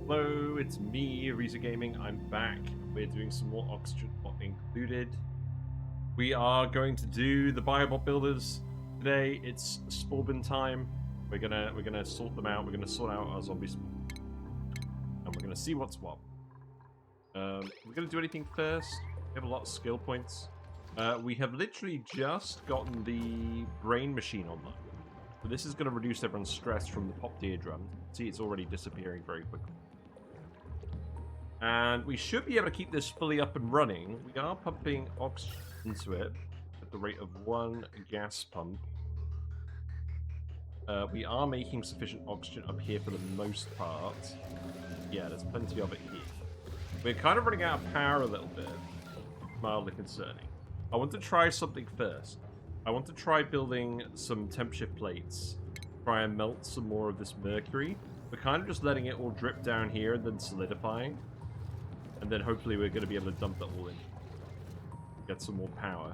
Hello, it's me, Reza Gaming. I'm back. We're doing some more oxygen not included. We are going to do the biobot builders today. It's Sporbin time. We're gonna sort them out. We're gonna sort out our zombies, and we're gonna see what's what. We're gonna do anything first. We have a lot of skill points. We have literally just gotten the brain machine online. So this is going to reduce everyone's stress from the popped eardrum. See, it's already disappearing very quickly. And we should be able to keep this fully up and running. We are pumping oxygen into it at the rate of 1 gas pump. We are making sufficient oxygen up here for the most part. Yeah, there's plenty of it here. We're kind of running out of power a little bit. Mildly concerning. I want to try something first. I want to try building some temp shift plates. Try and melt some more of this mercury. We're kind of just letting it all drip down here and then solidifying. And then hopefully we're going to be able to dump that all in. Get some more power.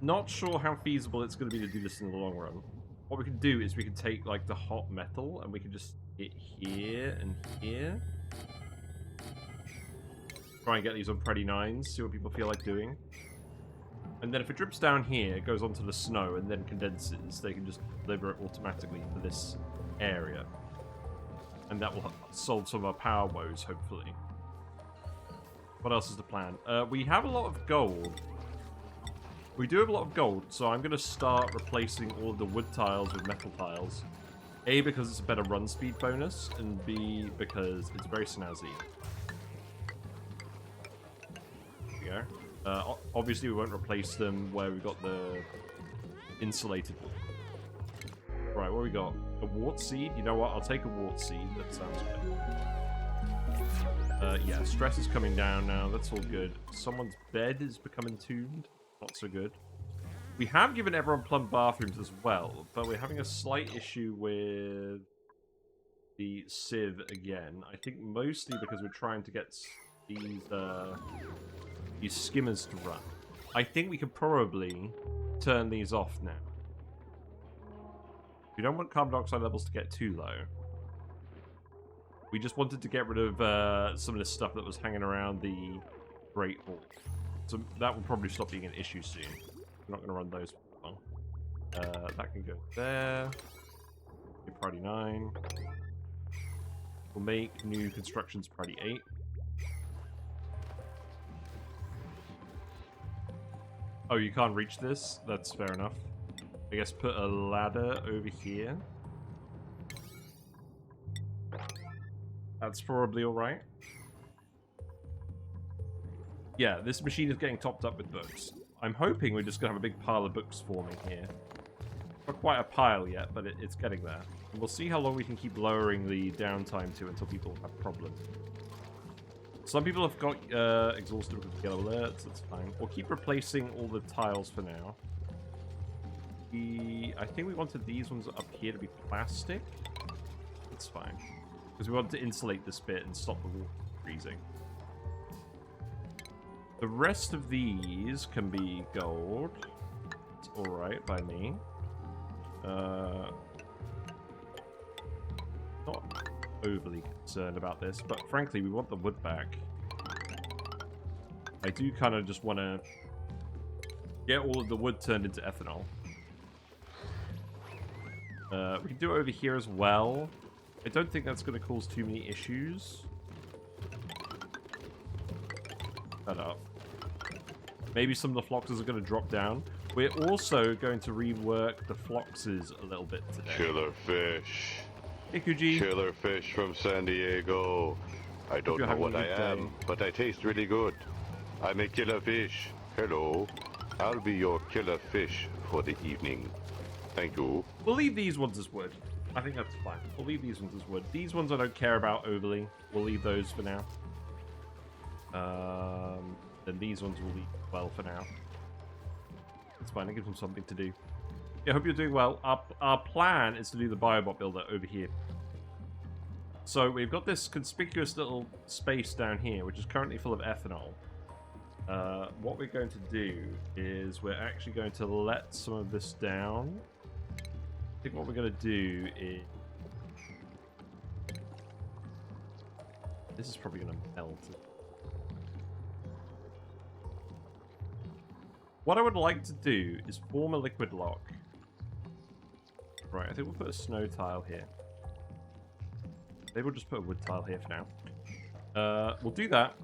Not sure how feasible it's going to be to do this in the long run. What we can do is we can take like the hot metal and we can just hit here and here. Try and get these on Pretty 9s, see what people feel like doing. And then if it drips down here, it goes onto the snow and then condenses. They can just deliver it automatically for this area. And that will solve some of our power woes, hopefully. What else is the plan? We have a lot of gold. We do have a lot of gold, so I'm going to start replacing all of the wood tiles with metal tiles. A, because it's a better run speed bonus, and B, because it's very snazzy. There we go. Obviously, we won't replace them where we've got the insulated. Right, what we got? A wart seed? You know what? I'll take a wart seed. That sounds good. Yeah, stress is coming down now. That's all good. Someone's bed is becoming tuned. Not so good. We have given everyone plumb bathrooms as well, but we're having a slight issue with the sieve again. I think mostly because we're trying to get these skimmers to run. I think we could probably turn these off now. We don't want carbon dioxide levels to get too low. We just wanted to get rid of some of the stuff that was hanging around the Great Hall. So that will probably stop being an issue soon. We're not going to run those for long. That can go there. Priority 9. We'll make new constructions priority 8. Oh, you can't reach this? That's fair enough. I guess put a ladder over here. That's probably alright. Yeah, this machine is getting topped up with books. I'm hoping we're just going to have a big pile of books forming here. Not quite a pile yet, but it's getting there. And we'll see how long we can keep lowering the downtime to until people have problems. Some people have got exhausted with yellow alerts, that's fine. We'll keep replacing all the tiles for now. I think we wanted these ones up here to be plastic. That's fine. Because we want to insulate this bit and stop the water freezing. The rest of these can be gold. It's alright by me. Not overly concerned about this, but frankly, we want the wood back. I do kind of just want to get all of the wood turned into ethanol. We can do it over here as well. I don't think that's going to cause too many issues. That up. Maybe some of the floxes are going to drop down. We're also going to rework the floxes a little bit today. Killer fish. Hey, Kuji. Killer fish from San Diego. I don't know what I am, but I taste really good. I'm a killer fish. Hello. I'll be your killer fish for the evening. Thank you. We'll leave these ones as wood. I think that's fine. We'll leave these ones as wood. These ones I don't care about overly. We'll leave those for now. Then these ones will leave well for now. It's fine. It gives them something to do. Yeah, I hope you're doing well. Our plan is to do the biobot builder over here. So we've got this conspicuous little space down here, which is currently full of ethanol. What we're going to do is we're actually going to let some of this down. I think what we're going to do is... This is probably going to melt. What I would like to do is form a liquid lock. Right, I think we'll put a snow tile here. Maybe we'll just put a wood tile here for now. We'll do that.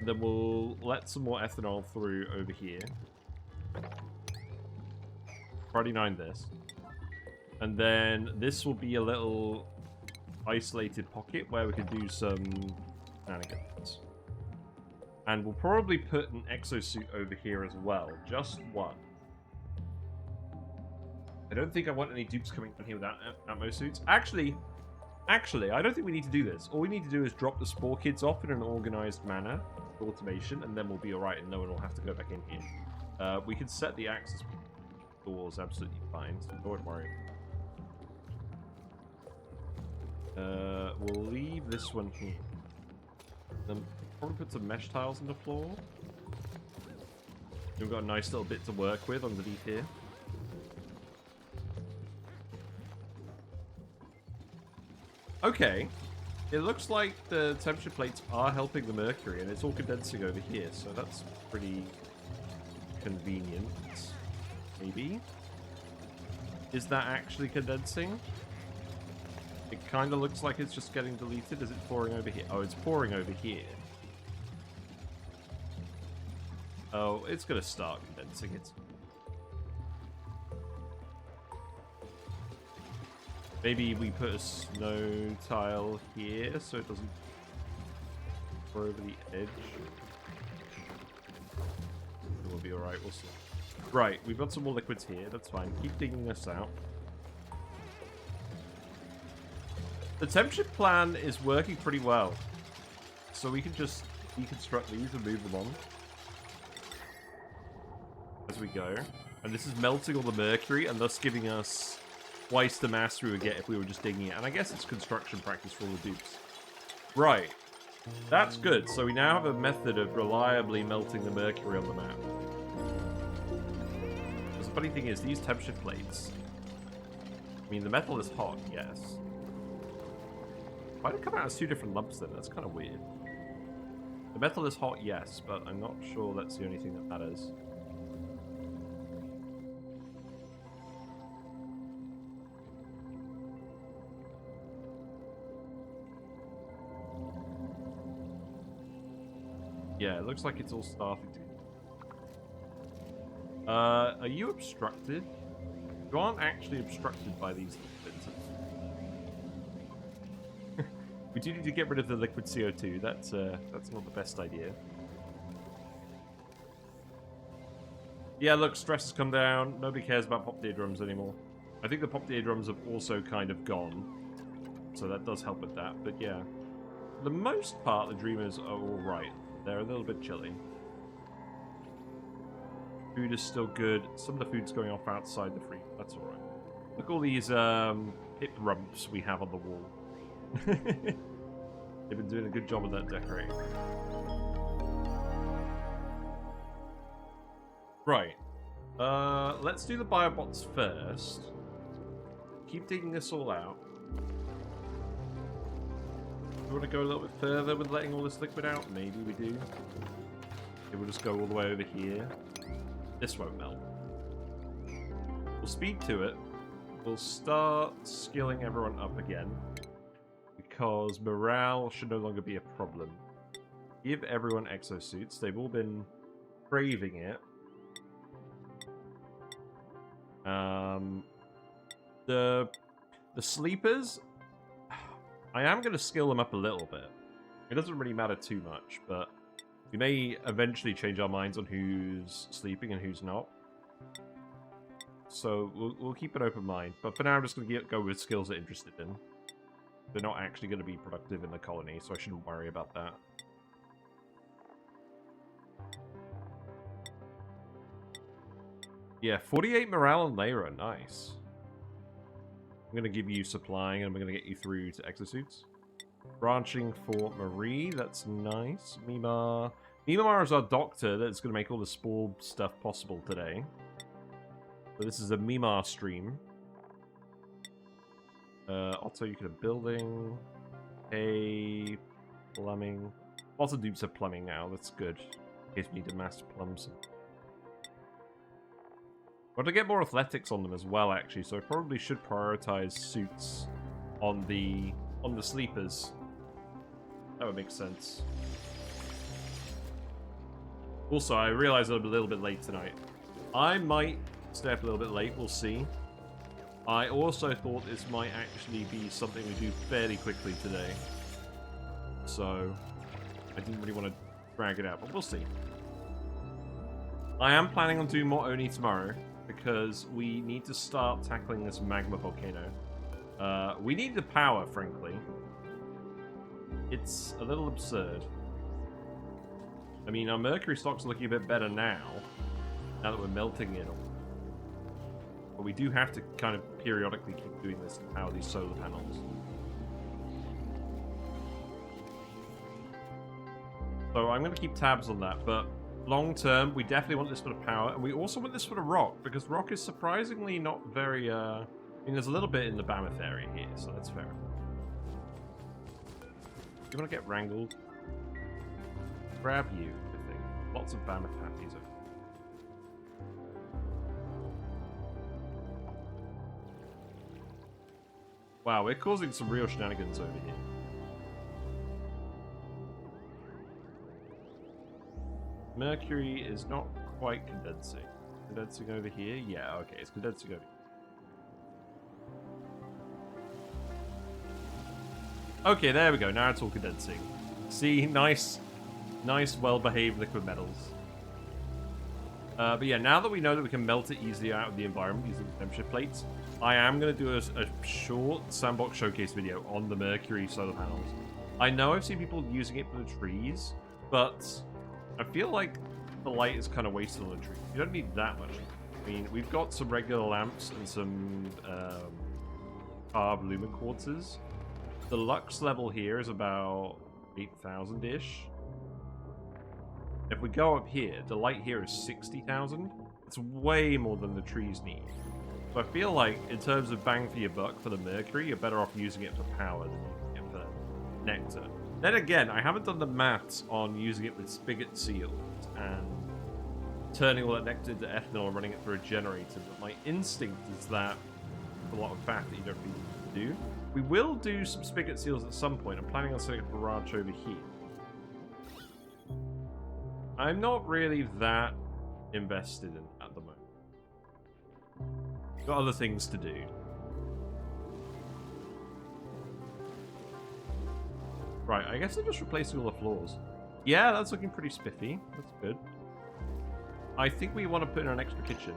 Then we'll let some more ethanol through over here. 39 this. And then this will be a little isolated pocket where we can do some shenanigans. And we'll probably put an exosuit over here as well. Just one. I don't think I want any dupes coming down here without Atmo suits. Actually, I don't think we need to do this. All we need to do is drop the Sporechids off in an organized manner, automation, and then we'll be alright and no one will have to go back in here. We can set the access doors absolutely fine, so don't worry. We'll leave this one here. Then probably put some mesh tiles on the floor. We've got a nice little bit to work with underneath here. Okay, it looks like the temperature plates are helping the mercury, and it's all condensing over here, so that's pretty convenient. Maybe? Is that actually condensing? It kind of looks like it's just getting deleted. Is it pouring over here? Oh, it's pouring over here. Oh, it's going to start condensing. Maybe we put a snow tile here so it doesn't pour over the edge. We'll be alright, we'll see. Right, we've got some more liquids here, that's fine. Keep digging this out. The temperature plan is working pretty well. So we can just deconstruct these and move them on as we go. And this is melting all the mercury and thus giving us twice the mass we would get if we were just digging it. And I guess it's construction practice for all the dupes. Right. That's good. So we now have a method of reliably melting the mercury on the map. Because the funny thing is, these temperature plates... I mean, the metal is hot, yes. Why did it come out as two different lumps then? That's kind of weird. The metal is hot, yes, but I'm not sure that's the only thing that matters. Yeah, it looks like it's all starting to... are you obstructed? You aren't actually obstructed by these liquids. We do need to get rid of the liquid CO2. That's not the best idea. Yeah, look, stress has come down. Nobody cares about pop eardrums anymore. I think the pop eardrums have also kind of gone. So that does help with that. But yeah, for the most part, the dreamers are all right. They're a little bit chilly. Food is still good. Some of the food's going off outside the freezer. That's alright. Look at all these hip rumps we have on the wall. They've been doing a good job of that decorating. Right. Let's do the biobots first. Keep digging this all out. We want to go a little bit further with letting all this liquid out? Maybe we do. It will just go all the way over here. This won't melt. We'll speed to it. We'll start skilling everyone up again. Because morale should no longer be a problem. Give everyone exosuits. They've all been craving it. The sleepers, I am going to skill them up a little bit. It doesn't really matter too much, but we may eventually change our minds on who's sleeping and who's not. So we'll keep an open mind. But for now, I'm just going to go with skills they're interested in. They're not actually going to be productive in the colony, so I shouldn't worry about that. Yeah, 48 morale on Lyra, nice. I'm going to give you supplying, and I'm going to get you through to exosuits. Branching for Marie, that's nice. Mima is our doctor that's going to make all the Sporb stuff possible today. So this is a Mima stream. Otto, you could have building. Hey, plumbing. Lots of dupes have plumbing now, that's good. In case we need to master plumb some. I want to get more athletics on them as well, actually, so I probably should prioritize suits on the sleepers. That would make sense. Also, I realize I'm a little bit late tonight. I might stay up a little bit late, we'll see. I also thought this might actually be something we do fairly quickly today. So, I didn't really want to drag it out, but we'll see. I am planning on doing more ONI tomorrow, because we need to start tackling this Magma Volcano. We need the power, frankly. It's a little absurd. I mean, our mercury stock's looking a bit better now that we're melting it all. But we do have to kind of periodically keep doing this to power these solar panels. So I'm going to keep tabs on that, but long term, we definitely want this sort of power, and we also want this sort of rock, because rock is surprisingly not very, I mean, there's a little bit in the Mammoth area here, so that's fair. You want to get wrangled? Grab you, I think. Lots of Mammoth patties over. Wow, we're causing some real shenanigans over here. Mercury is not quite condensing. Condensing over here? Yeah, okay, it's condensing over here. Okay, there we go. Now it's all condensing. See, nice, well-behaved liquid metals. But yeah, now that we know that we can melt it easily out of the environment using the temperature plates, I am going to do a short sandbox showcase video on the Mercury solar panels. I know I've seen people using it for the trees, but I feel like the light is kind of wasted on the tree. You don't need that much. I mean, we've got some regular lamps and some carved lumen quartzes. The lux level here is about 8,000-ish. If we go up here, the light here is 60,000. It's way more than the trees need. So I feel like, in terms of bang for your buck for the mercury, you're better off using it for power than using it for nectar. Then again, I haven't done the maths on using it with spigot seals and turning all that nectar into ethanol and running it through a generator, but my instinct is that a lot of fat that you don't really need to do. We will do some spigot seals at some point. I'm planning on setting up a ranch over here. I'm not really that invested in at the moment. Got other things to do. Right, I guess I'm just replacing all the floors. Yeah, that's looking pretty spiffy. That's good. I think we want to put in an extra kitchen.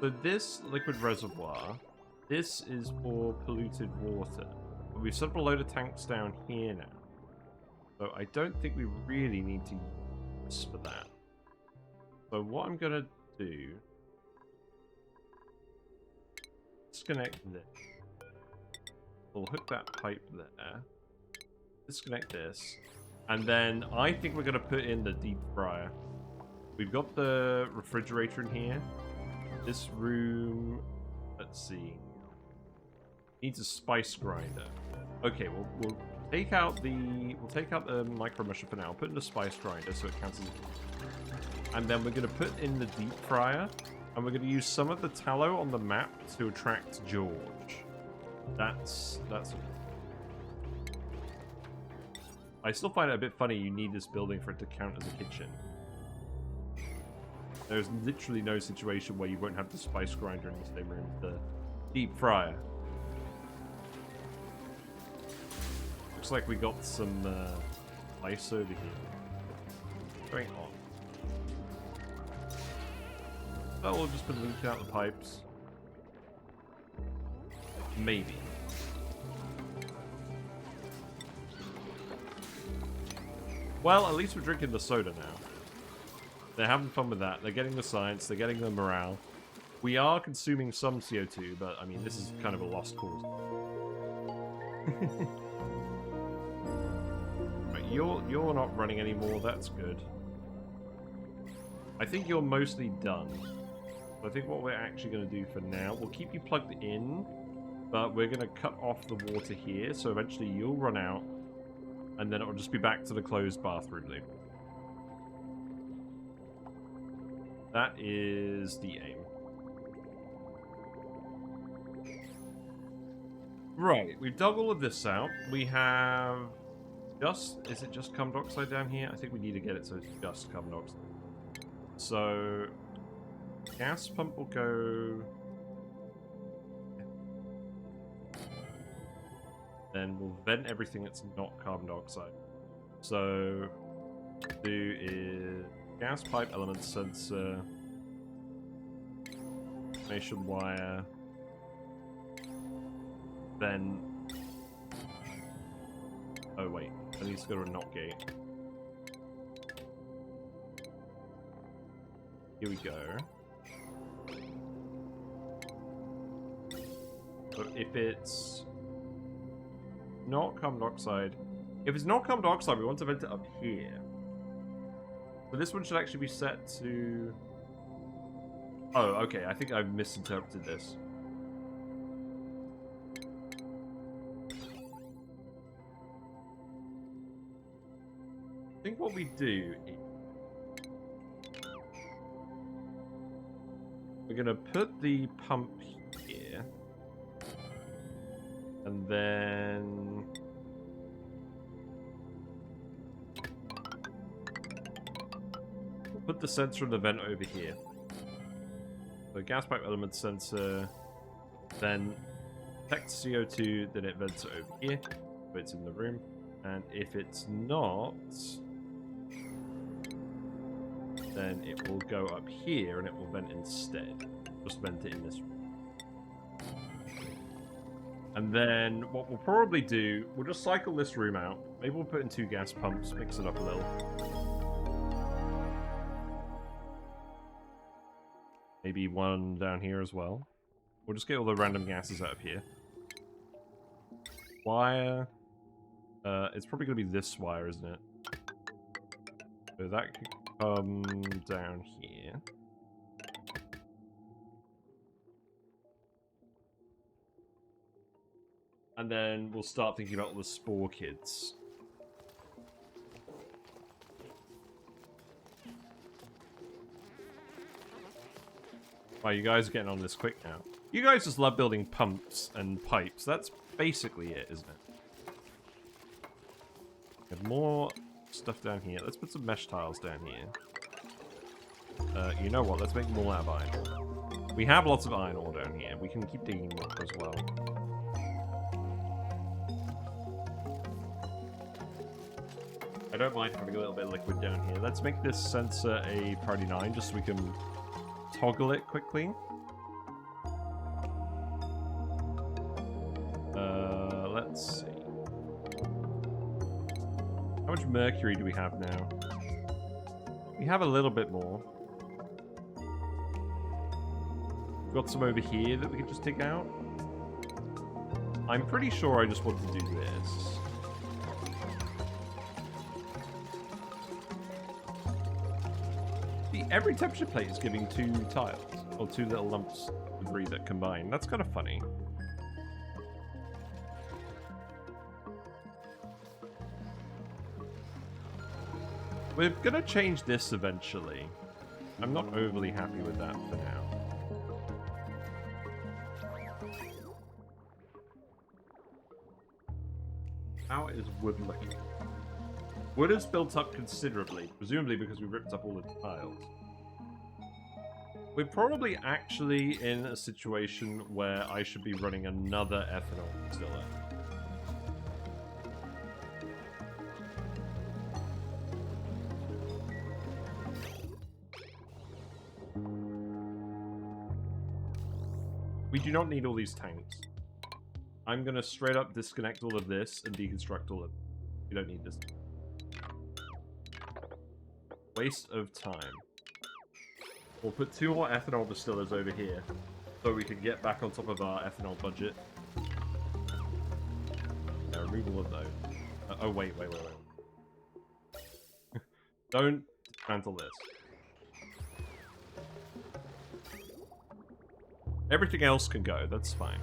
So this liquid reservoir, this is for polluted water. But we've set up a load of tanks down here now. So I don't think we really need to use this for that. So what I'm going to do... disconnect this. We'll hook that pipe there. Disconnect this. And then I think we're going to put in the deep fryer. We've got the refrigerator in here. This room... let's see. Needs a spice grinder. Okay, we'll take out the micro musher for now. Put in the spice grinder so it counts as... and then we're going to put in the deep fryer. And we're going to use some of the tallow on the map to attract George. That's... I still find it a bit funny you need this building for it to count as a kitchen. There's literally no situation where you won't have the spice grinder in the same room as the deep fryer. Looks like we got some ice over here. What's going on? That will have just been leaked out the pipes. Maybe. Well, at least we're drinking the soda now. They're having fun with that. They're getting the science. They're getting the morale. We are consuming some CO2, but, I mean, this is kind of a lost cause. Right, you're not running anymore. That's good. I think you're mostly done. So I think what we're actually going to do for now, we'll keep you plugged in, but we're going to cut off the water here, so eventually you'll run out, and then it'll just be back to the closed bathroom loop. That is the aim. Right, we've dug all of this out. We have just... is it just carbon dioxide down here? I think we need to get it so it's just carbon dioxide. So... gas pump will go... then we'll vent everything that's not carbon dioxide. So... do is... gas pipe element sensor... information wire... then... oh wait, I need to go to a NOT gate. Here we go. So if it's not carbon dioxide... if it's not carbon dioxide, we want to vent it up here. But this one should actually be set to... oh, okay, I think I've misinterpreted this. I think what we do is... we're going to put the pump here. And then... we'll put the sensor and the vent over here. So gas pipe element sensor, then detect CO2, then it vents it over here, so it's in the room. And if it's not, then it will go up here and it will vent instead. Just vent it in this room. And then what we'll probably do, we'll just cycle this room out. Maybe we'll put in 2 gas pumps, mix it up a little. Maybe 1 down here as well. We'll just get all the random gases out of here. Wire. It's probably going to be this wire, isn't it? So that could come down here. And then we'll start thinking about all the Sporechids. Wow, you guys are getting on this quick now. You guys just love building pumps and pipes. That's basically it, isn't it? We have more stuff down here. Let's put some mesh tiles down here. You know what? Let's make more out of iron ore. We have lots of iron ore down here. We can keep digging more as well. I don't mind having a little bit of liquid down here. Let's make this sensor a priority 9 just so we can toggle it quickly. Let's see. How much mercury do we have now? We have a little bit more. Got some over here that we can just dig out. I'm pretty sure I just want to do this. See, every temperature plate is giving 2 tiles, or 2 little lumps of debris that combine. That's kind of funny. We're gonna change this eventually. I'm not overly happy with that for now. How is wood looking? Wood has built up considerably, presumably because we ripped up all the tiles. We're probably actually in a situation where I should be running another ethanol distiller. We do not need all these tanks. I'm gonna straight up disconnect all of this and deconstruct all of it. We don't need this. Waste of time. We'll put 2 more ethanol distillers over here so we can get back on top of our ethanol budget. Yeah, removal of those. Oh, wait. Don't dismantle this. Everything else can go, that's fine.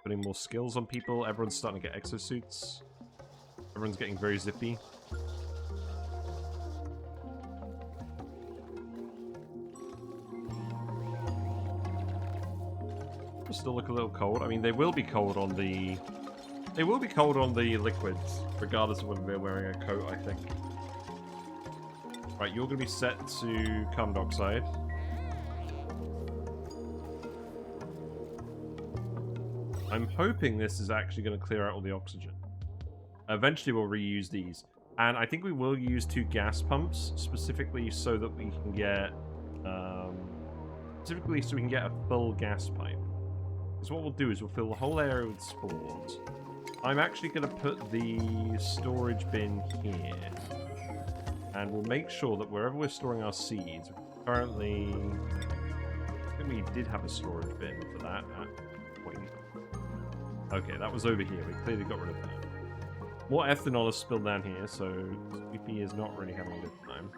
Putting more skills on people, everyone's starting to get exosuits. Everyone's getting very zippy. Still look a little cold. I mean, they will be cold on the... They will be cold on the liquids, regardless of whether they're wearing a coat, I think. Right, you're going to be set to carbon dioxide. I'm hoping this is actually going to clear out all the oxygen. Eventually we'll reuse these. And I think we will use 2 gas pumps, specifically so that we can get... specifically so we can get a full gas pipe. Because what we'll do is we'll fill the whole area with spores. I'm actually going to put the storage bin here. And we'll make sure that wherever we're storing our seeds, currently... I think we did have a storage bin for that at one point. Okay, that was over here. We clearly got rid of that. More ethanol is spilled down here, so Sweepy is not really having a good time.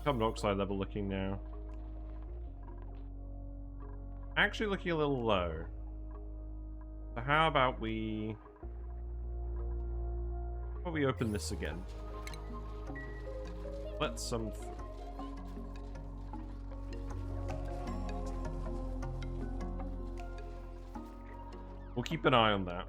Carbon dioxide level looking now. Actually looking a little low. So how about we open this again? Let some through. We'll keep an eye on that.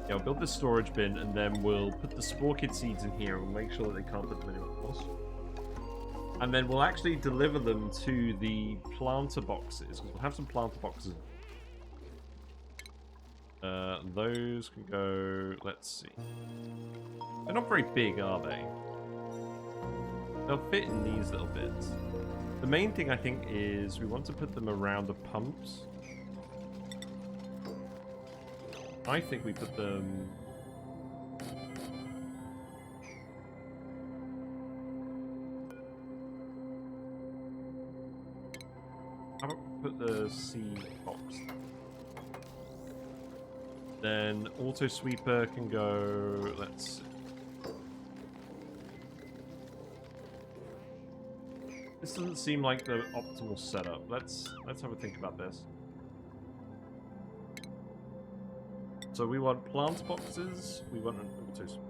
Yeah, we'll build the storage bin, and then we'll put the Sporechid seeds in here, and we'll make sure that they can't put them anywhere else. And then we'll actually deliver them to the planter boxes, because we'll have some planter boxes. Those can go... Let's see. They're not very big, are they? They'll fit in these little bits. The main thing, I think, is we want to put them around the pumps. I think we put them... How about we put the seed box? Then auto sweeper can go... Let's see. This doesn't seem like the optimal setup. Let's have a think about this. So we want plant boxes, we want an auto sweeper.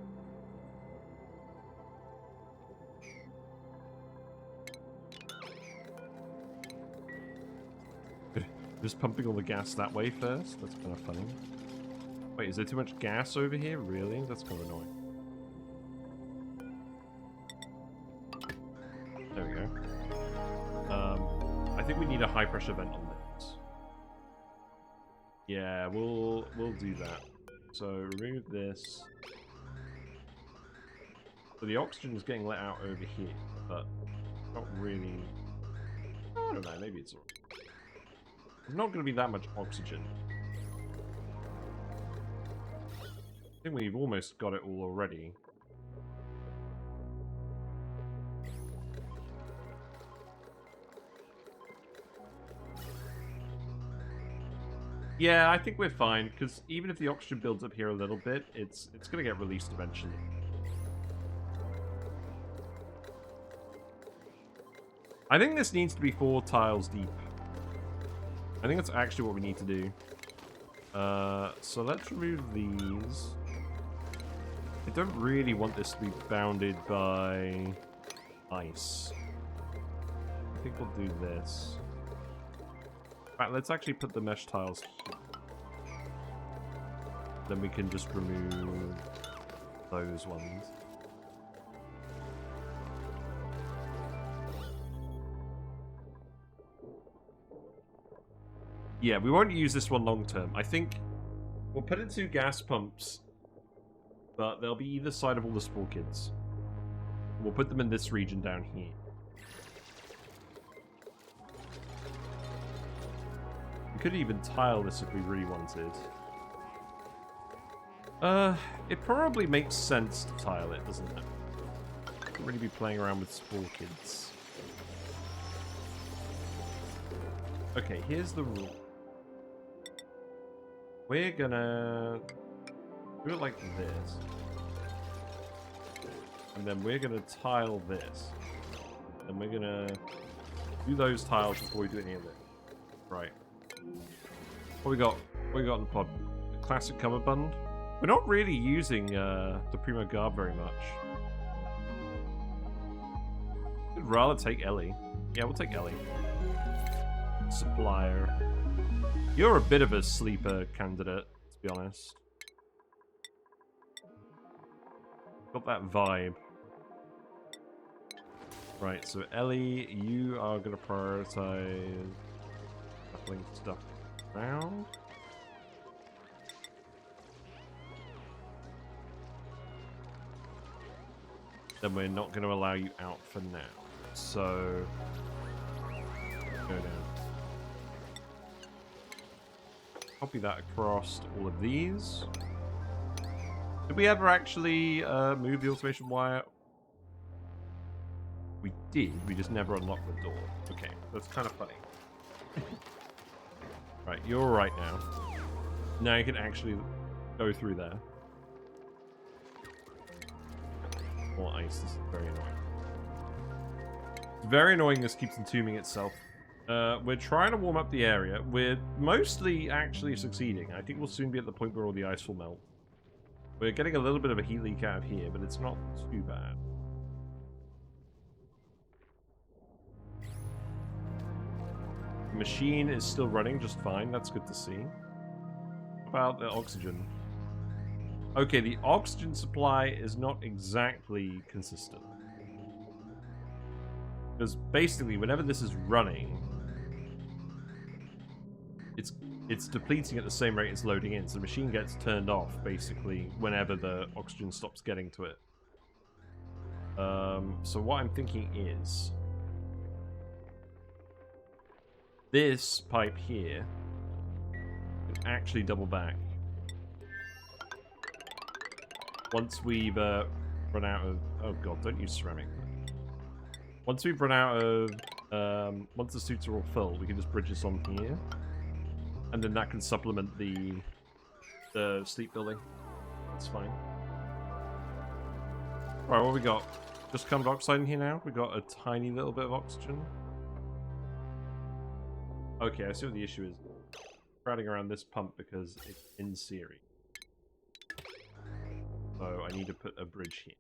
Just pumping all the gas that way first? That's kind of funny. Wait, is there too much gas over here? Really? That's kind of annoying. There we go. I think we need a high pressure vent on this. Yeah, we'll do that. So remove this. So the oxygen is getting let out over here, but not really. I don't know, maybe it's alright. There's not going to be that much oxygen. I think we've almost got it all already. Yeah, I think we're fine, because even if the oxygen builds up here a little bit, it's going to get released eventually. I think this needs to be 4 tiles deep. I think that's actually what we need to do. So let's remove these. I don't really want this to be bounded by ice. I think we'll do this. Right, let's actually put the mesh tiles here. Then we can just remove those ones. Yeah, we won't use this one long term. I think we'll put in 2 gas pumps, but they'll be either side of all the Sporechids. We'll put them in this region down here. We could even tile this if we really wanted. It probably makes sense to tile it, doesn't it? Don't really be playing around with Sporechids. Okay, here's the rule. We're gonna do it like this. And then we're gonna tile this. And we're gonna do those tiles before we do any of it. Right. What we got? What we got in the pod? The classic cover bund. We're not really using the Primo Garb very much. I'd rather take Ellie. Yeah, we'll take Ellie. Supplier. You're a bit of a sleeper candidate, to be honest. Got that vibe. Right, so Ellie, you are going to prioritize shuffling stuff around. Then we're not going to allow you out for now. So, go down. Copy that across all of these. Did we ever actually move the automation wire? We did, we just never unlocked the door. Okay, that's kind of funny. Right, you're alright now. Now you can actually go through there. More ice, this is very annoying. It's very annoying this keeps entombing itself. We're trying to warm up the area. We're mostly actually succeeding. I think we'll soon be at the point where all the ice will melt. We're getting a little bit of a heat leak out of here, but it's not too bad. The machine is still running just fine. That's good to see. What about the oxygen? Okay, the oxygen supply is not exactly consistent. Because basically, whenever this is running, it's depleting at the same rate it's loading in. So the machine gets turned off, basically, whenever the oxygen stops getting to it. So what I'm thinking is, this pipe here can actually double back. Once we've run out of... Oh god, don't use ceramic. Once we've run out of... once the suits are all full, we can just bridge this on here. And then that can supplement the sleep building. That's fine. Right, what we got? Just carbon dioxide in here now. We got a tiny little bit of oxygen. Okay, I see what the issue is. Crowding around this pump because it's in series. So I need to put a bridge here.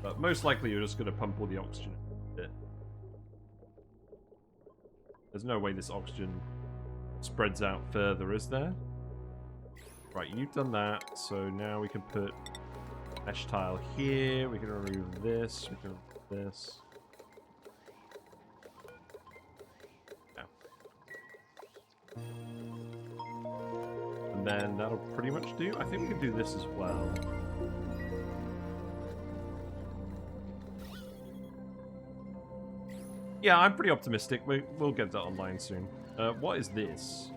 But most likely you're just going to pump all the oxygen a bit. There's no way this oxygen spreads out further, is there? Right, you've done that, so now we can put mesh tile here, we can remove this, we can remove this. Yeah. And then that'll pretty much do. I think we can do this as well. Yeah, I'm pretty optimistic. We'll get that online soon. What is this?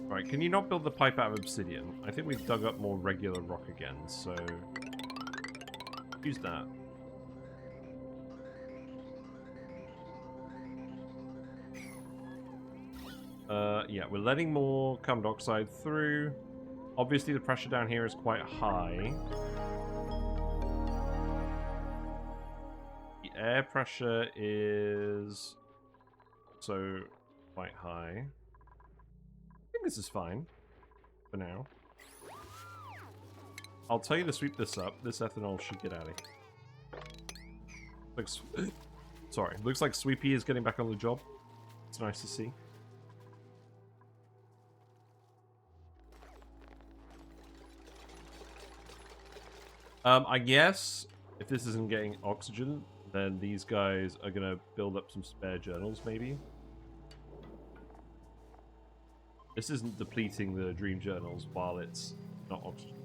Right, can you not build the pipe out of obsidian? I think we've dug up more regular rock again, so... use that. Yeah, we're letting more carbon dioxide through. Obviously, the pressure down here is quite high. The air pressure is also quite high. I think this is fine for now. I'll tell you to sweep this up. This ethanol should get out of here. Looks, sorry, looks like Sweepy is getting back on the job. It's nice to see. I guess if this isn't getting oxygen, then these guys are gonna build up some spare journals, maybe. This isn't depleting the dream journals while it's not oxygen.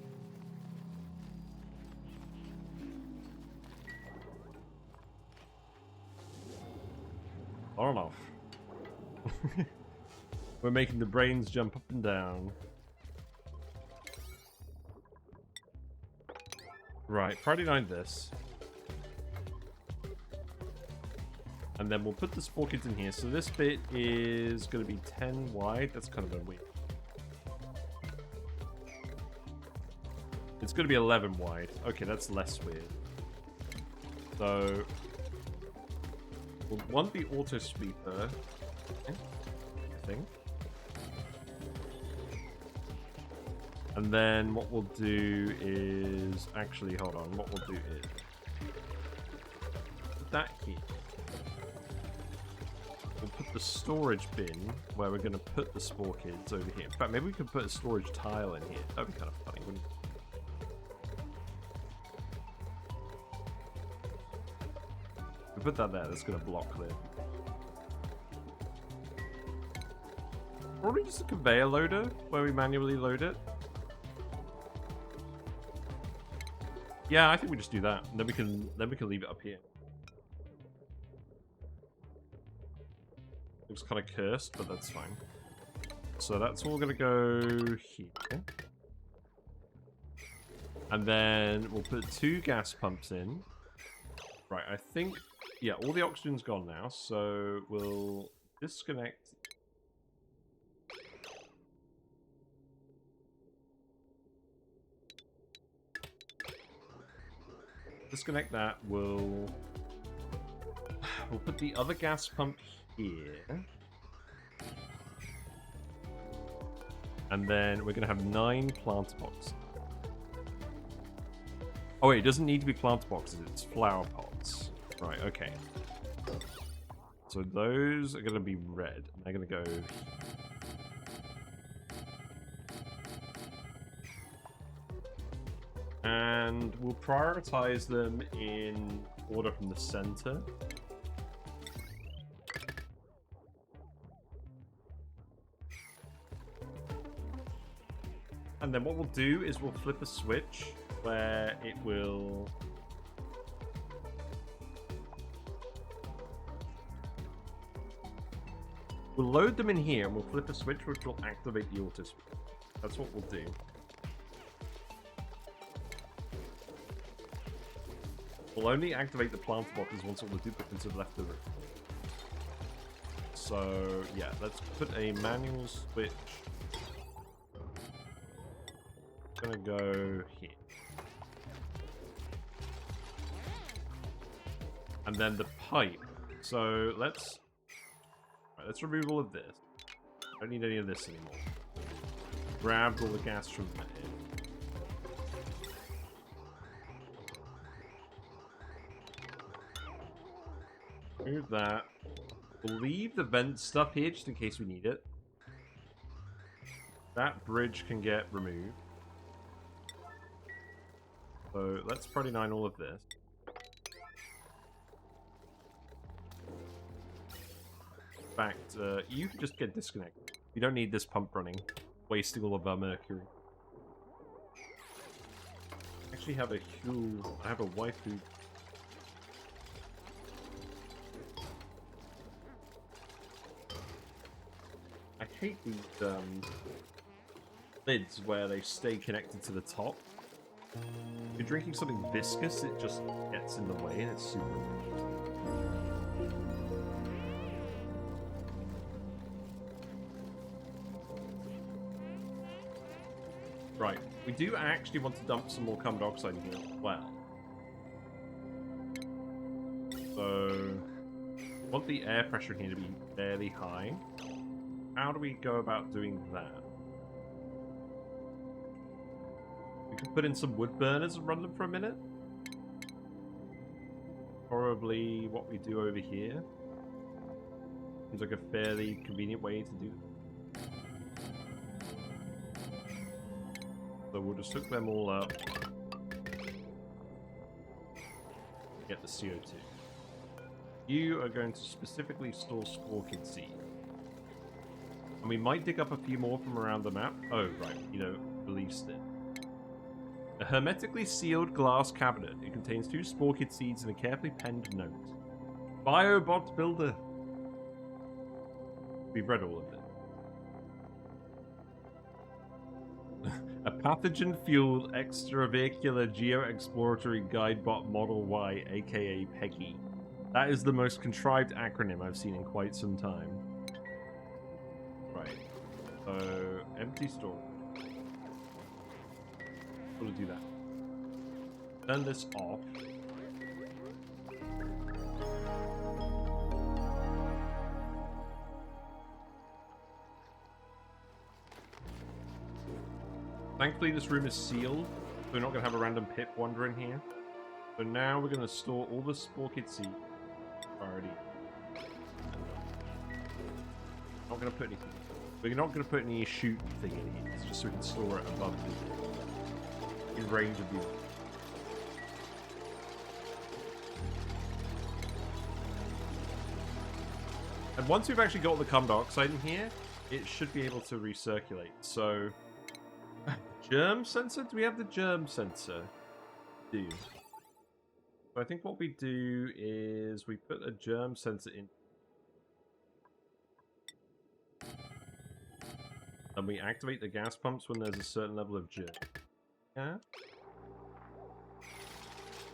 On off. We're making the brains jump up and down. Right, Friday night this. And then we'll put the Sporechids in here. So this bit is going to be 10 wide. That's kind of a weird. It's going to be 11 wide. Okay, that's less weird. So we'll want the auto sweeper, I think. And then what we'll do is... actually, hold on. What we'll do is... put that here. We'll put the storage bin where we're going to put the Sporechids over here. In fact, maybe we could put a storage tile in here. That'd be kind of funny, wouldn't it? If we put that there, that's going to block there. Probably just a conveyor loader where we manually load it. Yeah, I think we just do that. And then we can leave it up here. Looks kind of cursed, but that's fine. So that's all gonna go here. And then we'll put 2 gas pumps in. Right, I think yeah, all the oxygen's gone now, so we'll disconnect. Disconnect that. We'll put the other gas pump here. And then we're going to have 9 plant boxes. Oh wait, it doesn't need to be plant boxes, it's flower pots. Right, okay. So those are going to be red. They're going to go... and we'll prioritize them in order from the center. And then what we'll do is we'll flip a switch where it will... we'll load them in here and we'll flip a switch which will activate the auto switch. That's what we'll do. We'll only activate the plant boxes once all the duplicants have left the room. So, yeah, let's put a manual switch. Gonna go here. And then the pipe. So, let's remove all of this. Don't need any of this anymore. Grab all the gas from there. Move that. We'll leave the vent stuff here just in case we need it. That bridge can get removed. So let's Friday 9 all of this. In fact, you can just get disconnected. You don't need this pump running, wasting all of our mercury. I actually have a waifu. I hate these lids where they stay connected to the top. If you're drinking something viscous, it just gets in the way and it's super annoying. Right, we do actually want to dump some more carbon dioxide in here as well. So, I want the air pressure in here to be fairly high. How do we go about doing that? We could put in some wood burners and run them for a minute. Probably what we do over here. Seems like a fairly convenient way to do it. So we'll just hook them all up. Get the CO2. You are going to specifically store Sporechid seed. And we might dig up a few more from around the map. Oh, right. Released it. A hermetically sealed glass cabinet. It contains 2 Sporechid seeds and a carefully penned note. Biobot builder. We've read all of it. A pathogen-fueled extravehicular geo-exploratory guidebot Model Y, aka PEGI. That is the most contrived acronym I've seen in quite some time. Right. So, empty storage. We'll do that. Turn this off. Thankfully, this room is sealed, so we're not going to have a random pip wander in here. So now we're going to store all the Sporechid seeds. Already. Not going to put anything. We're not going to put any shoot thing in here. It's just so we can store it above the in range of you. And once we've actually got the carbon dioxide in here, it should be able to recirculate. So. Germ sensor? Do we have the germ sensor? Do. So I think what we do is we put a germ sensor in. And we activate the gas pumps when there's a certain level of germ. Yeah?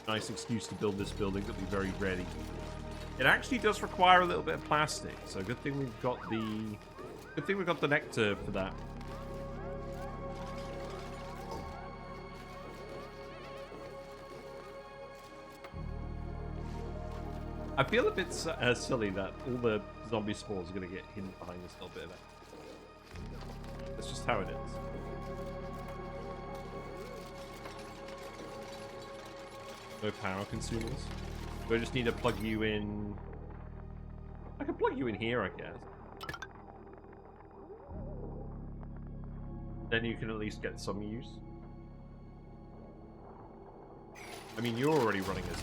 Nice excuse to build this building that we very rarely do. It actually does require a little bit of plastic, so good thing we've got the nectar for that. I feel a bit silly that all the zombie spores are going to get hidden behind this little bit of it. That's just how it is. No power consumers. Do I just need to plug you in? I can plug you in here, I guess. Then you can at least get some use. I mean, you're already running this.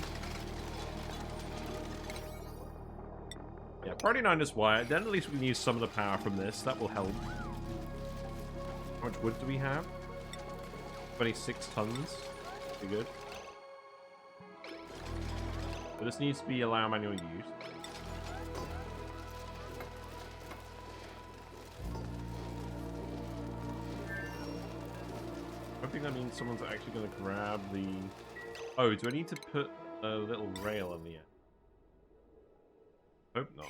Yeah, Priority 9 is wired. Then at least we can use some of the power from this. That will help. How much wood do we have? 26 tons. Pretty good. But this needs to be allow manual use. I think that means someone's actually going to grab the... Oh, do I need to put a little rail on the end? Hope not.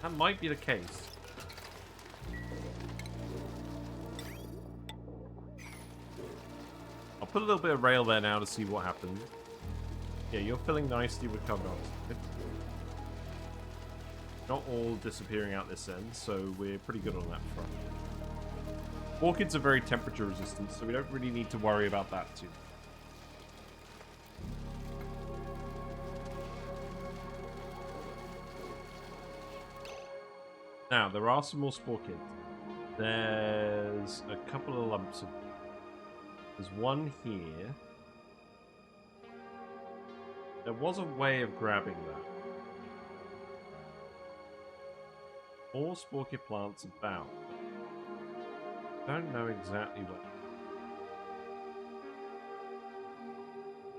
That might be the case. I'll put a little bit of rail there now to see what happens. Yeah, you're filling nicely with carbon dioxide. Not all disappearing out this end, so we're pretty good on that front. Orchids are very temperature resistant, so we don't really need to worry about that too. Now, there are some more Sporechids. There's a couple of lumps of... There's one here. There was a way of grabbing that. More Sporechid plants about. Don't know exactly what.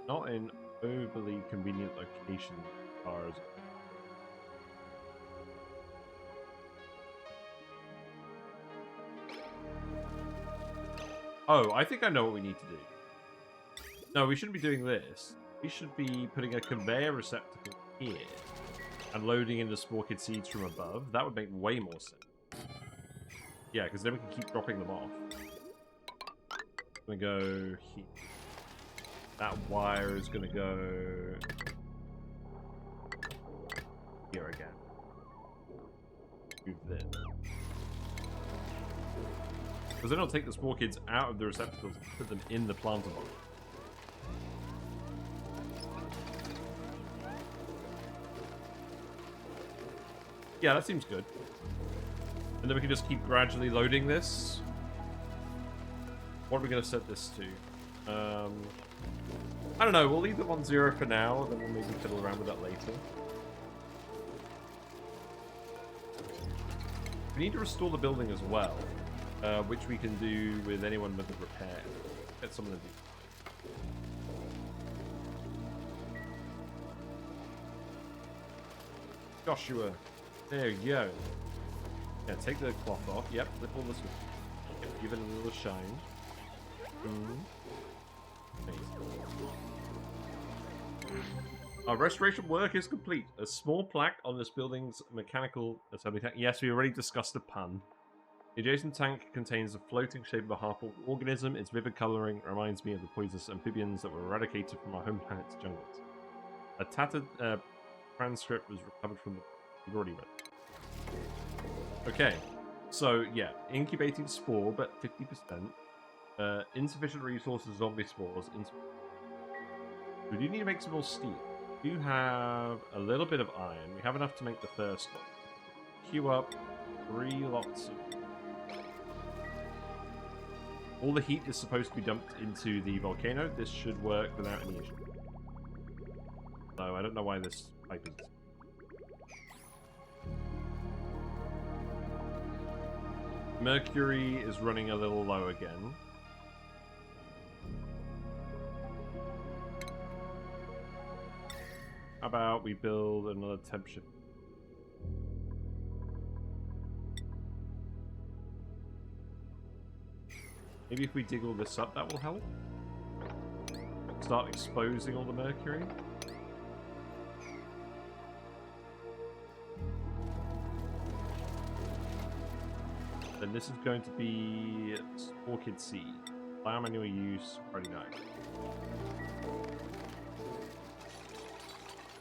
Not in overly convenient locations as far as. Oh, I think I know what we need to do. No, we shouldn't be doing this. We should be putting a conveyor receptacle here and loading in the Sporechid seeds from above. That would make way more sense. Yeah, because then we can keep dropping them off. I'm gonna go here. That wire is gonna go here again. Move this. Because then I'll take the Sporechids out of the receptacles and put them in the planter box. Yeah, that seems good. And then we can just keep gradually loading this. What are we going to set this to? I don't know, we'll leave them on 0 for now, then we'll maybe fiddle around with that later. We need to restore the building as well, which we can do with anyone with the repair. Get someone to do. Joshua, there you go. Yeah, take the cloth off. Yep, flip all this. Give it a little shine. Our restoration work is complete. A small plaque on this building's mechanical assembly tank. Yes, we already discussed the pun. The adjacent tank contains a floating shape of a harmful organism. Its vivid colouring reminds me of the poisonous amphibians that were eradicated from our home planet's jungles. A tattered transcript was recovered from the... We've already read it. Okay, so yeah, incubating Sporb at 50%. Insufficient resources, zombie spores. We do need to make some more steel. We do have a little bit of iron. We have enough to make the first one. Queue up 3 lots of... All the heat is supposed to be dumped into the volcano. This should work without any issue. So I don't know why this pipe is... Mercury is running a little low again. How about we build another temp ship? Maybe if we dig all this up, that will help. Start exposing all the mercury. Then this is going to be Orchid Seed. Biomanual use, already know.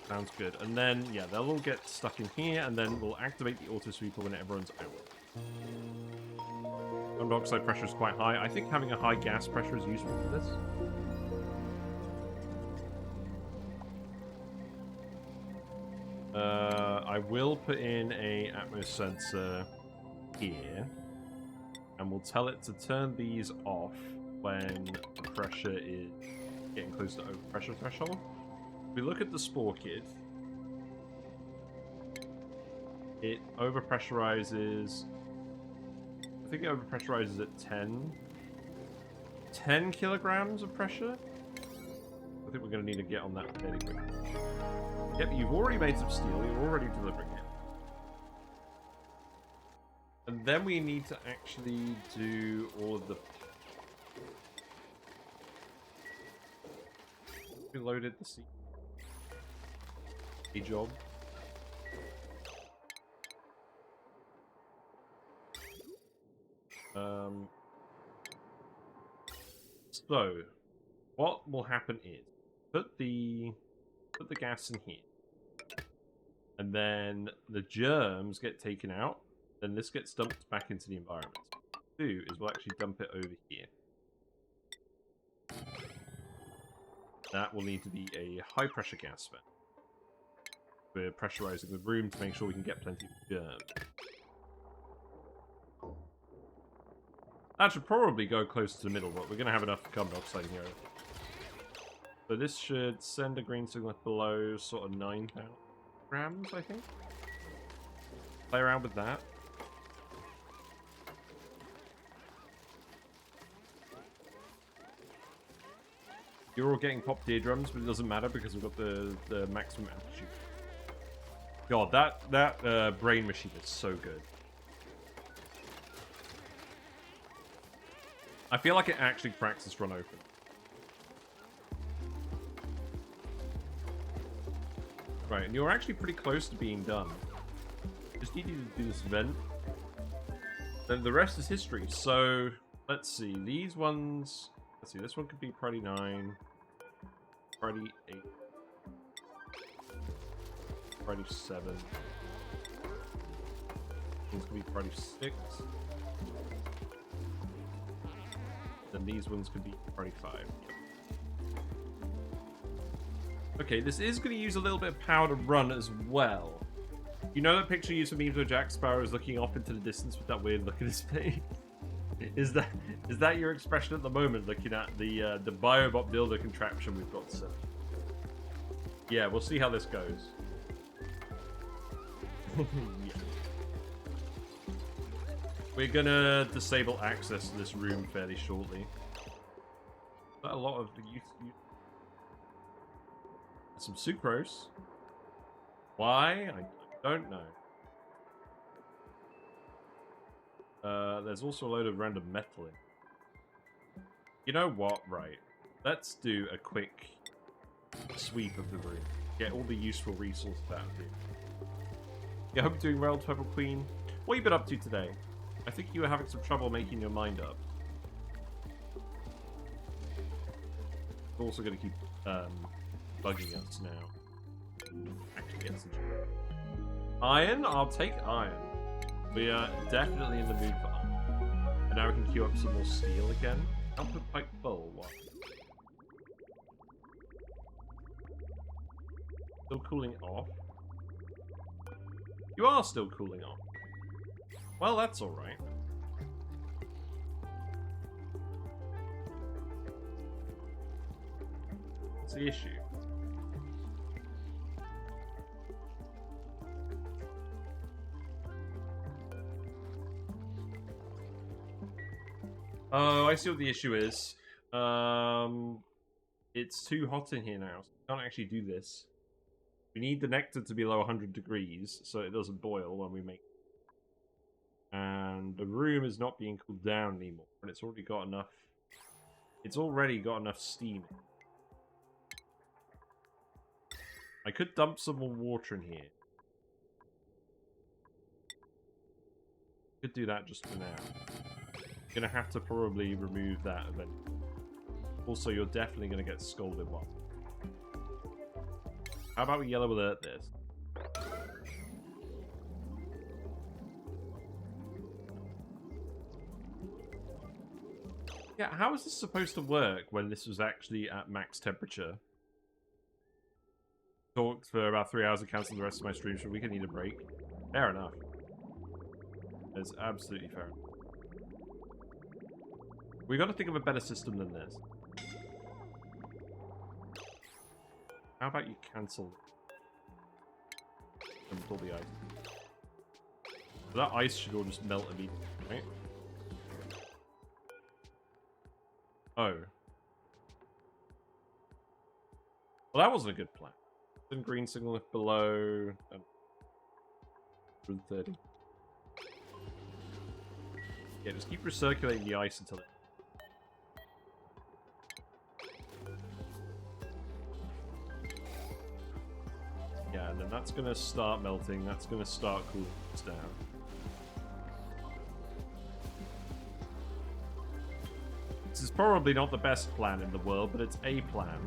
Sounds good. And then, yeah, they'll all get stuck in here, and then we'll activate the auto sweeper when everyone's out. Carbon dioxide pressure is quite high. I think having a high gas pressure is useful for this. I will put in a Atmos sensor here, and we'll tell it to turn these off when the pressure is getting close to overpressure threshold. If we look at the Sporechid, it overpressurizes. I think it overpressurizes at 10 kilograms of pressure. I think we're going to need to get on that fairly quickly. Yep, you've already made some steel. You're already delivering it. And then we need to actually do all of the... We loaded the seed. A job. So, what will happen is, put the gas in here, and then the germs get taken out, then this gets dumped back into the environment. What we'll do is we'll actually dump it over here. That will need to be a high pressure gas vent. We're pressurizing the room to make sure we can get plenty of germs. That should probably go close to the middle, but we're going to have enough carbon dioxide in here. So this should send a green signal below sort of 9,000 grams, I think. Play around with that. You're all getting popped eardrums, but it doesn't matter because we've got the maximum amplitude. God, that brain machine is so good. I feel like it actually cracks this run open. Right, and you're actually pretty close to being done. Just need you to do this event. Then the rest is history. So, let's see. These ones... Let's see, this one could be Priority 9. Priority 8. Priority 7. These could be Priority 6. Then these ones could be Priority 5. Okay, this is going to use a little bit of power to run as well. You know that picture used for memes where Jack Sparrow is looking off into the distance with that weird look in his face? Is that your expression at the moment, looking at the biobot builder contraption we've got set? Yeah, we'll see how this goes. Yeah. We're gonna disable access to this room fairly shortly. Is that a lot of the use? Some sucrose. Why? I don't know. There's also a load of random metal in. You know what? Right. Let's do a quick sweep of the room. Get all the useful resources out of here. Yeah, I hope you're doing well, Purple Queen. What have you been up to today? I think you were having some trouble making your mind up. We're also going to keep bugging us now. Actually, get some iron? I'll take iron. We are definitely in the mood for iron. And now we can queue up some more steel again. Output pipe full. What? Still cooling off? You are still cooling off. Well, that's alright. What's the issue? Oh, I see what the issue is. It's too hot in here now. So we can't actually do this. We need the nectar to be below 100 degrees so it doesn't boil when we make it. And the room is not being cooled down anymore. And it's already got enough... It's already got enough steam. I could dump some more water in here. Could do that just for now. Gonna have to probably remove that event. Also, you're definitely gonna get scolded one. How about we yellow alert this? Yeah, how is this supposed to work when this was actually at max temperature? Talked for about 3 hours and cancelled the rest of my stream so we can need a break. Fair enough. It's absolutely fair enough. We got to think of a better system than this. How about you cancel and pull the ice? So that ice should all just melt immediately, right? Oh. Well, that wasn't a good plan. Then green signal if below 130. Yeah, just keep recirculating the ice until it. Yeah, and then that's going to start melting. That's going to start cooling us down. This is probably not the best plan in the world, but it's a plan.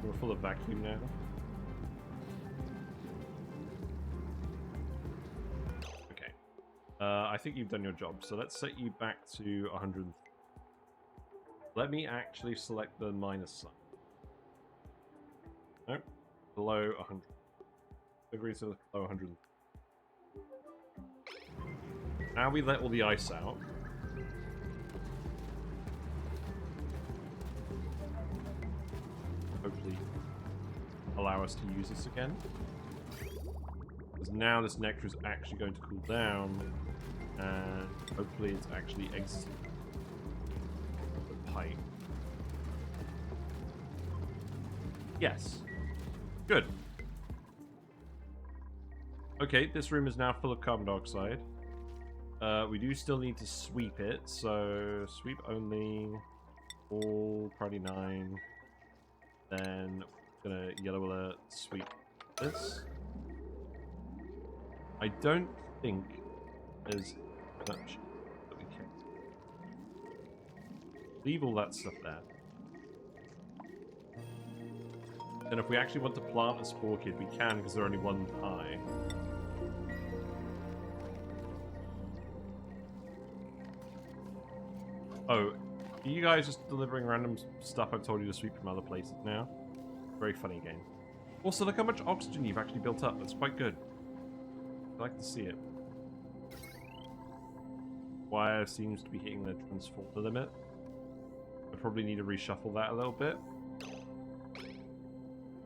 We're full of vacuum now. Okay. I think you've done your job, so let's set you back to 100. Let me actually select the minus sign. Nope. Below 100. Agree to below 100. Now we let all the ice out. Hopefully allow us to use this again. Because now this nectar is actually going to cool down. And hopefully it's actually exiting. Yes. Good. Okay, this room is now full of carbon dioxide. We do still need to sweep it, so sweep only, all priority 9. Then we're gonna yellow alert sweep this. I don't think there's much that we can. Leave all that stuff there. And if we actually want to plant a Sporechid, we can because they're only 1 high. Oh, are you guys just delivering random stuff I've told you to sweep from other places now? Very funny game. Also, look how much oxygen you've actually built up. That's quite good. I like to see it. Wire seems to be hitting the transporter limit. I probably need to reshuffle that a little bit.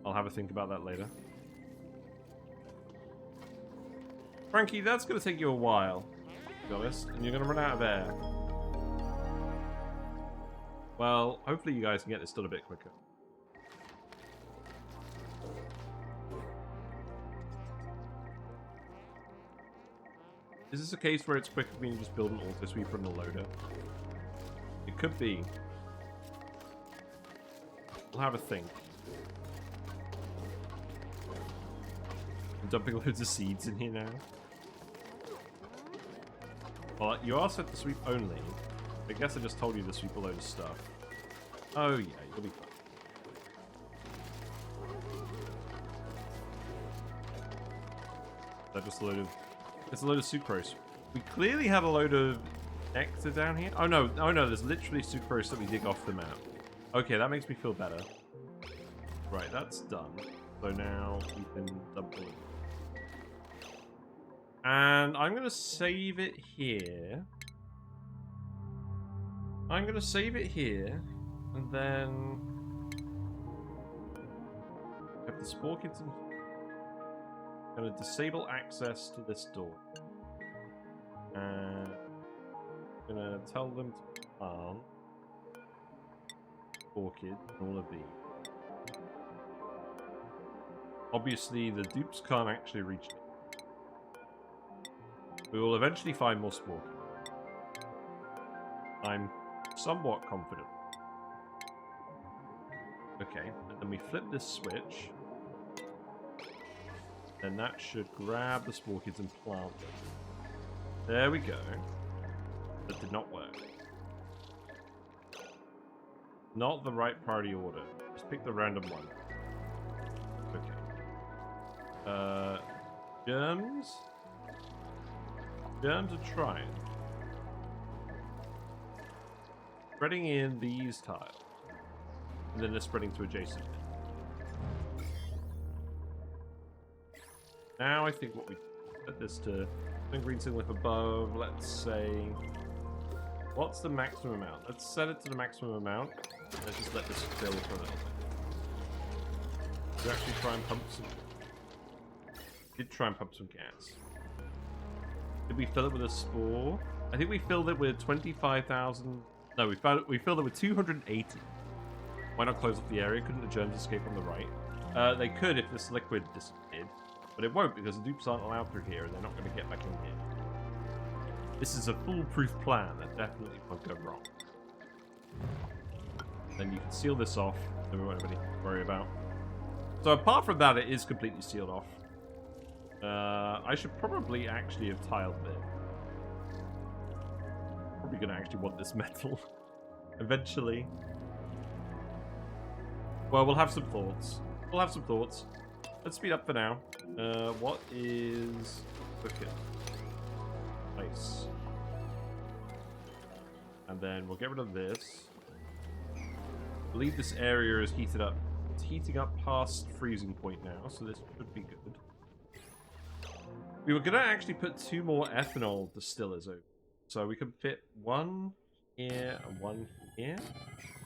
I'll have a think about that later. Frankie, that's going to take you a while, to be honest, and you're going to run out of air. Well, hopefully you guys can get this done a bit quicker. Is this a case where it's quicker for me to just build an auto-sweeper and a loader? It could be. We'll have a think. I'm dumping loads of seeds in here now. Well, you are set to sweep only. I guess I just told you to sweep a load of stuff. Oh yeah, you'll be fine. That just a load of... It's a load of sucrose. We clearly have a load of nectar down here. Oh no, there's literally sucrose that we dig off the map. Okay, that makes me feel better. Right, that's done. So now we can dump it. And I'm going to save it here. I'm going to save it here. And then... have the Sporechids in here. I'm going to disable access to this door. And I'm going to tell them to plant Sporechid and all of these. Obviously, the dupes can't actually reach it. We will eventually find more Sporechid. I'm somewhat confident. Okay, and then we flip this switch. Then that should grab the Sporechids and plant them. There we go. That did not work. Not the right priority order. Just pick the random one. Okay. Germs? Germs are trying. Spreading in these tiles. And then they're spreading to adjacent. Now I think what we set this to green single above, let's say, what's the maximum amount? Let's set it to the maximum amount. Let's just let this fill for a little bit. Did actually try and pump some... Did try and pump some gas. Did we fill it with a spore? I think we filled it with 25,000... No, we filled it with 280. Why not close up the area? Couldn't the germs escape on the right? They could if this liquid disappeared. But it won't because the dupes aren't allowed through here and they're not going to get back in here. This is a foolproof plan that definitely won't go wrong. Then you can seal this off, so we won't have anything to worry about. So apart from that, it is completely sealed off. I should probably actually have tiled it. Probably going to actually want this metal. Eventually. Well, we'll have some thoughts. We'll have some thoughts. Let's speed up for now. What is... Okay. Nice. And then we'll get rid of this. I believe this area is heated up. It's heating up past freezing point now, so this should be good. We were going to actually put 2 more ethanol distillers over. So we could fit 1 here and 1 here.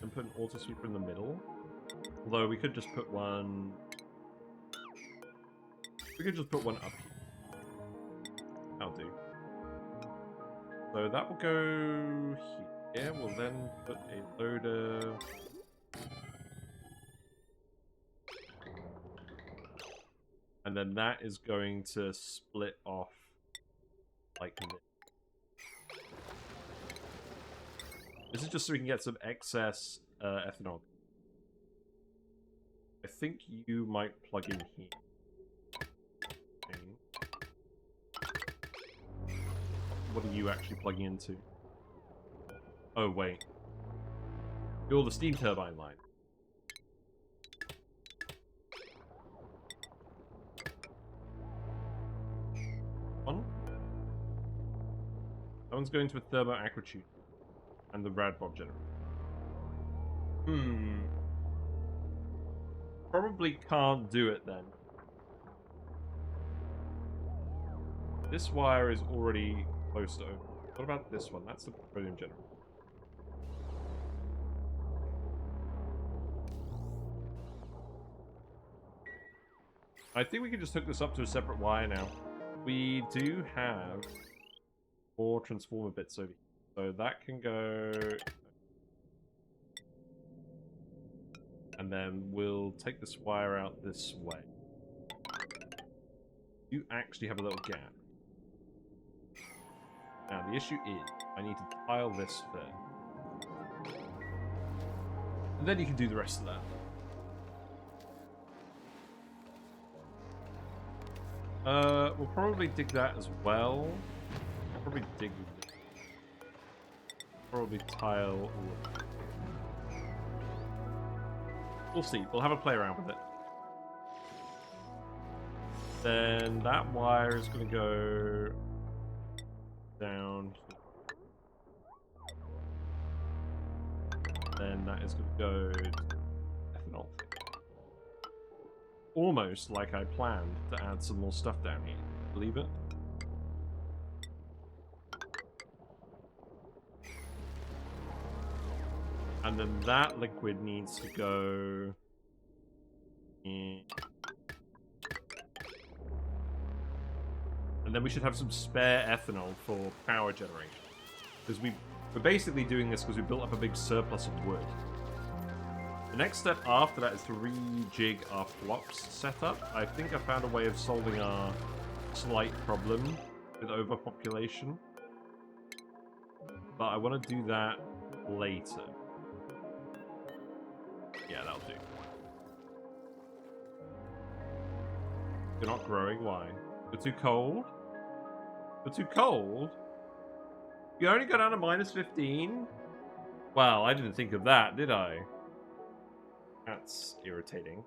And put an auto sweeper in the middle. Although we could just put one... We could just put one up here. That'll do. So that will go here. We'll then put a loader And then that is going to split off like this. This is just so we can get some excess ethanol. I think you might plug in here. What are you actually plugging into? Oh, wait. You're the steam turbine line. One? That one's going to a thermo aquatube. And the rad bob generator. Probably can't do it then. This wire is already close to open. What about this one? That's the petroleum generator. I think we can just hook this up to a separate wire now. We do have 4 transformer bits over here. So that can go... And then we'll take this wire out this way. You actually have a little gap. Now, the issue is, I need to tile this first. And then you can do the rest of that. We'll probably dig that as well. Probably dig... Probably tile all of it. We'll see. We'll have a play around with it. Then that wire is going to go down here. Then that is going to go to ethanol. Almost like I planned to add some more stuff down here. Believe it? And then that liquid needs to go in. And then we should have some spare ethanol for power generation. Because we're basically doing this because we built up a big surplus of wood. The next step after that is to rejig our flops setup. I think I found a way of solving our slight problem with overpopulation. But I want to do that later. Yeah, that'll do. You're not growing, why? You're too cold? You're too cold? You only got down to minus 15? Wow, I didn't think of that, did I? That's irritating.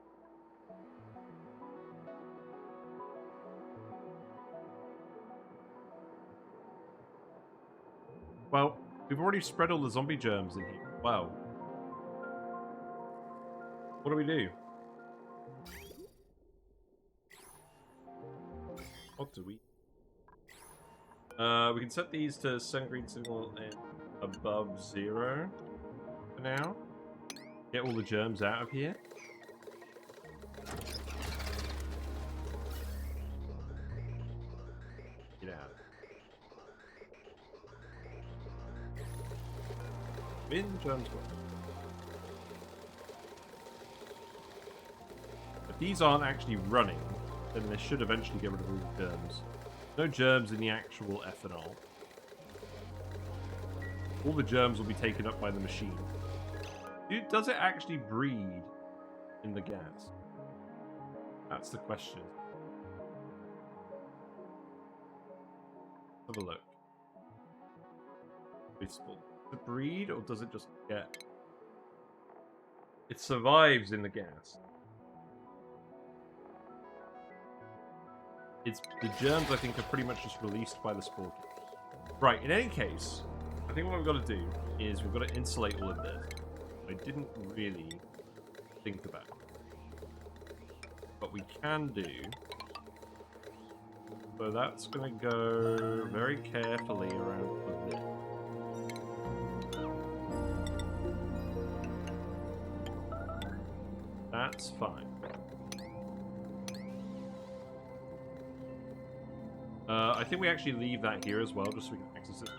Well, we've already spread all the zombie germs in here. Wow. What do we do? What do we... we can set these to sun green signal above 0 for now. Get all the germs out of here. Get out. Min germs go. If these aren't actually running, then they should eventually get rid of all the germs. No germs in the actual ethanol. All the germs will be taken up by the machine. Dude, does it actually breed in the gas? That's the question. Have a look. Does it breed, or does it just get... It survives in the gas. It's the germs, I think, are pretty much just released by the Sporechids. Right, in any case, I think what we've got to do is we've got to insulate all of this. I didn't really think about it. But we can do... So that's going to go very carefully around with this. That's fine. I think we actually leave that here as well, just so we can access it.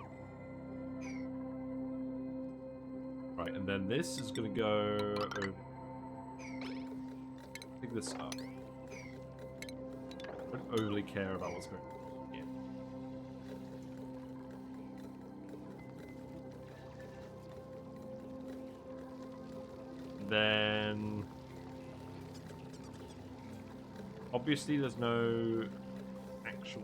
Right, and then this is going to go over. Pick this up. I don't overly care about what's going on here. Then... obviously there's no actual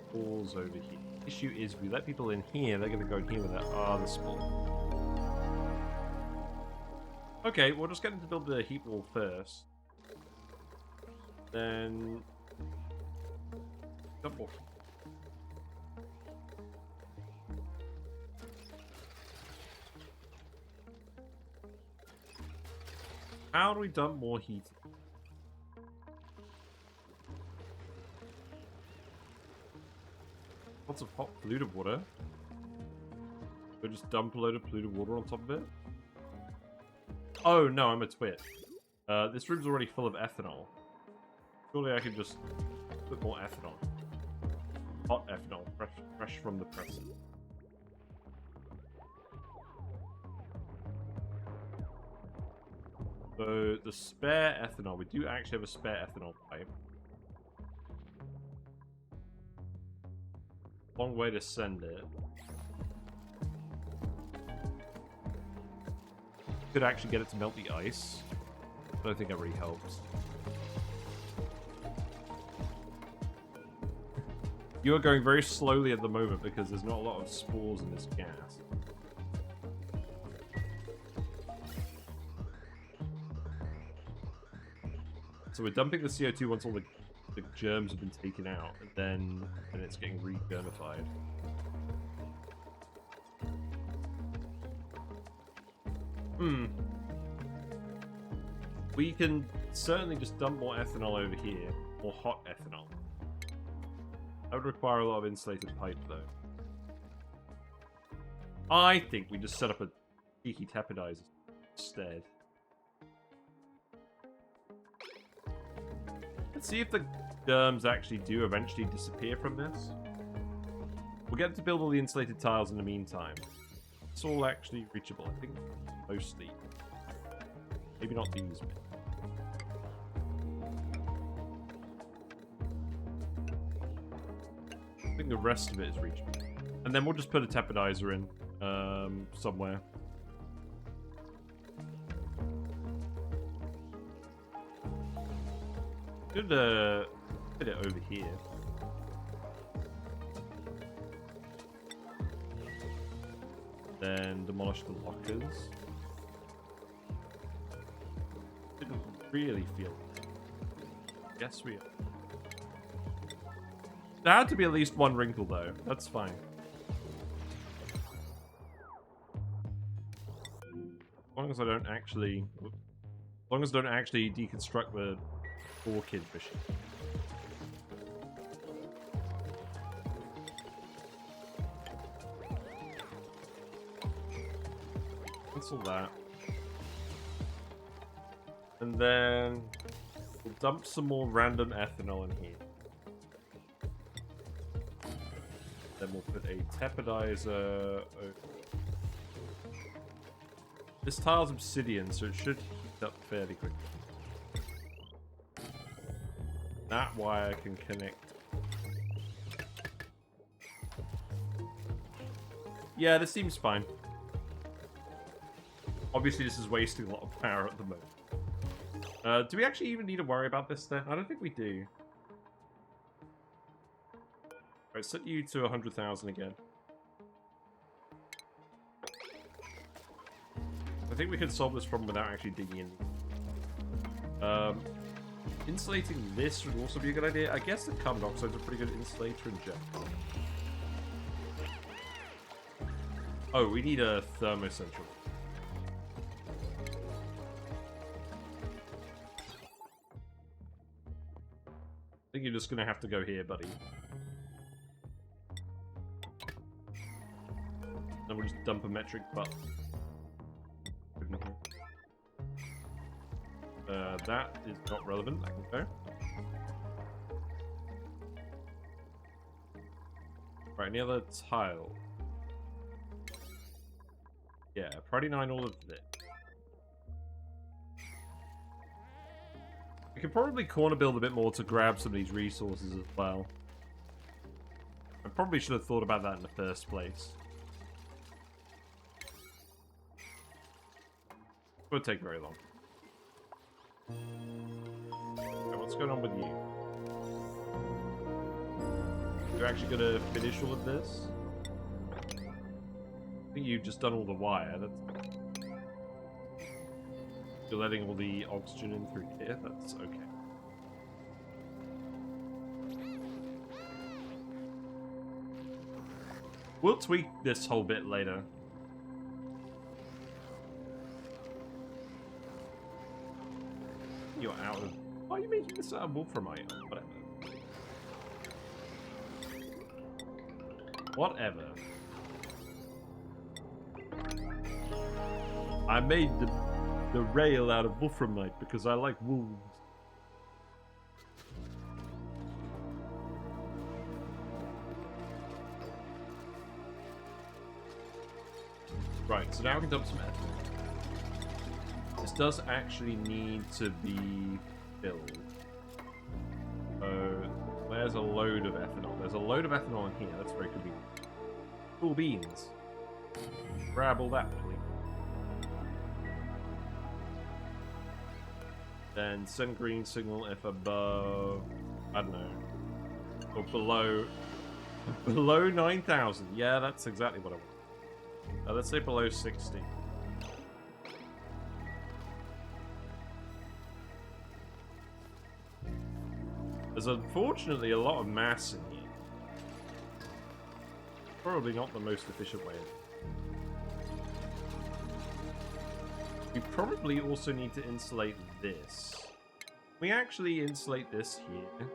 spores over here. The issue is we let people in here, they're going to go in here with that the spore. Okay, we'll just get them to build the heat wall first. Then... double. How do we dump more heat? Lots of hot polluted water. We'll just dump a load of polluted water on top of it. Oh no, I'm a twit. This room's already full of ethanol. Surely I could just put more ethanol. Hot ethanol, fresh from the press. So the spare ethanol, we do actually have a spare ethanol pipe. Long way to send it. Could actually get it to melt the ice. I don't think that really helps. You are going very slowly at the moment because there's not a lot of spores in this gas. So we're dumping the CO2 once all the germs have been taken out, and then it's getting re-germified. We can certainly just dump more ethanol over here, more hot ethanol. That would require a lot of insulated pipe, though. I think we just set up a cheeky Tepidise instead. Let's see if the germs actually do eventually disappear from this. We'll get to build all the insulated tiles in the meantime. It's all actually reachable, I think, mostly. Maybe not these bits. I think the rest of it is reachable. And then we'll just put a Tepidizer in somewhere. Could put it over here. Then demolish the lockers. Didn't really feel it. Guess we are. There had to be at least one wrinkle though. That's fine. As long as I don't actually deconstruct the Sporechids machine. Cancel that. And then we'll dump some more random ethanol in here. Then we'll put a Tepidizer. This tile's obsidian, so it should heat up fairly quickly. That wire can connect. Yeah, this seems fine. Obviously, this is wasting a lot of power at the moment. Do we actually even need to worry about this then? I don't think we do. Alright, set you to 100,000 again. I think we can solve this problem without actually digging in. Insulating this would also be a good idea. I guess the carbon dioxide's a pretty good insulator in general. Oh, we need a thermocentral. I think you're just gonna have to go here, buddy. Then we'll just dump a metric butt. That is not relevant. I can go. Right, any other tile? Yeah, priority 9, all of this. We could probably corner build a bit more to grab some of these resources as well. I probably should have thought about that in the first place. It won't take very long. Okay, what's going on with you? You're actually going to finish all of this? I think you've just done all the wire. You're letting all the oxygen in through here? That's okay. We'll tweak this whole bit later. You're out of... Why are you making this out of wolframite? Whatever. Whatever. I made the rail out of wolframite because I like wolves. Right, so now we can dump some ethanol. This does actually need to be filled. So, where's a load of ethanol? There's a load of ethanol in here. That's very convenient. Cool beans. Grab all that, please. Then send green signal if above, I don't know, or below 9,000. Yeah, that's exactly what I want. Let's say below 60. There's unfortunately a lot of mass in here. Probably not the most efficient way. We probably also need to insulate this. We actually insulate this here.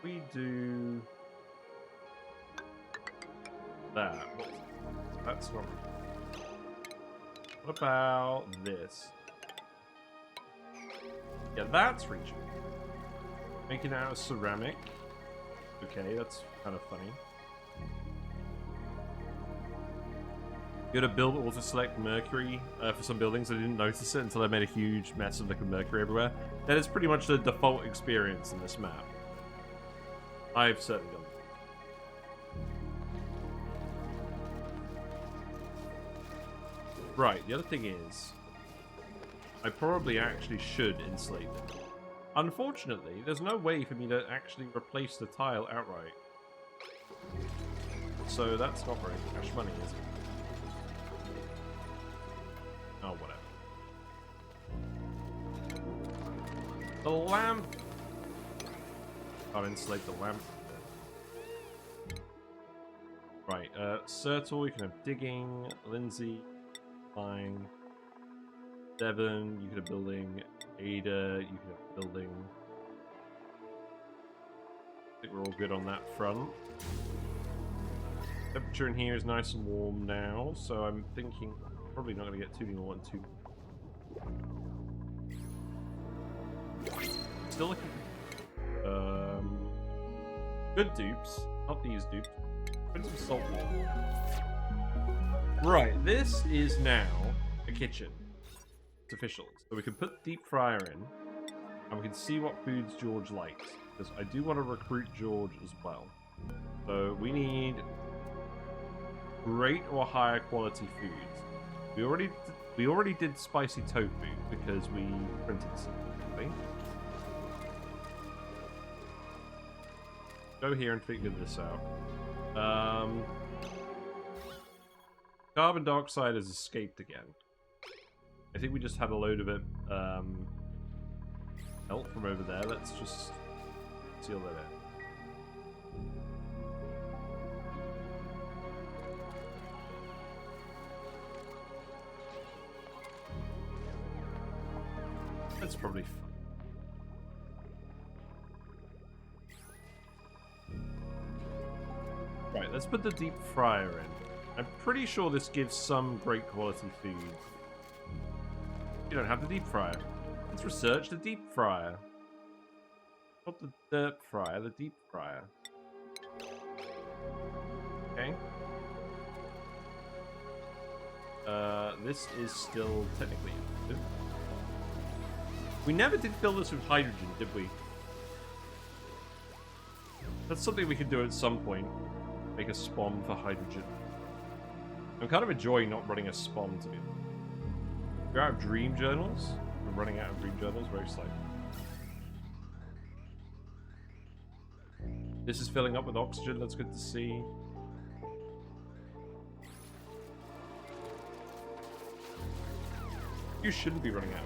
We do that. That's not. What about this? Yeah, that's reaching. Making it out of ceramic. Okay, that's kind of funny. You gotta build auto select mercury for some buildings. I didn't notice it until I made a huge mess of liquid mercury everywhere. That is pretty much the default experience in this map. I've certainly done it. Right, the other thing is, I probably actually should insulate them. Unfortunately, there's no way for me to actually replace the tile outright. So that's not very cash money, is it? Oh, whatever. The lamp. I'll insulate the lamp. Right, Sertal, you can have digging. Lindsay, fine. Devon, you can have building. Ada, you can have building. I think we're all good on that front. Temperature in here is nice and warm now, so I'm thinking probably not going to get too many more than 2. Still looking good dupes, not these dupes. Put some salt water. Right, this is now a kitchen. It's official. So we can put deep fryer in, and we can see what foods George likes. Because I do want to recruit George as well. So we need great or higher quality foods. We already did spicy tofu because we printed something. Go here and figure this out. Carbon dioxide has escaped again. I think we just had a load of it melt from over there. Let's just seal that in. That's probably fun. Right, let's put the deep fryer in. I'm pretty sure this gives some great quality food. You don't have the deep fryer. Let's research the deep fryer. Not the dirt fryer, the deep fryer. Okay. This is still technically active. We never did fill this with hydrogen, did we? That's something we could do at some point. Make a spawn for hydrogen. I'm kind of enjoying not running a spawn, to be honest. We're out of dream journals. We're running out of dream journals very slightly. This is filling up with oxygen. That's good to see. You shouldn't be running out.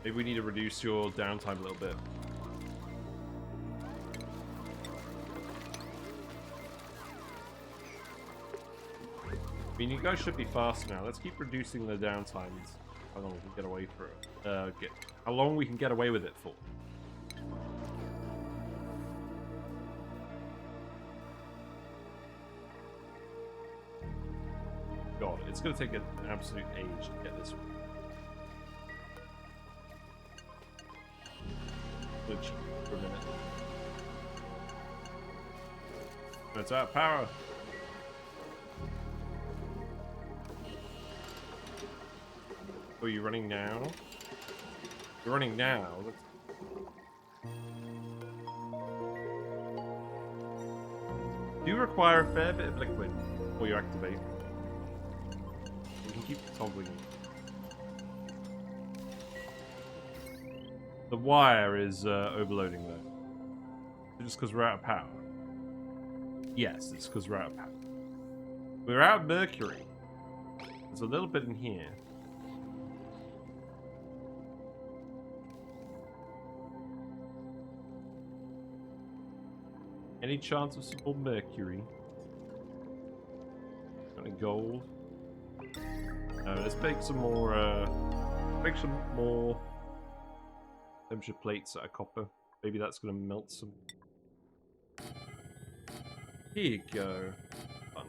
Maybe we need to reduce your downtime a little bit. I mean, you guys should be fast now. Let's keep reducing the downtime. How long we can get away for it? How long we can get away with it for? God, it's going to take an absolute age to get this one. Glitch for a minute. It's out of power. Oh, you're running now? You're running now? Do you require a fair bit of liquid before you activate? You can keep toggling. The wire is overloading though. Just because we're out of power. Yes, it's because we're out of power. We're out of mercury. There's a little bit in here. Any chance of some more mercury? Got any gold? Let's make some more. Temperature plates out of copper. Maybe that's gonna melt some. Here you go. Fun.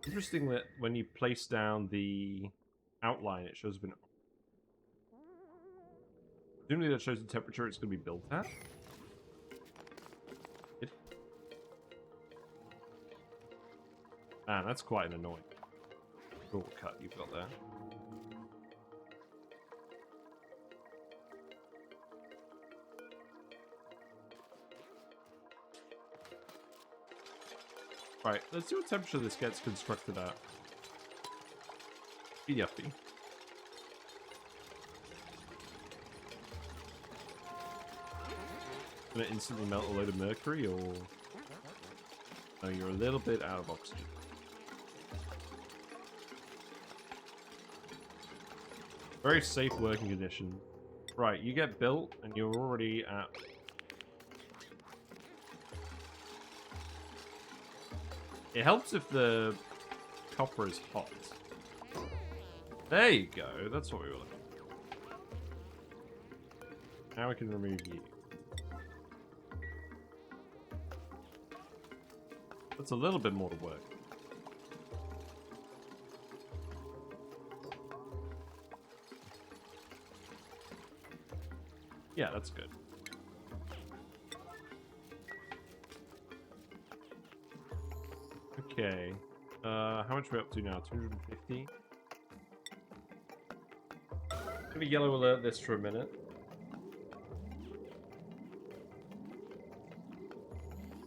Interesting that when you place down the outline, it shows been. Presumably that shows the temperature it's gonna be built at. Man, that's quite an annoying shortcut you've got there. Right, let's see what temperature this gets constructed at. Yuppie. Gonna instantly melt a load of mercury, or... No, you're a little bit out of oxygen. Very safe working condition. Right, you get built, and you're already at... It helps if the copper is hot. There you go, that's what we were looking for. Now we can remove you. That's a little bit more to work. Yeah, that's good. Okay. How much are we up to now? 250? I'm gonna yellow alert this for a minute.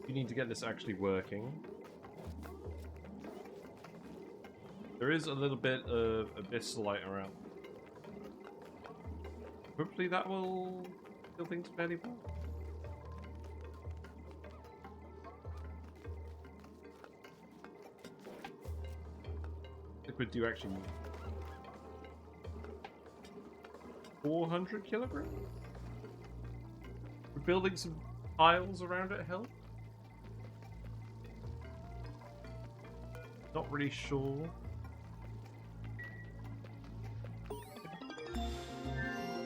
We need to get this actually working. There is a little bit of abyss light around. Hopefully that will kill things fairly well. Liquid do actually need 400 kilograms? We're building some piles around it, help? Not really sure.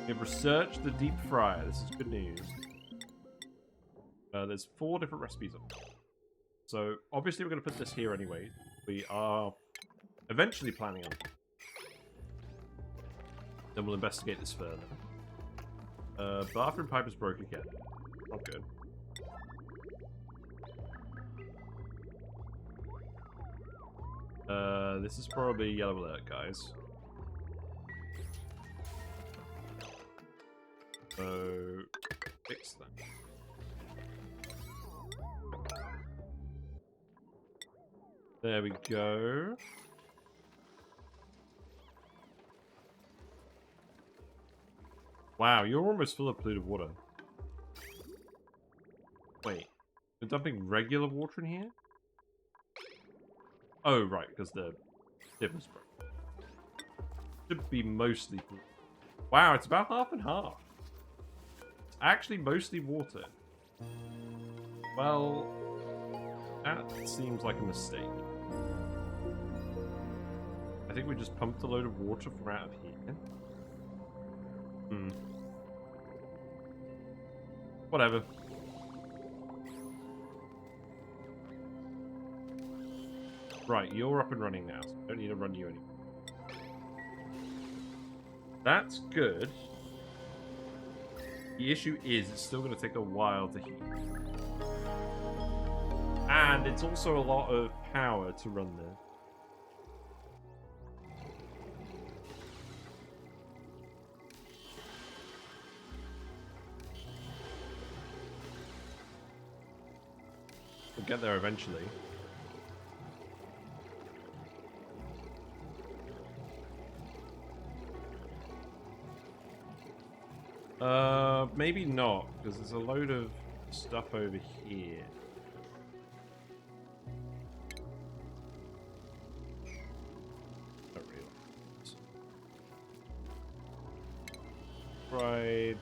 We've researched the deep fryer. This is good news. There's 4 different recipes on it. So, obviously we're going to put this here anyway. We are eventually planning on it. Then we'll investigate this further. Bathroom pipe is broken again. Not good. This is probably yellow alert, guys. So, fix that. There we go. Wow, you're almost full of polluted water. Wait, we're dumping regular water in here? Oh, right, because the difference broke. Should be mostly polluted. Wow, it's about half and half. It's actually mostly water. Well, that seems like a mistake. I think we just pumped a load of water from out of here. Whatever. Right, you're up and running now, so I don't need to run you anymore. That's good. The issue is it's still going to take a while to heat. And it's also a lot of power to run this. We'll get there eventually. Maybe not, because there's a load of stuff over here. Not really. Try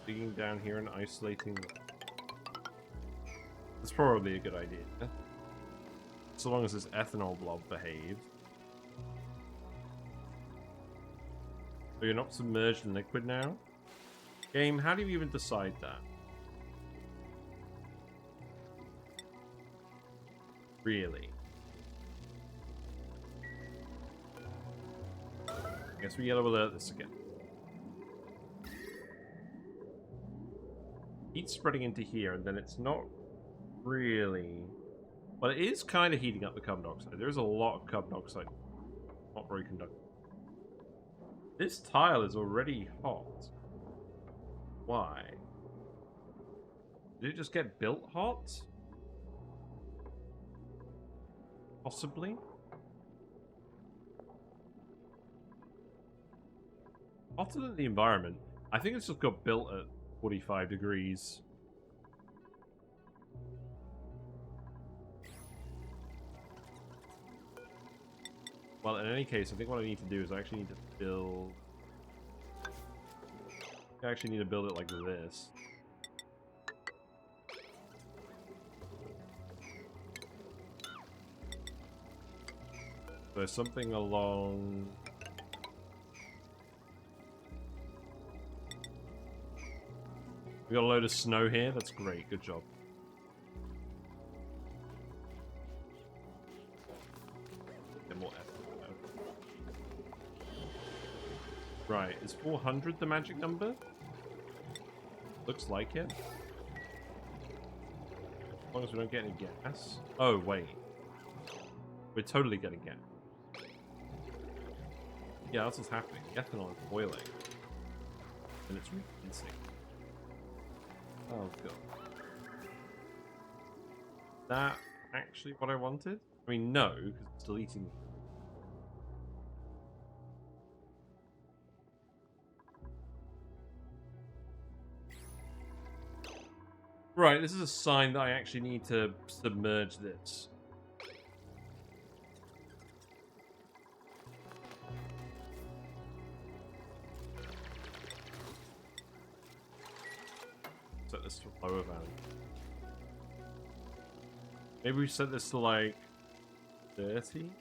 digging down here and isolating. That's probably a good idea. So long as this ethanol blob behaves. So you're not submerged in liquid now? Game, how do you even decide that? Really? I guess we yellow alert this again. Heat's spreading into here, and then it's not really... Well, it is kind of heating up the carbon dioxide. There is a lot of carbon dioxide. Not very conductive. This tile is already hot. Why? Did it just get built hot? Possibly? Hotter than the environment. I think it's just got built at 45 degrees. Well, in any case, I think what I need to do is I actually need to build... I actually need to build it like this. So something along... We got a load of snow here. That's great. Good job. Get more effort. Right. Is 400 the magic number? Looks like it. As long as we don't get any gas. Oh, wait. We're totally getting gas. Yeah, that's what's happening. Ethanol is boiling. And it's rinsing. Oh, God. That actually what I wanted? I mean, no, because it's deleting. Right, this is a sign that I actually need to submerge this. Set this to lower value. Maybe we set this to like 30?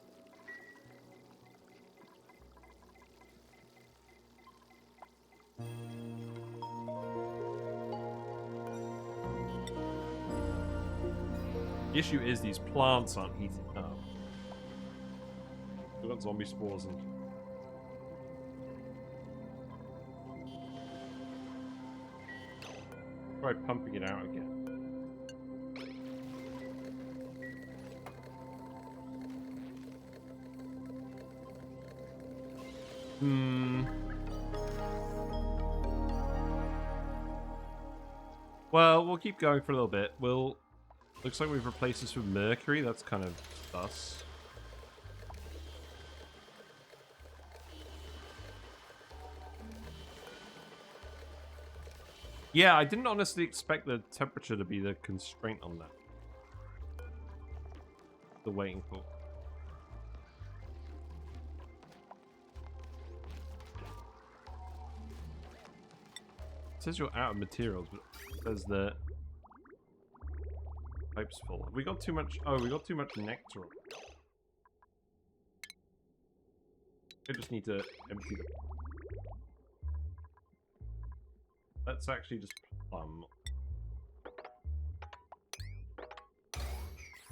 The issue is these plants aren't heating up. We've got zombie spores and... Try pumping it out again. Well, we'll keep going for a little bit. Looks like we've replaced this with mercury. That's kind of sus. Yeah, I didn't honestly expect the temperature to be the constraint on that. The waiting for. It says you're out of materials, but it says that pipe's full. We got too much. Oh, we got too much nectar. I just need to empty the. Let's actually just plumb.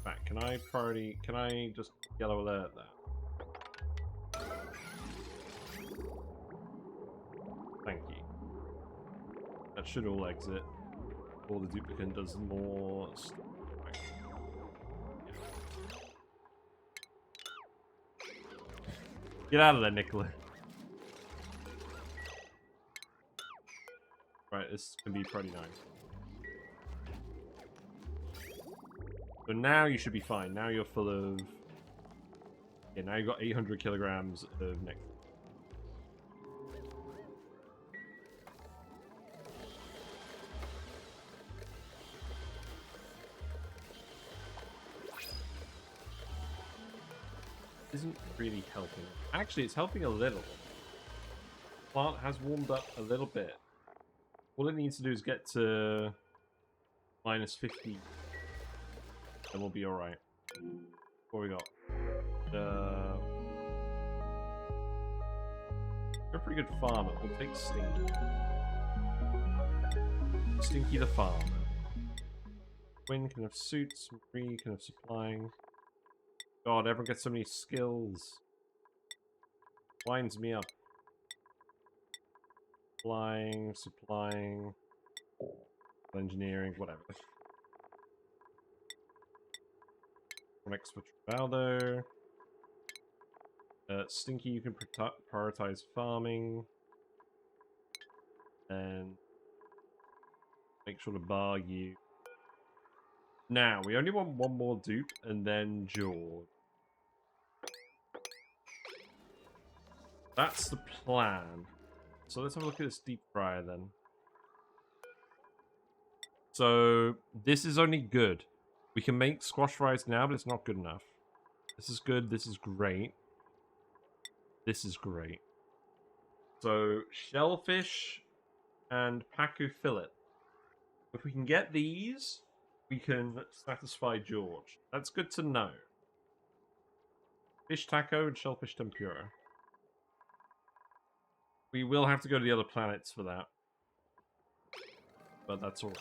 Back. Can I priority? Can I just yellow alert that? Thank you. That should all exit. Or the duplicant does more stuff. Get out of there, Nicola. Right, this can be pretty nice. So now you should be fine. Now you're full of... Yeah, now you've got 800 kilograms of nectar. Isn't really helping. Actually, it's helping a little. Plant has warmed up a little bit. All it needs to do is get to minus 50. Then we'll be alright. What we got? You're a pretty good farmer. We'll take Stinky. Stinky the farmer. Quinn can have suits. Marie can have supplying. God, everyone gets so many skills. Winds me up. Flying, supplying, engineering, whatever. Next for Tribaldo. Stinky, you can prioritize farming. And make sure to bar you. Now, we only want one more dupe, and then George. That's the plan. So let's have a look at this deep fryer then. So this is only good. We can make squash fries now, but it's not good enough. This is good. This is great. This is great. So shellfish and pacu fillet. If we can get these, we can satisfy George. That's good to know. Fish taco and shellfish tempura. We will have to go to the other planets for that. But that's alright.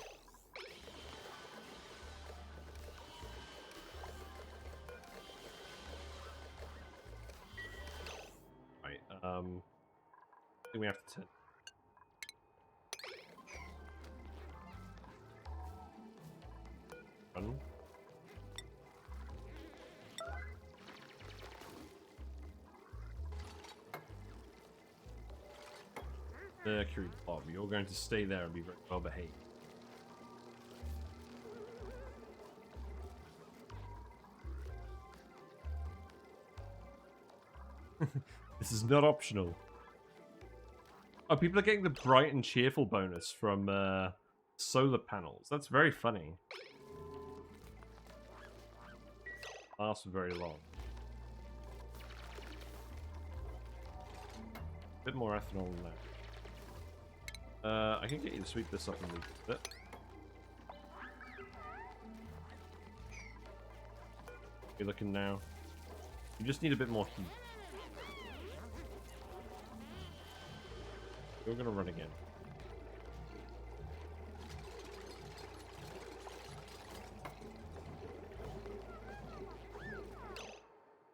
Right, I think we have to... Run. Mercury Bob, you're going to stay there and be very well behaved. This is not optional. Oh, people are getting the bright and cheerful bonus from solar panels. That's very funny. Lasts very long. A bit more ethanol than that. I can get you to sweep this up and move it. You're looking now. You just need a bit more heat. We're gonna run again.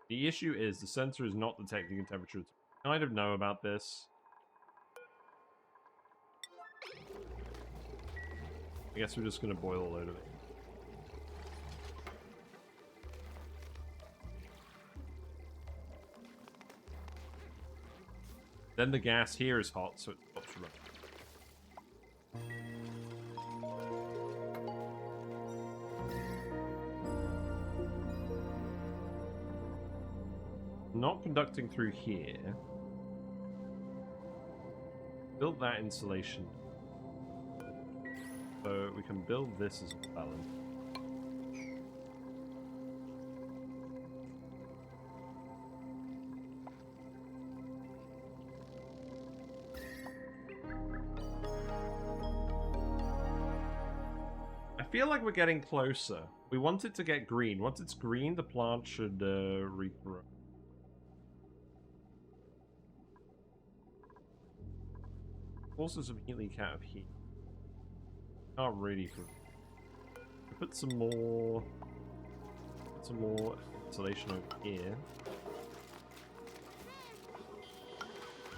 The issue is the sensor is not detecting the temperature. I kind of know about this. I guess we're just gonna boil a load of it. Then the gas here is hot, so it stops running. Not conducting through here. Build that insulation. So we can build this as well. I feel like we're getting closer. We want it to get green. Once it's green, the plant should regrow. Also some heat leak out of here. Can't really put some more insulation over here.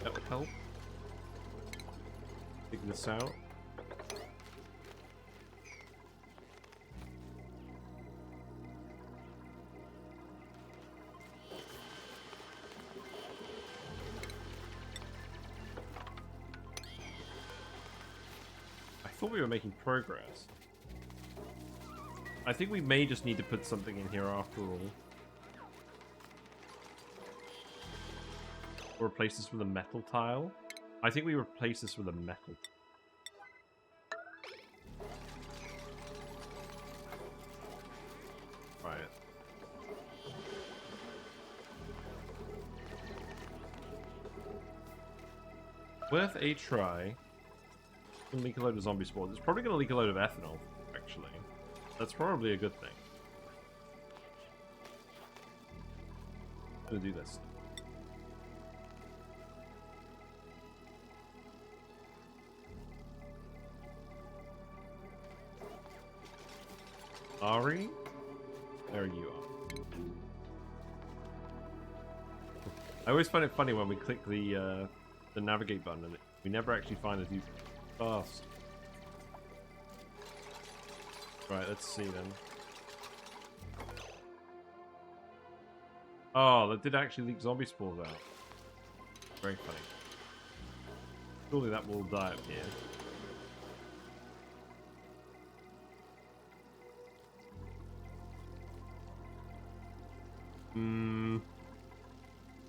That would help. Dig this out. I thought we were making progress. I think we may just need to put something in here after all. Or replace this with a metal tile. I think we replace this with a metal. Right. Worth a try. It's gonna leak a load of zombie spores. It's probably gonna leak a load of ethanol, actually. That's probably a good thing. I'm gonna do this. Ari? There you are. I always find it funny when we click the navigate button and we never actually find a duplicate fast. Right, let's see then. Oh, that did actually leak zombie spores out. Very funny. Surely that will die up here.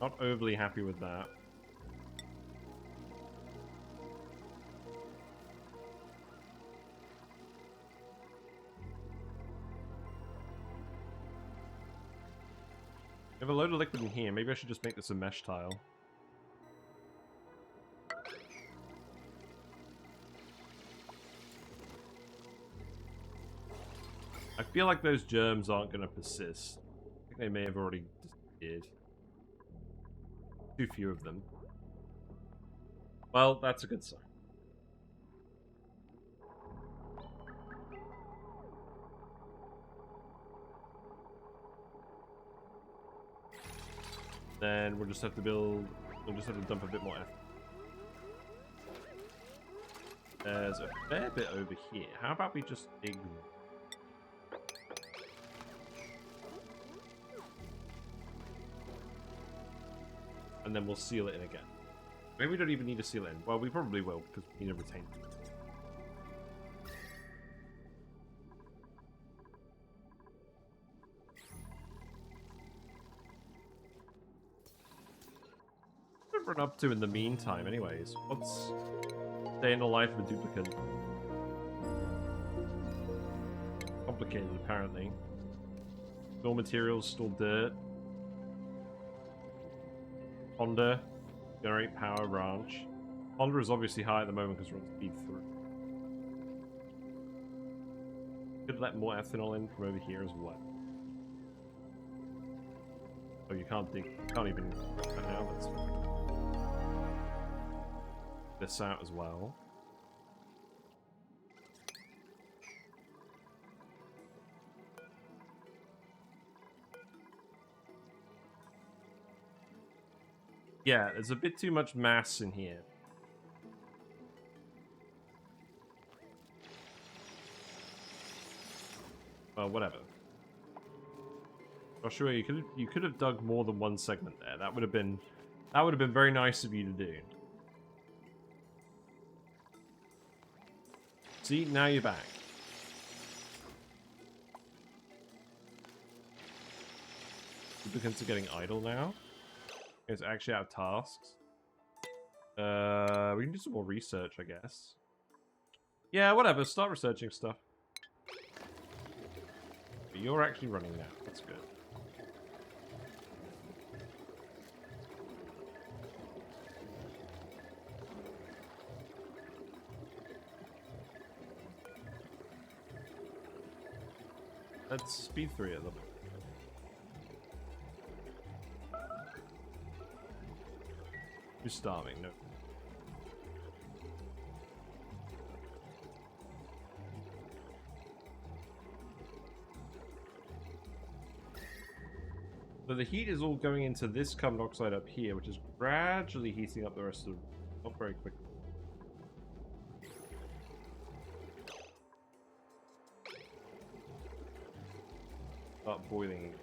Not overly happy with that. We have a load of liquid in here. Maybe I should just make this a mesh tile. I feel like those germs aren't going to persist. I think they may have already disappeared. Too few of them. Well, that's a good sign. Then we'll just have to dump a bit more effort. There's a fair bit over here. How about we just dig? And then we'll seal it in again. Maybe we don't even need to seal it in. Well, we probably will, because we need to retain it. What have we run up to in the meantime, anyways? What's day in the life of a duplicant? Complicated, apparently. Store materials, store dirt. Ponder, generate power, ranch. Ponder is obviously high at the moment because we're on speed 3. Could let more ethanol in from over here as well. Oh, you can't dig. You can't even. Now that's this out as well. Yeah, there's a bit too much mass in here. Well, whatever. Joshua, you could have dug more than one segment there. That would have been very nice of you to do. See, now you're back. Duplicants are getting idle now. It's actually out of tasks. We can do some more research, I guess. Yeah, whatever. Start researching stuff. But you're actually running now. That's good. Let's speed 3 of them. You're starving, no. So the heat is all going into this carbon dioxide up here, which is gradually heating up the rest of the... Not very quickly. Start boiling.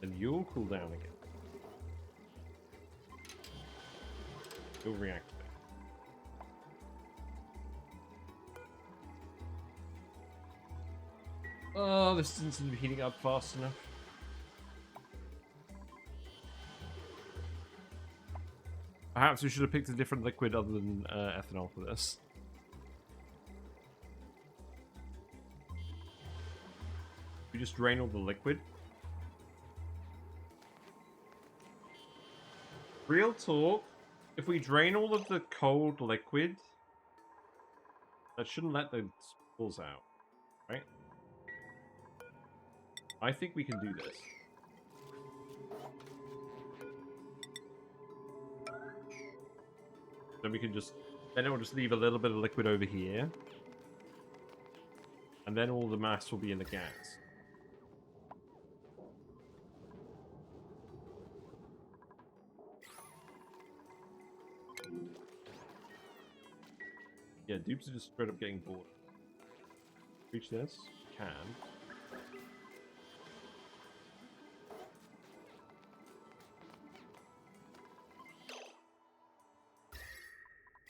And you'll cool down again. You'll reactivate. Oh, this doesn't seem to be heating up fast enough. Perhaps we should have picked a different liquid other than ethanol for this. We just drain all the liquid. Real talk, if we drain all of the cold liquid, that shouldn't let the spores out, right? I think we can do this. Then we can just... Then it will just leave a little bit of liquid over here. And then all the mass will be in the gas. Yeah, dupes are just straight up getting bored. Reach this? Can.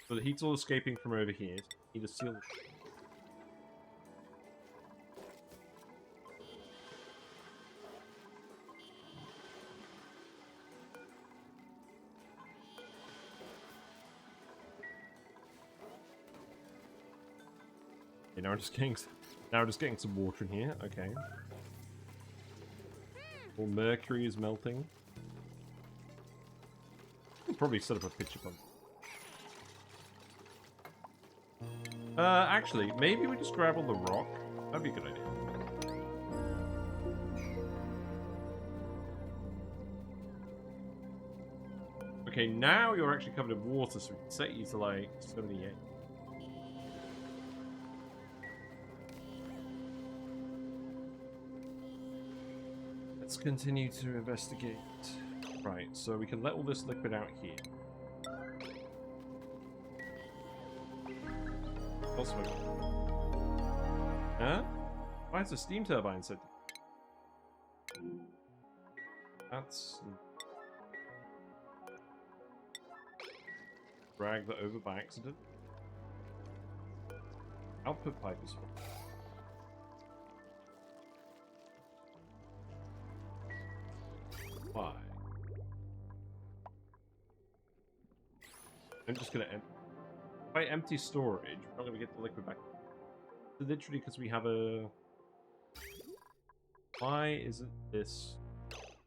So the heat's all escaping from over here. Need to seal. Okay, now we're just getting some water in here. Okay. All mercury is melting. We'll probably set up a pitcher pump. Actually, maybe we just grab all the rock. That'd be a good idea. Okay, now you're actually covered in water, so we can set you to like 78. Let's continue to investigate. Right, so we can let all this liquid out here. Huh? Why is the steam turbine set? That's... Drag that over by accident. Output pipe is full. Why? I'm just gonna empty. If I empty storage, we're not gonna get the liquid back. Literally because we have a... Why isn't this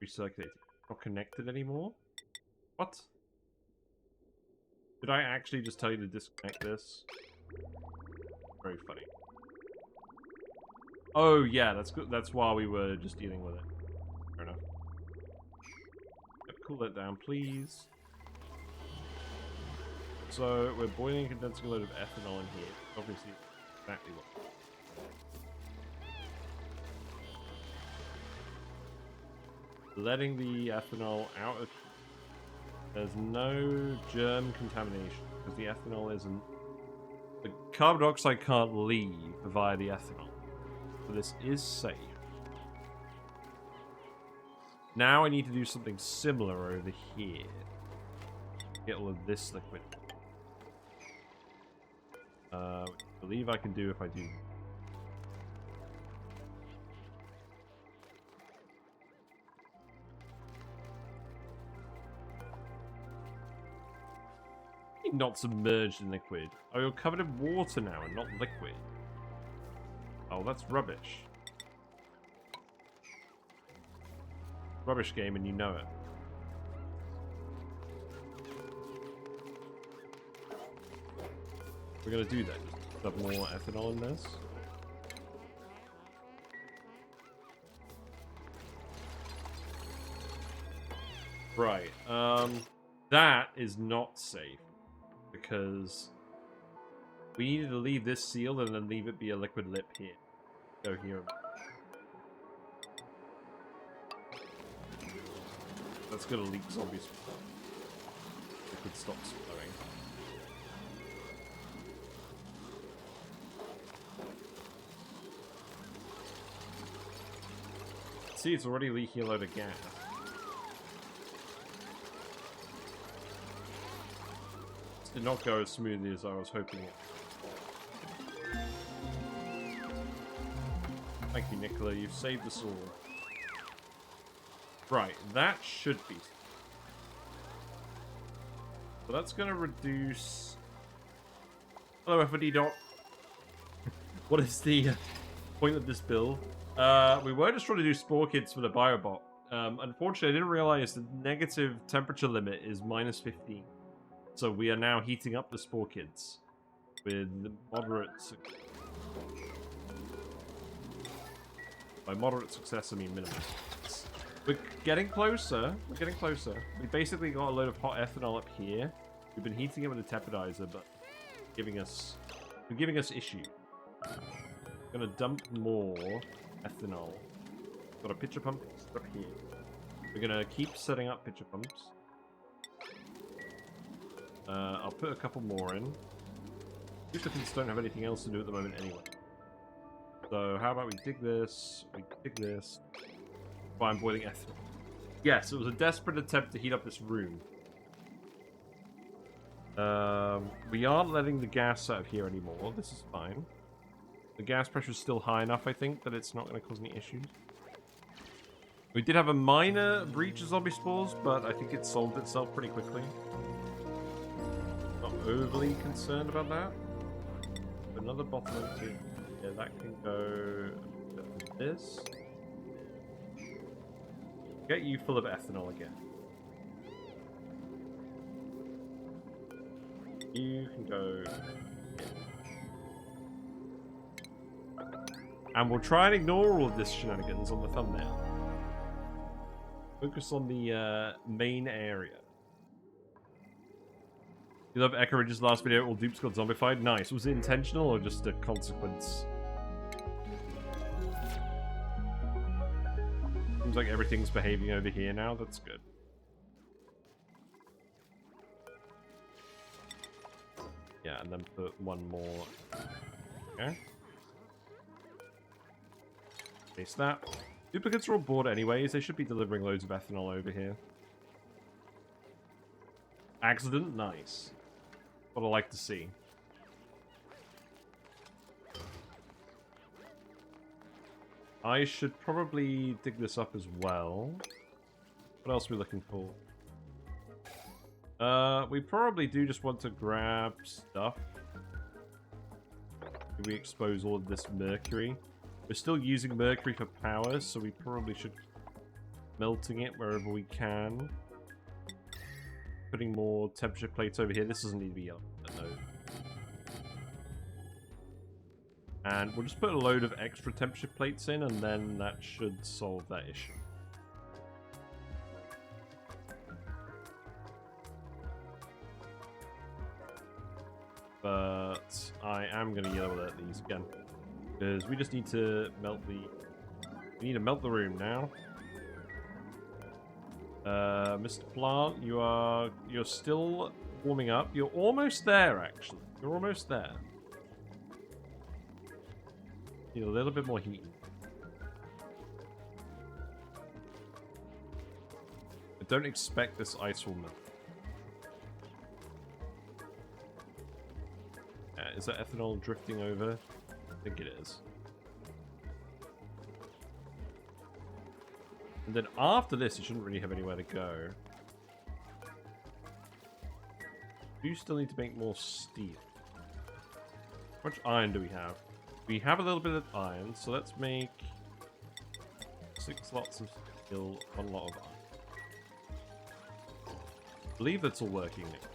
recirculating? Not connected anymore? What? Did I actually just tell you to disconnect this? Very funny. Oh yeah, that's good. That's why we were just dealing with it. Fair enough. Yep, cool that down, please. So we're boiling and condensing a load of ethanol in here. Obviously, exactly what. Letting the ethanol out of... There's no germ contamination, because the ethanol isn't... The carbon dioxide can't leave via the ethanol. So this is safe. Now I need to do something similar over here. Get all of this liquid. I believe I can do if I do. Not submerged in liquid. Oh, you're covered in water now and not liquid. Oh, that's rubbish. Rubbish game and you know it. We're gonna do that. Just have more ethanol in this. Right. That is not safe. Because we needed to leave this sealed and then leave it be a liquid lip here. Go here. That's gonna leak zombies. Liquid stops flowing. See, it's already leaking a load of gas. Did not go as smoothly as I was hoping it. Thank you, Nicola. You've saved us all. Right, that should be. So that's going to reduce. Hello, FD Doc. What is the point of this build? We were just trying to do Sporechids for the biobot. Unfortunately, I didn't realize the negative temperature limit is -15. So we are now heating up the Sporechids with moderate success. By moderate success, I mean minimal success. We're getting closer. We're getting closer. We basically got a load of hot ethanol up here. We've been heating it with a Tepidizer, but giving us issues. Gonna dump more ethanol. Got a pitcher pump up here. We're gonna keep setting up pitcher pumps. I'll put a couple more in. Duplicants don't have anything else to do at the moment anyway. So how about we dig this, Fine, boiling ethanol. Yes, it was a desperate attempt to heat up this room. We aren't letting the gas out of here anymore. This is fine. The gas pressure is still high enough, I think, that it's not going to cause any issues. We did have a minor breach of zombie spores, but I think it solved itself pretty quickly. Not overly concerned about that. Another bottom empty. Yeah, that can go with this. Get you full of ethanol again. You can go here. And we'll try and ignore all of this shenanigans on the thumbnail. Focus on the main area. You love Echo Ridge's last video, all dupes got zombified? Nice. Was it intentional or just a consequence? Seems like everything's behaving over here now. That's good. Yeah, and then put one more. Okay. Place that. Duplicates are all bored anyways. They should be delivering loads of ethanol over here. Accident? Nice. What I like to see. I should probably dig this up as well. What else are we looking for? We probably do just want to grab stuff. Do we expose all of this mercury? We're still using mercury for power, so we probably should melting it wherever we can. Putting more temperature plates over here. This doesn't need to be up. No. And we'll just put a load of extra temperature plates in, and then that should solve that issue. But I am going to yellow alert these again. Because we just need to melt the... We need to melt the room now. Mr. Plant, you're still warming up. You're almost there, actually. You're almost there. Need a little bit more heat. I don't expect this ice will melt. Is that ethanol drifting over? I think it is. And then after this, it shouldn't really have anywhere to go. Do you still need to make more steel? How much iron do we have? We have a little bit of iron, so let's make 6 lots of steel, 1 lot of iron. I believe that's all working now.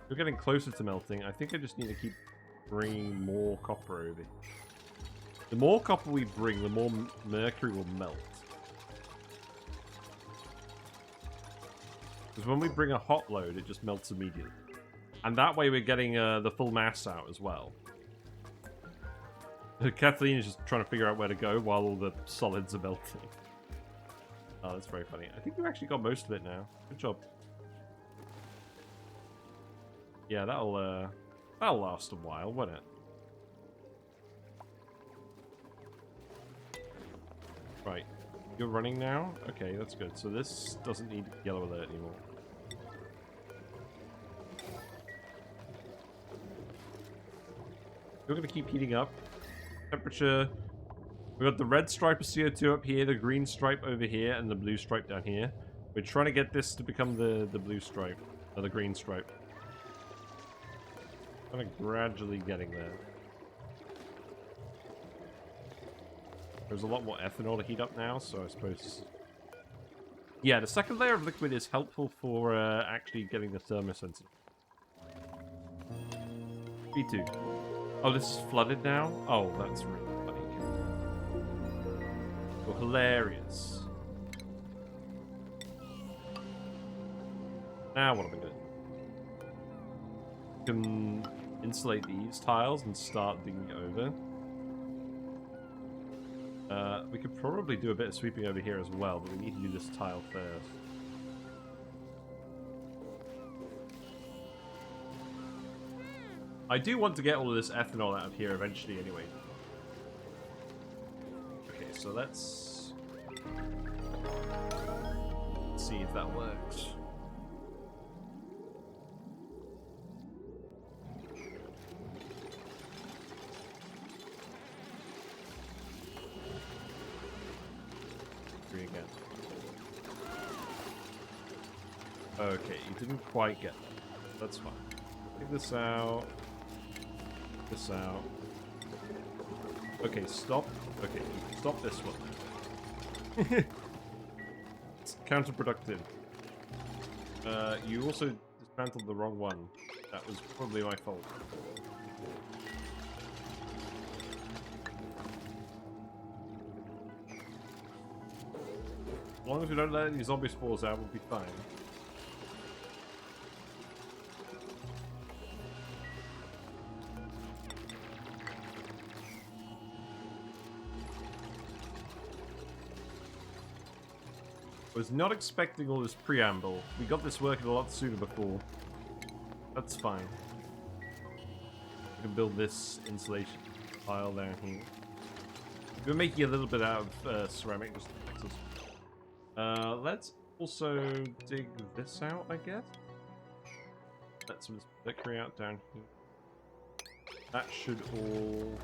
We're getting closer to melting. I think I just need to keep bringing more copper over. The more copper we bring, the more mercury will melt. Because when we bring a hot load, it just melts immediately. And that way we're getting the full mass out as well. Kathleen is just trying to figure out where to go while all the solids are melting. Oh, that's very funny. I think we've actually got most of it now. Good job. Yeah, that'll last a while, won't it? Right. You're running now? Okay, that's good. So this doesn't need yellow alert anymore. We're going to keep heating up. Temperature. We've got the red stripe of CO2 up here, the green stripe over here, and the blue stripe down here. We're trying to get this to become the blue stripe, or the green stripe. Kind of gradually getting there. There's a lot more ethanol to heat up now, so I suppose... Yeah, the second layer of liquid is helpful for actually getting the thermosensitive. B2. Oh, this is flooded now? Oh, that's really funny. Oh, hilarious. Now what am I doing? I can insulate these tiles and start digging over. We could probably do a bit of sweeping over here as well, but we need to do this tile first. I do want to get all of this ethanol out of here eventually anyway. Okay, so let's see if that works. Again. Okay, you didn't quite get that. That's fine. Take this out. This out. Okay, stop. Okay, stop this one. It's counterproductive. You also dismantled the wrong one. That was probably my fault. As long as we don't let any zombie spores out, we'll be fine. I was not expecting all this preamble. We got this working a lot sooner before. That's fine. We can build this insulation pile down here. We're making a little bit out of ceramic just to fix us. Let's also dig this out, I guess. Let some mercury out down here. That should all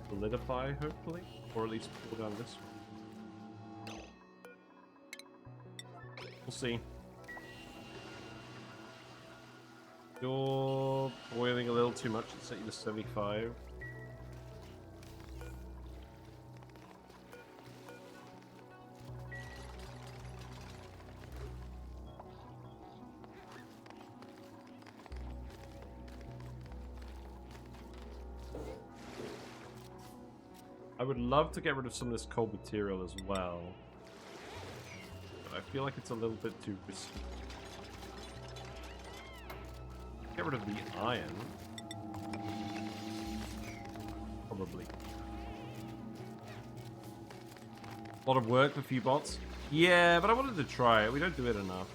solidify, hopefully, or at least pull down this one. We'll see. You're boiling a little too much. Let's set you to 75. I would love to get rid of some of this cold material as well, but I feel like it's a little bit too risky. Get rid of the iron. Probably. A lot of work for a few bots. Yeah, but I wanted to try it. We don't do it enough.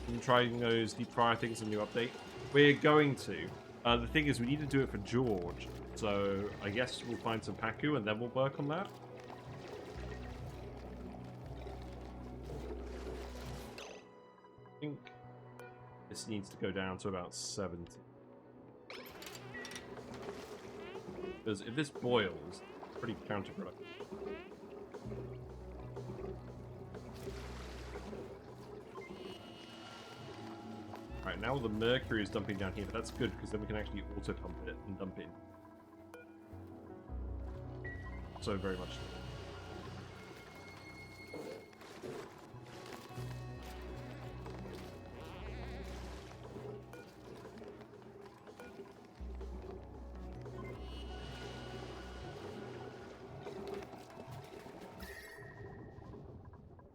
I'm trying those deep fryer things in the new update. We're going to. The thing is, we need to do it for George. So I guess we'll find some Paku and then we'll work on that. This needs to go down to about 70. Because if this boils, it's pretty counterproductive. Alright, now the mercury is dumping down here, but that's good because then we can actually auto pump it and dump it in. So very much.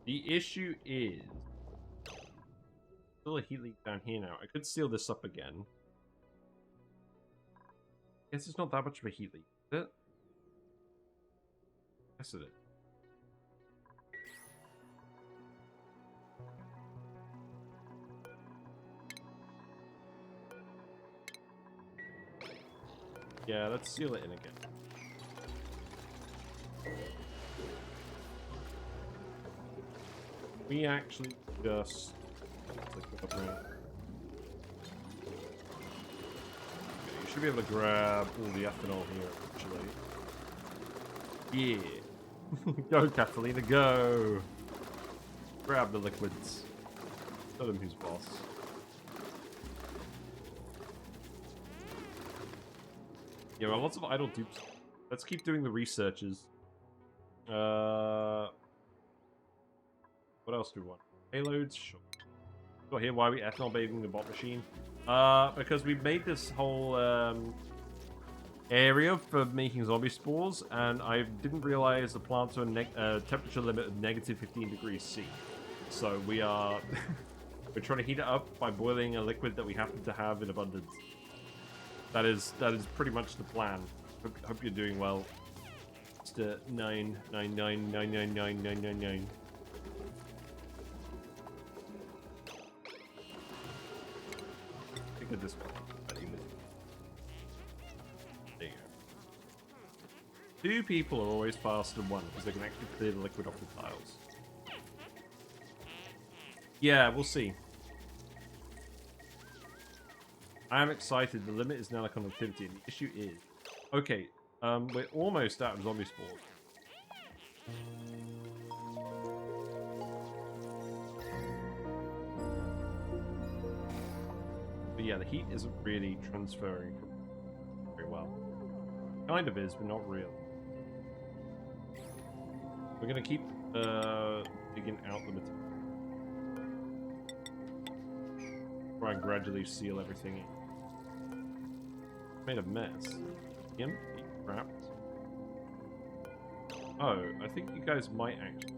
The issue is still a heat leak down here now. I could seal this up again. Guess it's not that much of a heat leak, is it? Yes, it is. Yeah, let's seal it in again. We actually just... Okay, you should be able to grab all the ethanol here, actually. Yeah. Go, Catalina, go! Grab the liquids. Tell them who's boss. Yeah, well, lots of idle dupes. Let's keep doing the researches. What else do we want? Payloads? Sure. Got here, why are we ethanol bathing the bot machine? Because we made this whole area for making zombie spores, and I didn't realize the plants are a temperature limit of negative 15 degrees C. So we are we're trying to heat it up by boiling a liquid that we happen to have in abundance. That is pretty much the plan. Hope you're doing well. Just 999999999. Look at this one. There you go. Two people are always faster than one because they can actually clear the liquid off the tiles. Yeah, we'll see. I am excited. The limit is now the conductivity, and the issue is... Okay, we're almost out of zombie spores. But yeah, the heat isn't really transferring very well. Kind of is, but not real. We're going to keep digging out the material. Try and gradually seal everything in. Made a mess. Him? Trapped. Oh, I think you guys might actually...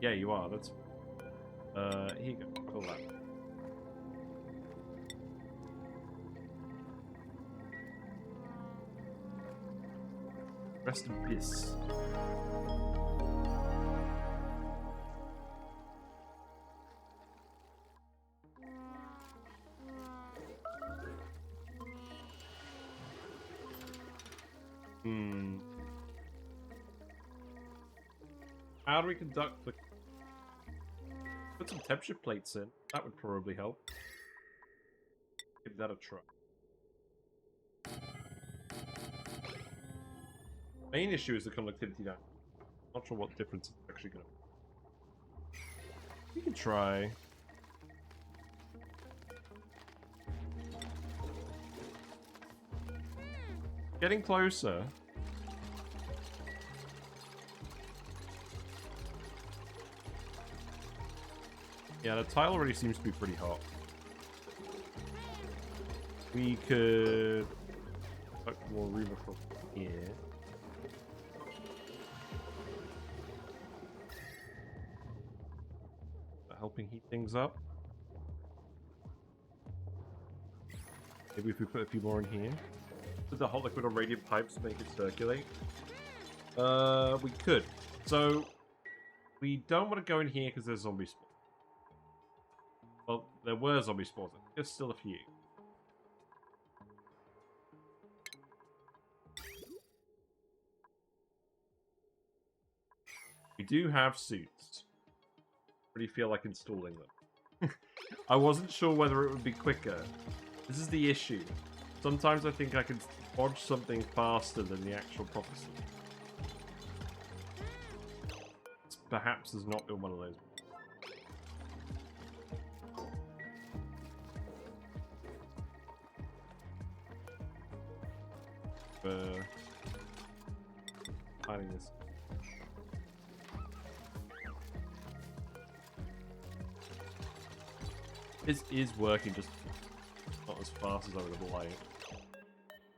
Yeah, you are. That's... here you go. Fill that. Rest in peace. How do we conduct the... Put some temperature plates in. That would probably help. Give that a try. Main issue is the conductivity down. Not sure what difference it's actually going to make. We can try. Getting closer. Yeah, the tile already seems to be pretty hot. We could put more room from here. Helping heat things up. Maybe if we put a few more in here. Put the hot liquid on radiant pipes to make it circulate. We could. So, we don't want to go in here because there's zombie spawns. Well, there were zombie spawns. There's still a few. We do have suits. Pretty feel like installing them. I wasn't sure whether it would be quicker. This is the issue. Sometimes I think I can dodge something faster than the actual prophecy. Perhaps has not been one of those. Hiding this. This is working, just not as fast as I would have liked.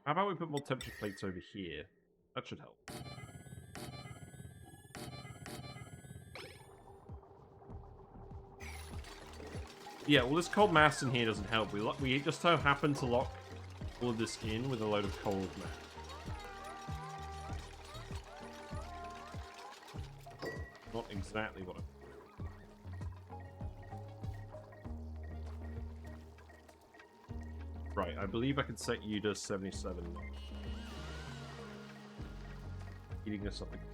How about we put more temperature plates over here? That should help. Yeah, well, this cold mass in here doesn't help. We just so happen to lock all of this in with a load of cold mass. Not exactly what I... Right, I believe I can set you to 77. Heating us up again.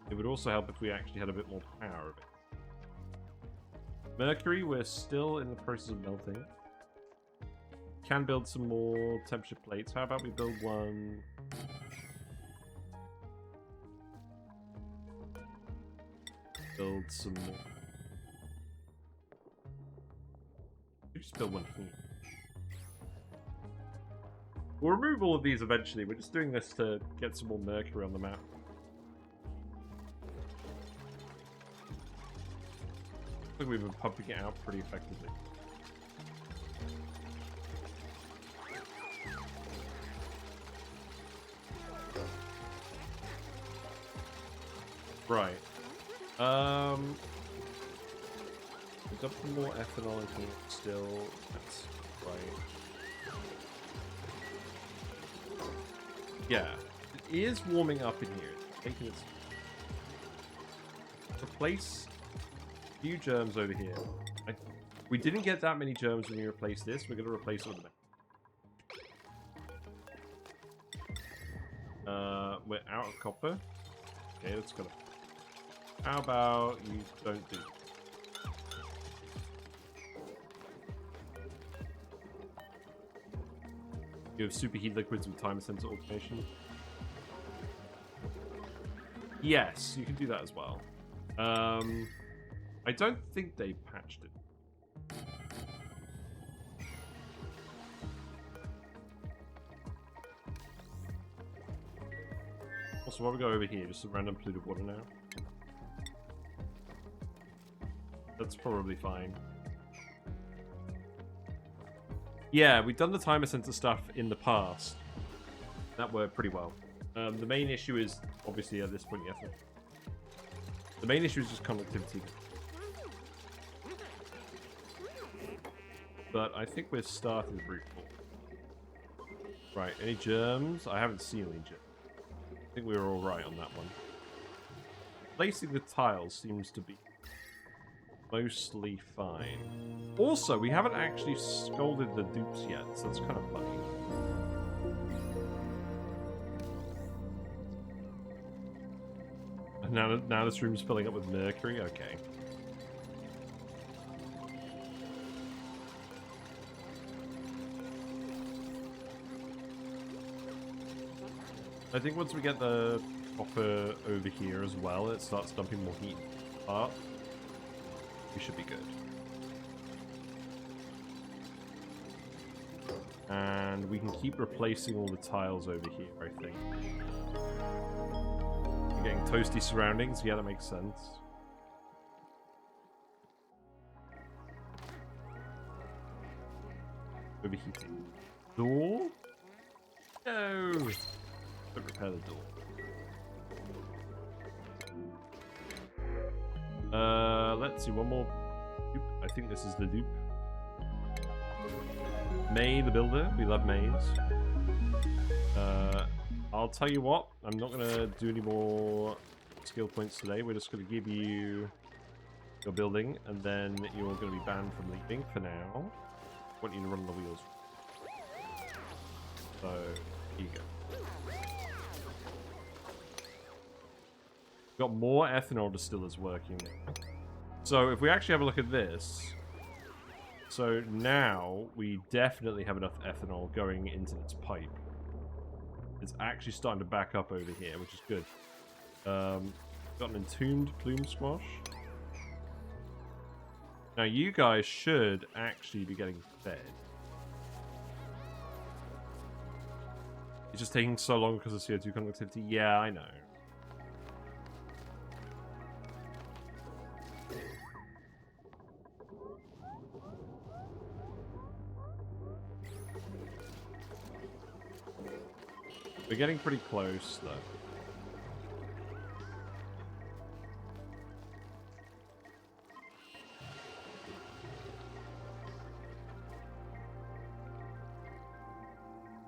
It would also help if we actually had a bit more power of it. Mercury, we're still in the process of melting. Can build some more temperature plates. How about we build one... Build some more... We just build one here. We'll remove all of these eventually. We're just doing this to get some more mercury on the map. I think we've been pumping it out pretty effectively. Right. We've got some more ethanol in here still. That's right. Yeah. It is warming up in here. It's making it... Replace a few germs over here. We didn't get that many germs when we replaced this. We're going to replace it with them. We're out of copper. Okay, let's go. How about you don't do... You have superheat liquids with timer sensor automation. Yes, you can do that as well. I don't think they patched it. Also, while we go over here, just some random polluted water now. That's probably fine. Yeah, we've done the timer sensor stuff in the past. That worked pretty well. The main issue is, obviously, at this point, yes. The main issue is just conductivity. But I think we're starting with brute force. Right, any germs? I haven't seen any germs. I think we were alright on that one. Placing the tiles seems to be mostly fine. Also, we haven't actually scolded the dupes yet, so that's kind of funny. And now this room's filling up with mercury? Okay. I think once we get the copper over here as well, it starts dumping more heat apart. We should be good. And we can keep replacing all the tiles over here, I think. We're getting toasty surroundings. Yeah, that makes sense. Overheating. Door? No! Don't repair the door. Let's see, one more loop. I think this is the loop. May the builder. We love Mays. I'll tell you what, I'm not going to do any more skill points today. We're just going to give you your building, and then you're going to be banned from leaving for now. I want you to run the wheels. So, here you go. We've got more ethanol distillers working now. So if we actually have a look at this, so now we definitely have enough ethanol going into this pipe. It's actually starting to back up over here, which is good. Got an entombed plume squash. Now you guys should actually be getting fed. It's just taking so long because of CO2 conductivity. Yeah, I know. We're getting pretty close, though.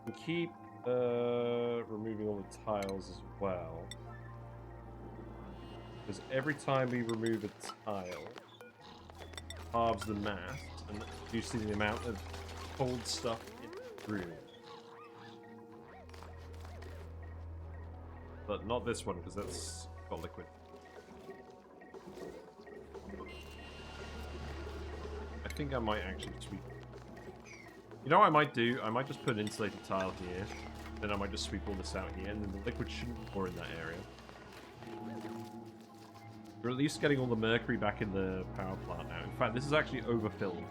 We keep removing all the tiles as well. Because every time we remove a tile, it halves the mass, and you see the amount of cold stuff in the room. But not this one, because that's got liquid. I think I might actually sweep. You know what I might do? I might just put an insulated tile here. Then I might just sweep all this out here, and then the liquid shouldn't pour in that area. We're at least getting all the mercury back in the power plant now. In fact, this is actually overfilled.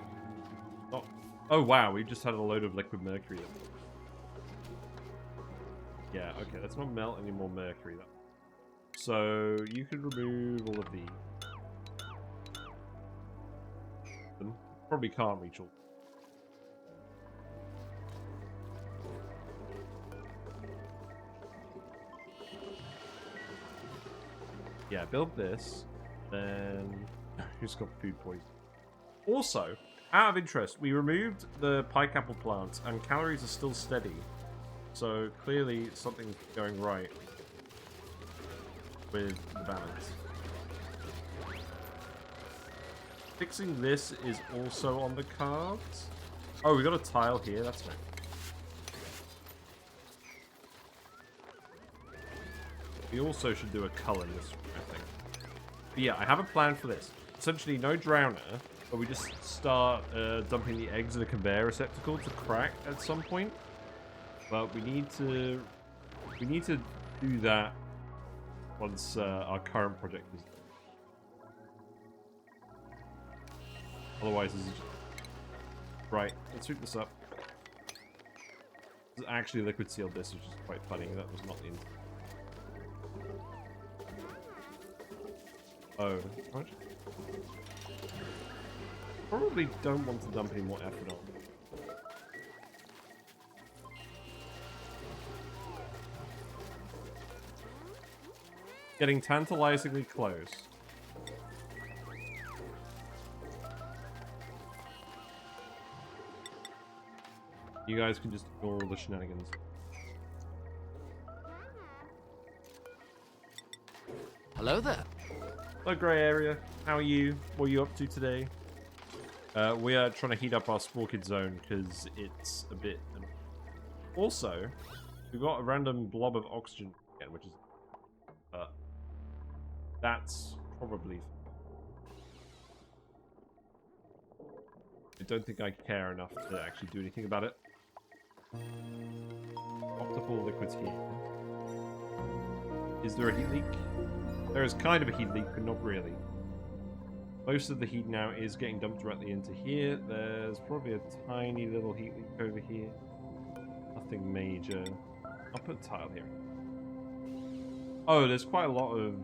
Not... Oh wow, we just had a load of liquid mercury. Yeah, okay, let's not melt any more mercury. So, you can remove all of these. Probably can't reach all. Yeah, build this. Then... Who's got food poisoning? Also, out of interest, we removed the pike apple plants, and calories are still steady. So clearly something's going right with the balance. Fixing this is also on the cards. Oh, we got a tile here. That's nice. We also should do a cull in this, I think. But yeah, I have a plan for this. Essentially, no drowner, but we just start dumping the eggs in a conveyor receptacle to crack at some point. But we need to do that once our current project is done. Otherwise, this is just... Right, let's sweep this up. This is actually liquid sealed this, which is quite funny. That was not the intent. Oh, how much? Probably don't want to dump any more ethanol. Getting tantalizingly close. You guys can just ignore all the shenanigans. Hello there. Hello, Grey Area. How are you? What are you up to today? We are trying to heat up our Sporechid zone because it's a bit... Also, we've got a random blob of oxygen again, which is... that's probably... I don't think I care enough to actually do anything about it. Optical liquids here. Is there a heat leak? There is kind of a heat leak, but not really. Most of the heat now is getting dumped directly into here. There's probably a tiny little heat leak over here. Nothing major. I'll put a tile here. Oh, there's quite a lot of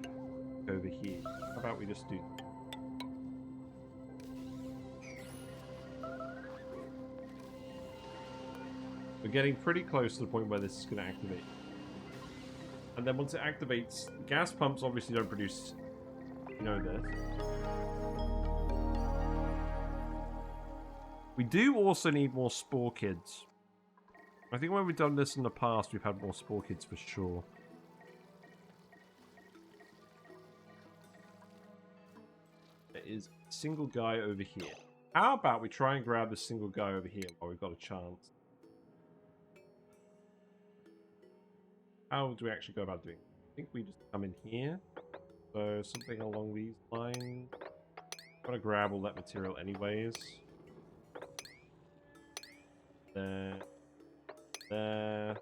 over here. How about we just do that? We're getting pretty close to the point where this is going to activate. And then once it activates, gas pumps obviously don't produce, you know, this. We do also need more Sporechids. I think when we've done this in the past, we've had more Sporechids for sure. There is a single guy over here. How about we try and grab this single guy over here while we've got a chance? How do we actually go about doing it? I think we just come in here. So something along these lines. I'm gonna grab all that material anyways. There. There.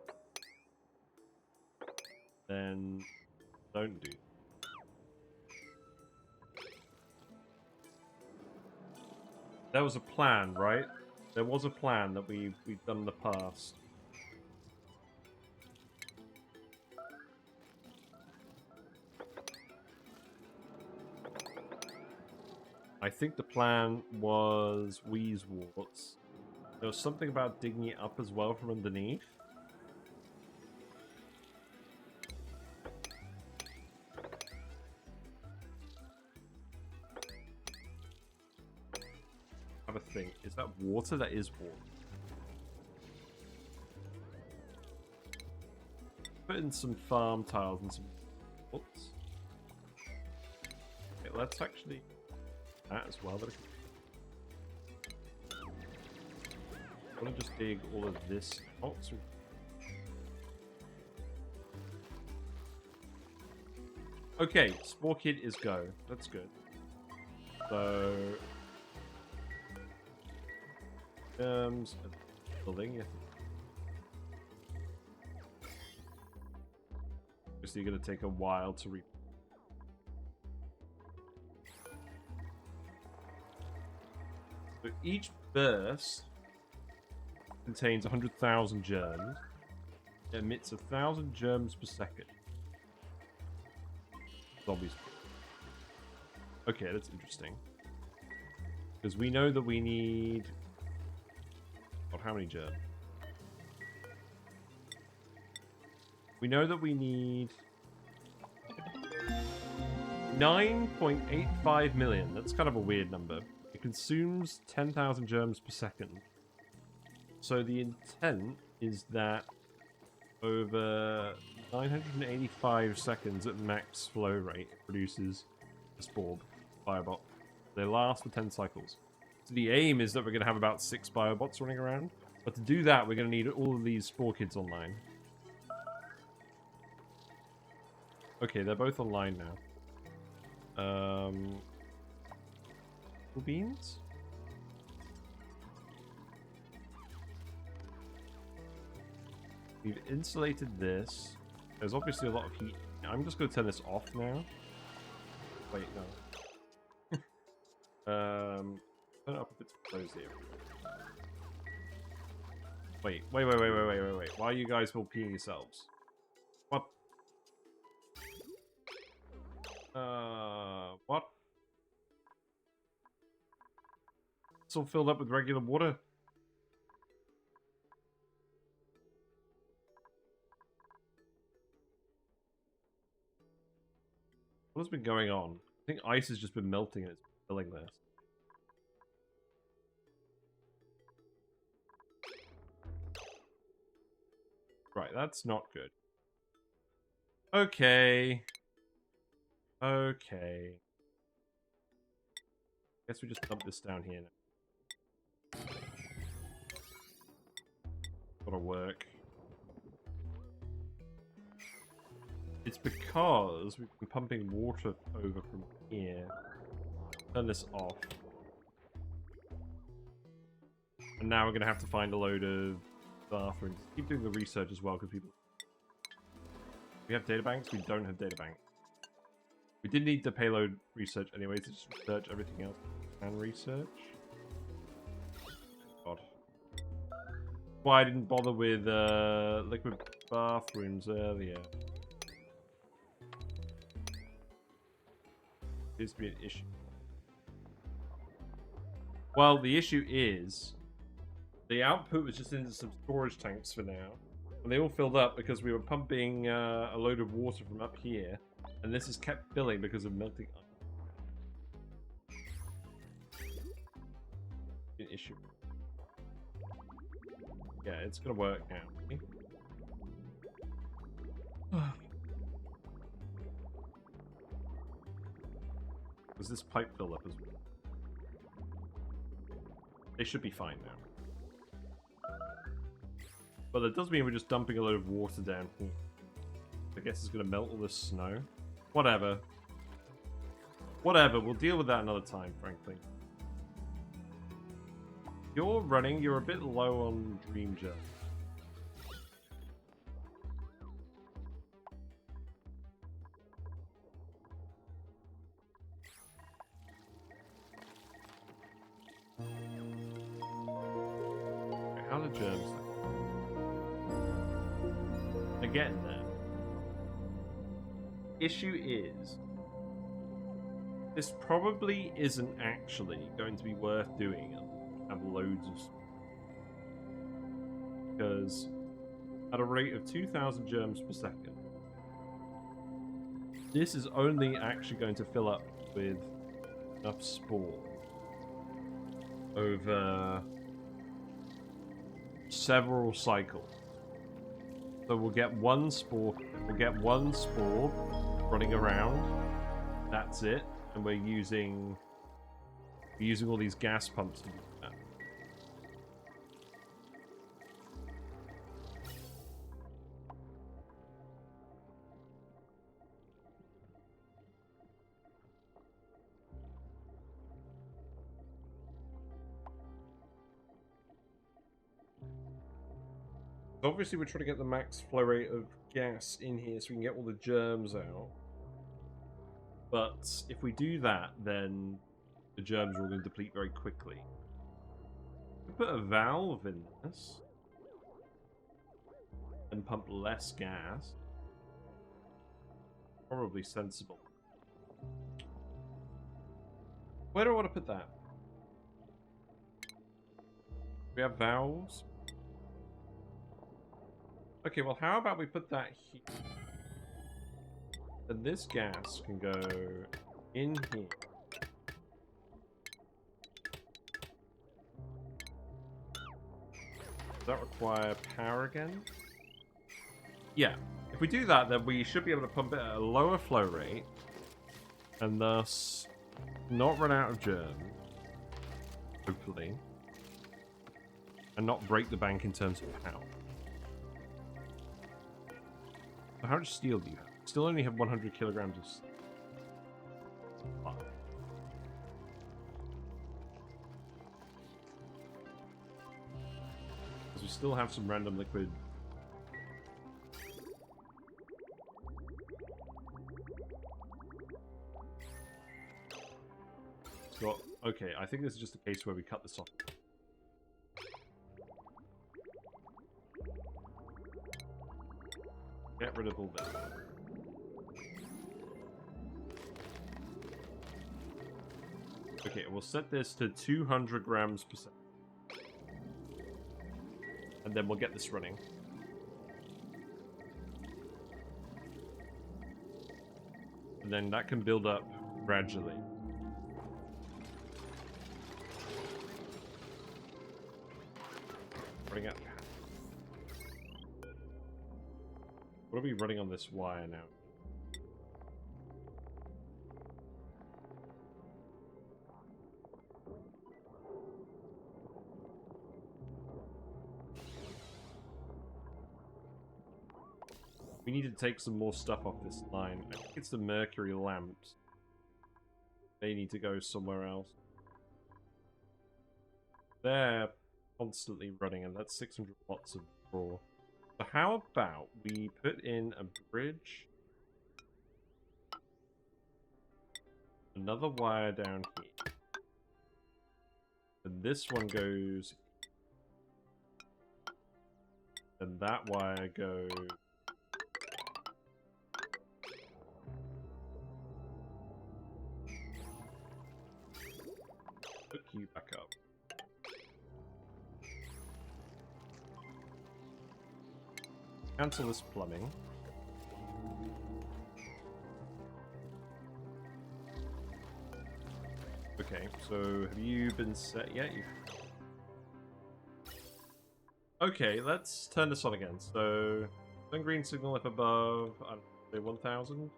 Then don't do. There was a plan, right? There was a plan that we've done in the past. I think the plan was Wheeze Warts. There was something about digging it up as well from underneath. Have a think. Is that water? That is water. Put in some farm tiles and some. Oops. Okay, let's actually that as well. But I want to just dig all of this out. Okay, Sporechid is go. That's good. So. Building, yeah. Obviously, going to take a while to read. So each burst contains 100,000 germs. It emits 1,000 germs per second. Zombies. Okay, that's interesting. Because we know that we need. God, how many germs? We know that we need 9.85 million. That's kind of a weird number. It consumes 10,000 germs per second. So the intent is that over 985 seconds at max flow rate, it produces a Sporb biobot. They last for 10 cycles. So the aim is that we're going to have about 6 biobots running around. But to do that, we're going to need all of these Sporechids online. Okay, they're both online now. Beans? We've insulated this. There's obviously a lot of heat. I'm just going to turn this off now. Wait, no. Turn it up if it's closed here. Wait. Why are you guys all peeing yourselves? What? What? It's all filled up with regular water. What has been going on? I think ice has just been melting and it's filling this. Right, that's not good. Okay. Okay. Guess we just dump this down here now. Gotta work. It's because we've been pumping water over from here. Turn this off. And now we're gonna have to find a load of bathrooms. Keep doing the research as well, because people... We have databanks? We don't have databanks. We did need the payload research anyway to just research everything else. And research? God. Why I didn't bother with liquid bathrooms earlier. Appears to be an issue. Well, the issue is the output was just into some storage tanks for now. And they all filled up because we were pumping a load of water from up here. And this has kept filling because of melting ice. An issue. Yeah, it's gonna work now. Was this pipe filled up as well? They should be fine now. But that does mean we're just dumping a load of water down here. I guess it's gonna melt all this snow. Whatever. Whatever, we'll deal with that another time, frankly. You're running, you're a bit low on Dream Gem. Okay, how are the germs? They're getting there. Issue is, this probably isn't actually going to be worth doing and have loads of stuff. Because at a rate of 2,000 germs per second, this is only actually going to fill up with enough spore over several cycles. So we'll get one spore running around. That's it. And we're using all these gas pumps to do that. Obviously, we're trying to get the max flow rate of gas in here so we can get all the germs out. But if we do that, then the germs are all going to deplete very quickly. We put a valve in this and pump less gas. Probably sensible. Where do I want to put that? We have valves. Okay, well, how about we put that here? And this gas can go in here. Does that require power again? Yeah. If we do that, then we should be able to pump it at a lower flow rate. And thus not run out of germs. Hopefully. And not break the bank in terms of power. So how much steel do you have? Still only have 100 kilograms of steel. Because we still have some random liquid. So, okay, I think this is just a case where we cut this off. Get rid of all this. Okay, we'll set this to 200 grams per second. And then we'll get this running. And then that can build up gradually. Running out. What are we running on this wire now? We need to take some more stuff off this line. I think it's the mercury lamps. They need to go somewhere else. They're constantly running, and that's 600 watts of raw. So how about we put in a bridge, another wire down here, and this one goes, and that wire goes, hook you back up. Cancel this plumbing. Okay, so have you been set yet? Okay, let's turn this on again. So, turn green signal if above, I don't know, say 1,000.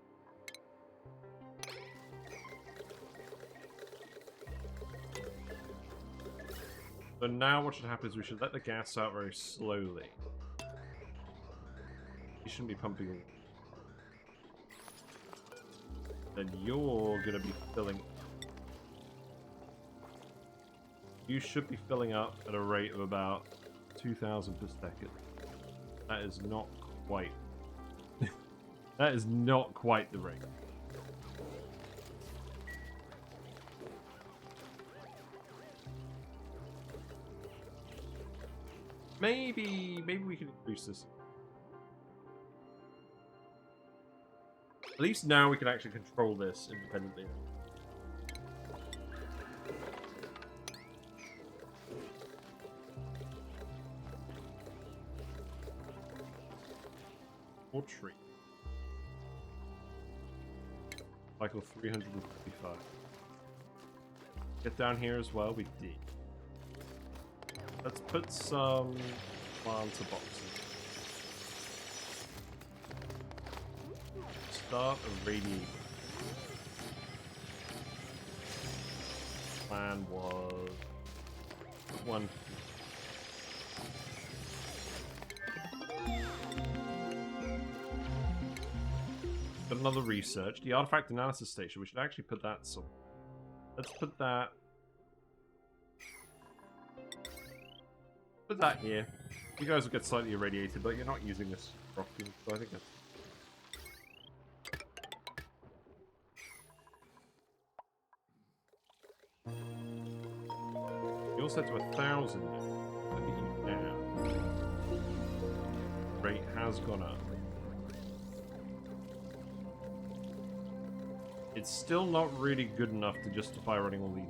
So now what should happen is we should let the gas out very slowly. You shouldn't be pumping. then you're gonna be filling. You should be filling up at a rate of about 2,000 per second. That is not quite. That is not quite the rate. Maybe we can increase this. At least now we can actually control this independently. Or tree. Cycle 355. Get down here as well, we did. Let's put some planter boxes. Start a radiator. Plan was one. Got another research. The artifact analysis station. We should actually put that somewhere. Let's put that. Put that here. You guys will get slightly irradiated, but you're not using this properly, so I think that's. You also to 1,000 now. Look at you now. Rate has gone up. It's still not really good enough to justify running all these.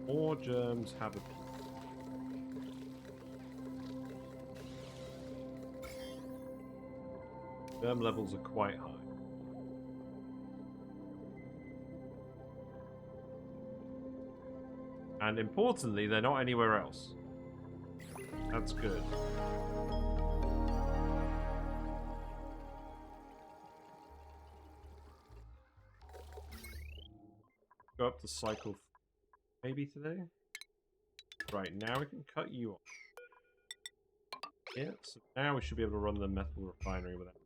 More germs have a peak. Germ levels are quite high. And importantly, they're not anywhere else. That's good. Go up to cycle maybe today? Right, now we can cut you off. Yeah, so now we should be able to run the metal refinery without.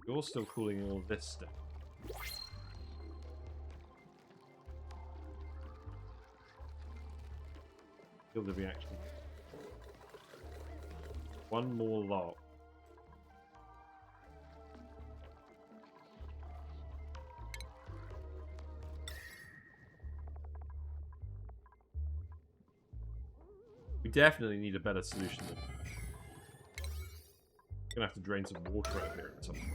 You're still cooling all this stuff. Kill the reaction. One more lot. We definitely need a better solution than that. Gonna have to drain some water out here at some point.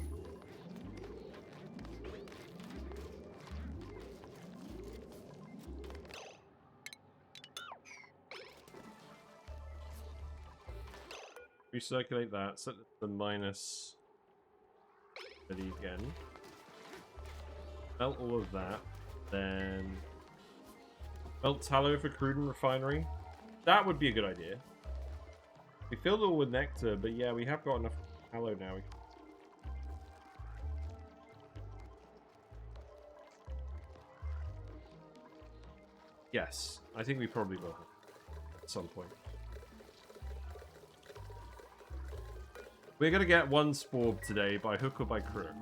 Recirculate that, set it to minus 30 again. Melt all of that, then melt tallow for crude and refinery. That would be a good idea. We filled it all with nectar, but yeah, we have got enough tallow now. Yes, I think we probably will have at some point. We're gonna get one Sporb today, by hook or by crook.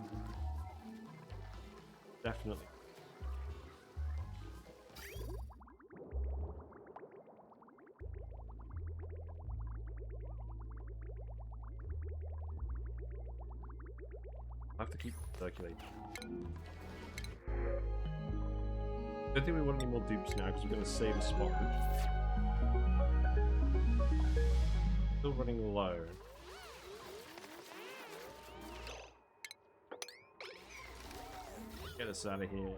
Definitely. I have to keep circulating. Don't think we want any more dupes now because we're going to save a spot. Still running low. Get us out of here.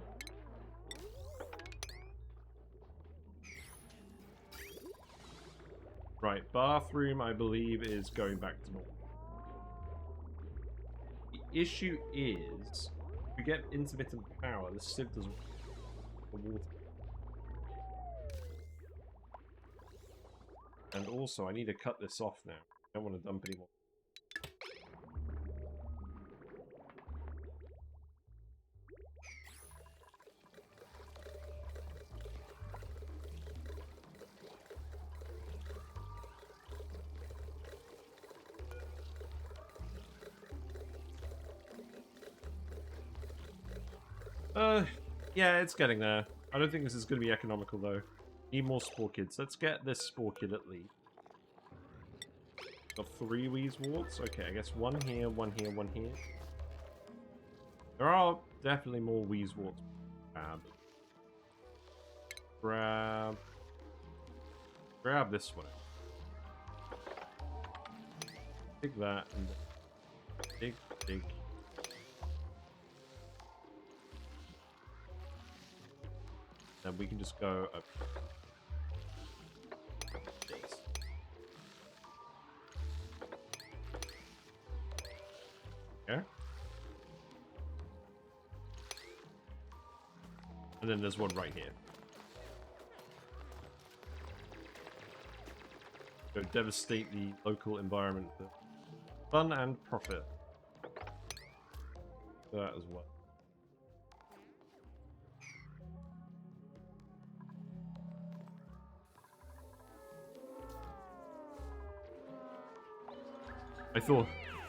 Right, bathroom I believe is going back to normal. The issue is, if we get intermittent power, the sieve doesn't the water. And also, I need to cut this off now. I don't want to dump anymore. Yeah, it's getting there. I don't think this is going to be economical, though. Need more Sporechids. Let's get this Sporekid at least. Got 3 Weezeworts. Okay, I guess 1 here, 1 here, 1 here. There are definitely more Weezeworts. Grab this one. Dig that and dig. Then we can just go up. Okay. And then there's one right here. Go devastate the local environment for fun and profit. That as well.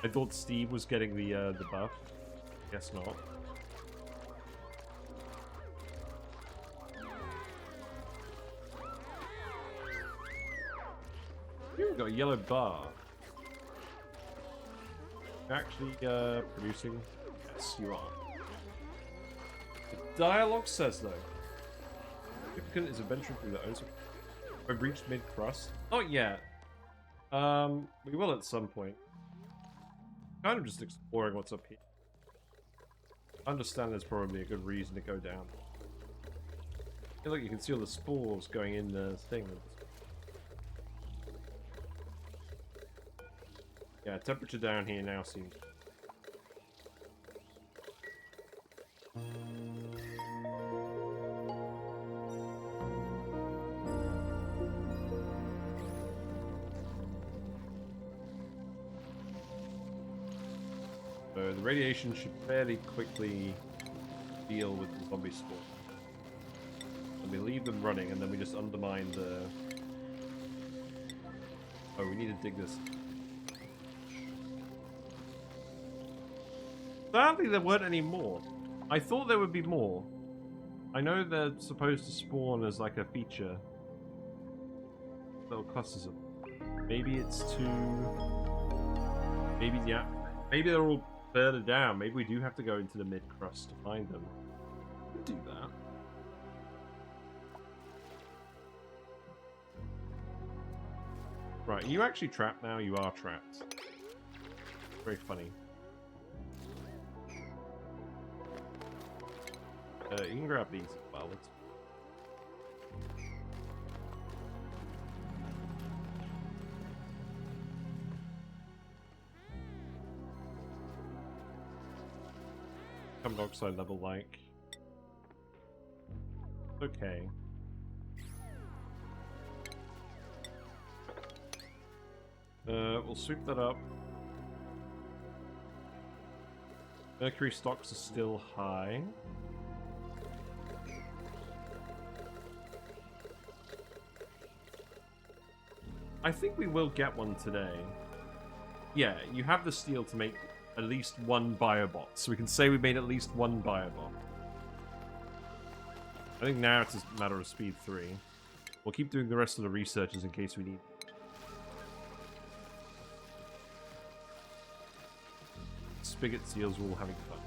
I thought Steve was getting the buff. Guess not. You've got a yellow bar. You're actually producing. Yes, you are. The dialogue says though. Duplicant is adventuring through the ocean. We've reached mid-crust. Not yet. We will at some point. Kind of just exploring what's up here. I understand there's probably a good reason to go down. Hey, look, you can see all the spores going in the thing. Yeah, temperature down here now seems... So the radiation should fairly quickly deal with the zombie spawn. And we leave them running and then we just undermine the... Oh, we need to dig this. Sadly, there weren't any more. I thought there would be more. I know they're supposed to spawn as like a feature. Little clusters of them. Maybe it's too... Maybe, yeah. Maybe they're all further down. Maybe we do have to go into the mid-crust to find them. We can do that. Right, are you actually trapped now? You are trapped. Very funny. You can grab these as well. Let's... Carbon dioxide level like. Okay. We'll sweep that up. Mercury stocks are still high. I think we will get one today. Yeah, you have the steel to make at least one biobot. So we can say we made at least one biobot. I think now it's a matter of speed 3. We'll keep doing the rest of the researches in case we need. Spigot seals are all having fun.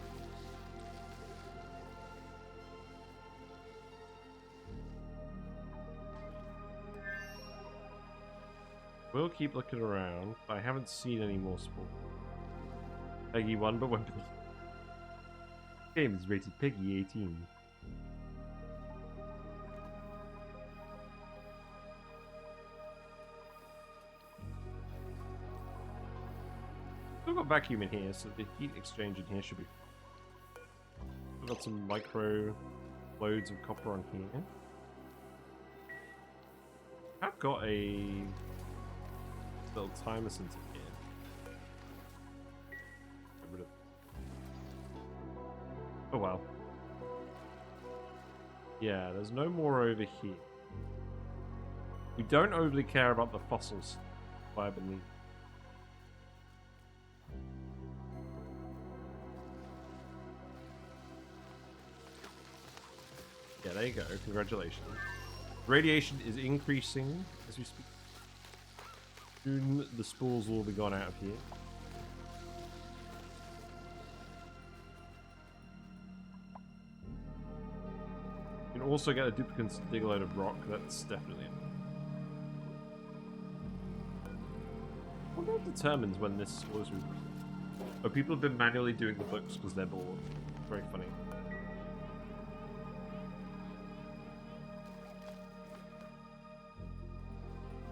We'll keep looking around. I haven't seen any more sport. Peggy 1, but 1. Game is rated Peggy 18. Still got vacuum in here, so the heat exchange in here should be. We've got some micro loads of copper on here. I've got a little timer sensor here. Get rid of... Oh well. Yeah, there's no more over here. We don't overly care about the fossils, I believe. there you go. Congratulations. Radiation is increasing as we speak. Soon the spores will be gone out of here. You can also get a duplicants to dig a load of rock. That's definitely it. What determines when this spores will... Oh, people have been manually doing the books because they're bored. Very funny.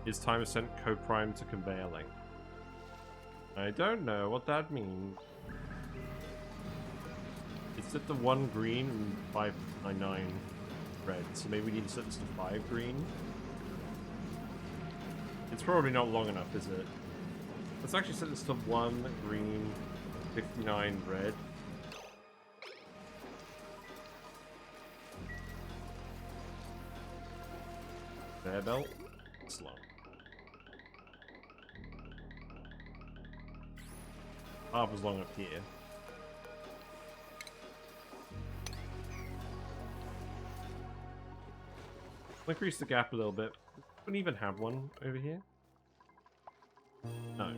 Is timer sent co-prime to conveyor link? I don't know what that means. It's set to 1 green and 599 red, so maybe we need to set this to 5 green. It's probably not long enough, is it? Let's actually set this to 1 green, 59 red. Bear belt? Slow. Half as long up here. I'll increase the gap a little bit. Don't even have one over here. No.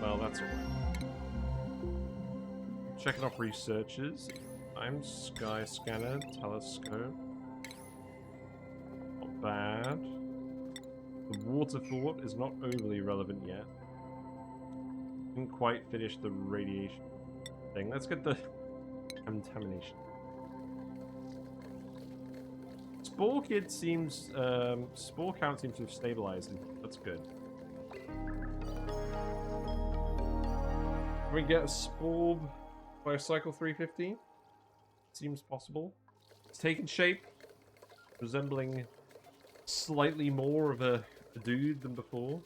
Well, that's alright. Checking off researches. I'm Sky Scanner, Telescope. Not bad. The water fort is not overly relevant yet. Didn't quite finish the radiation thing. Let's get the contamination. Sporekid seems, spore count seems to have stabilized. That's good. Can we get a Sporb by cycle 350? Seems possible. It's taken shape, resembling slightly more of a dude than before.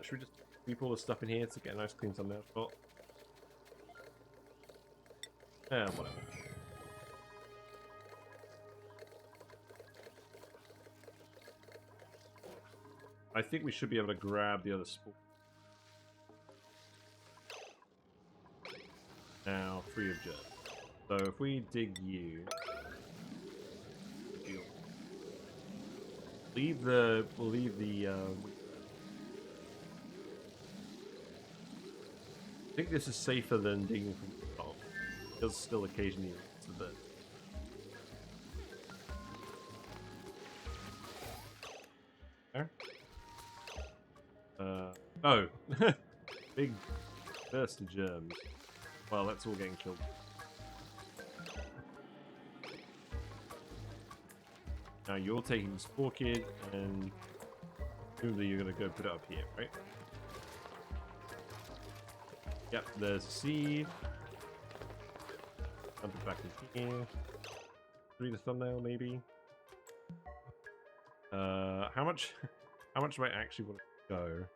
Should we just keep all the stuff in here to get a nice clean thumbnail shot? Yeah, whatever. I think we should be able to grab the other spore. Now, free of germs. So if we dig you... We'll leave the I think this is safer than digging from the top. It does still occasionally it's a bit. There. Oh. Big burst of germs. Well, that's all getting killed. Now you're taking the Sporekid, and presumably you're going to go put it up here, right? Yep, there's a seed. Dump it back in here. Read the thumbnail, maybe. How much do I actually want to go?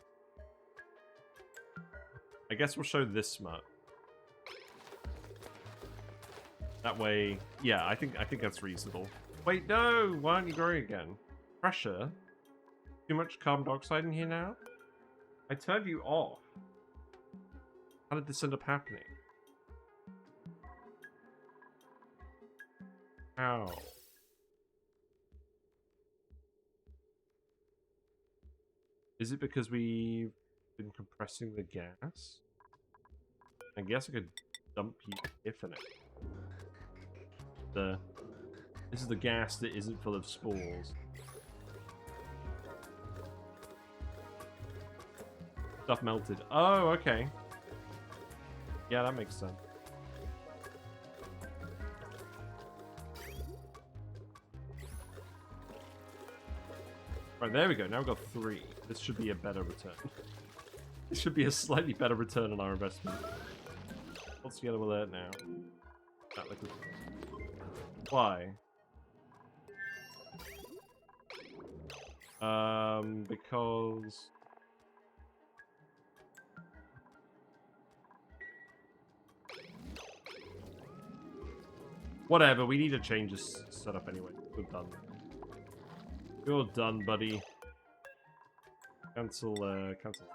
I guess we'll show this much. That way, yeah, I think that's reasonable. Wait, no! Why aren't you growing again? Pressure? Too much carbon dioxide in here now? I turned you off. How did this end up happening? How? Is it because we've been compressing the gas? I guess I could dump you here for now. This is the gas that isn't full of spores. Stuff melted. Oh, okay. Yeah, that makes sense. Right, there we go. Now we've got 3. This should be a better return. This should be a slightly better return on our investment. What's together with that now? That liquid. Why? Because... Whatever, we need to change this setup anyway. We're done. You're done, buddy. Cancel, cancel.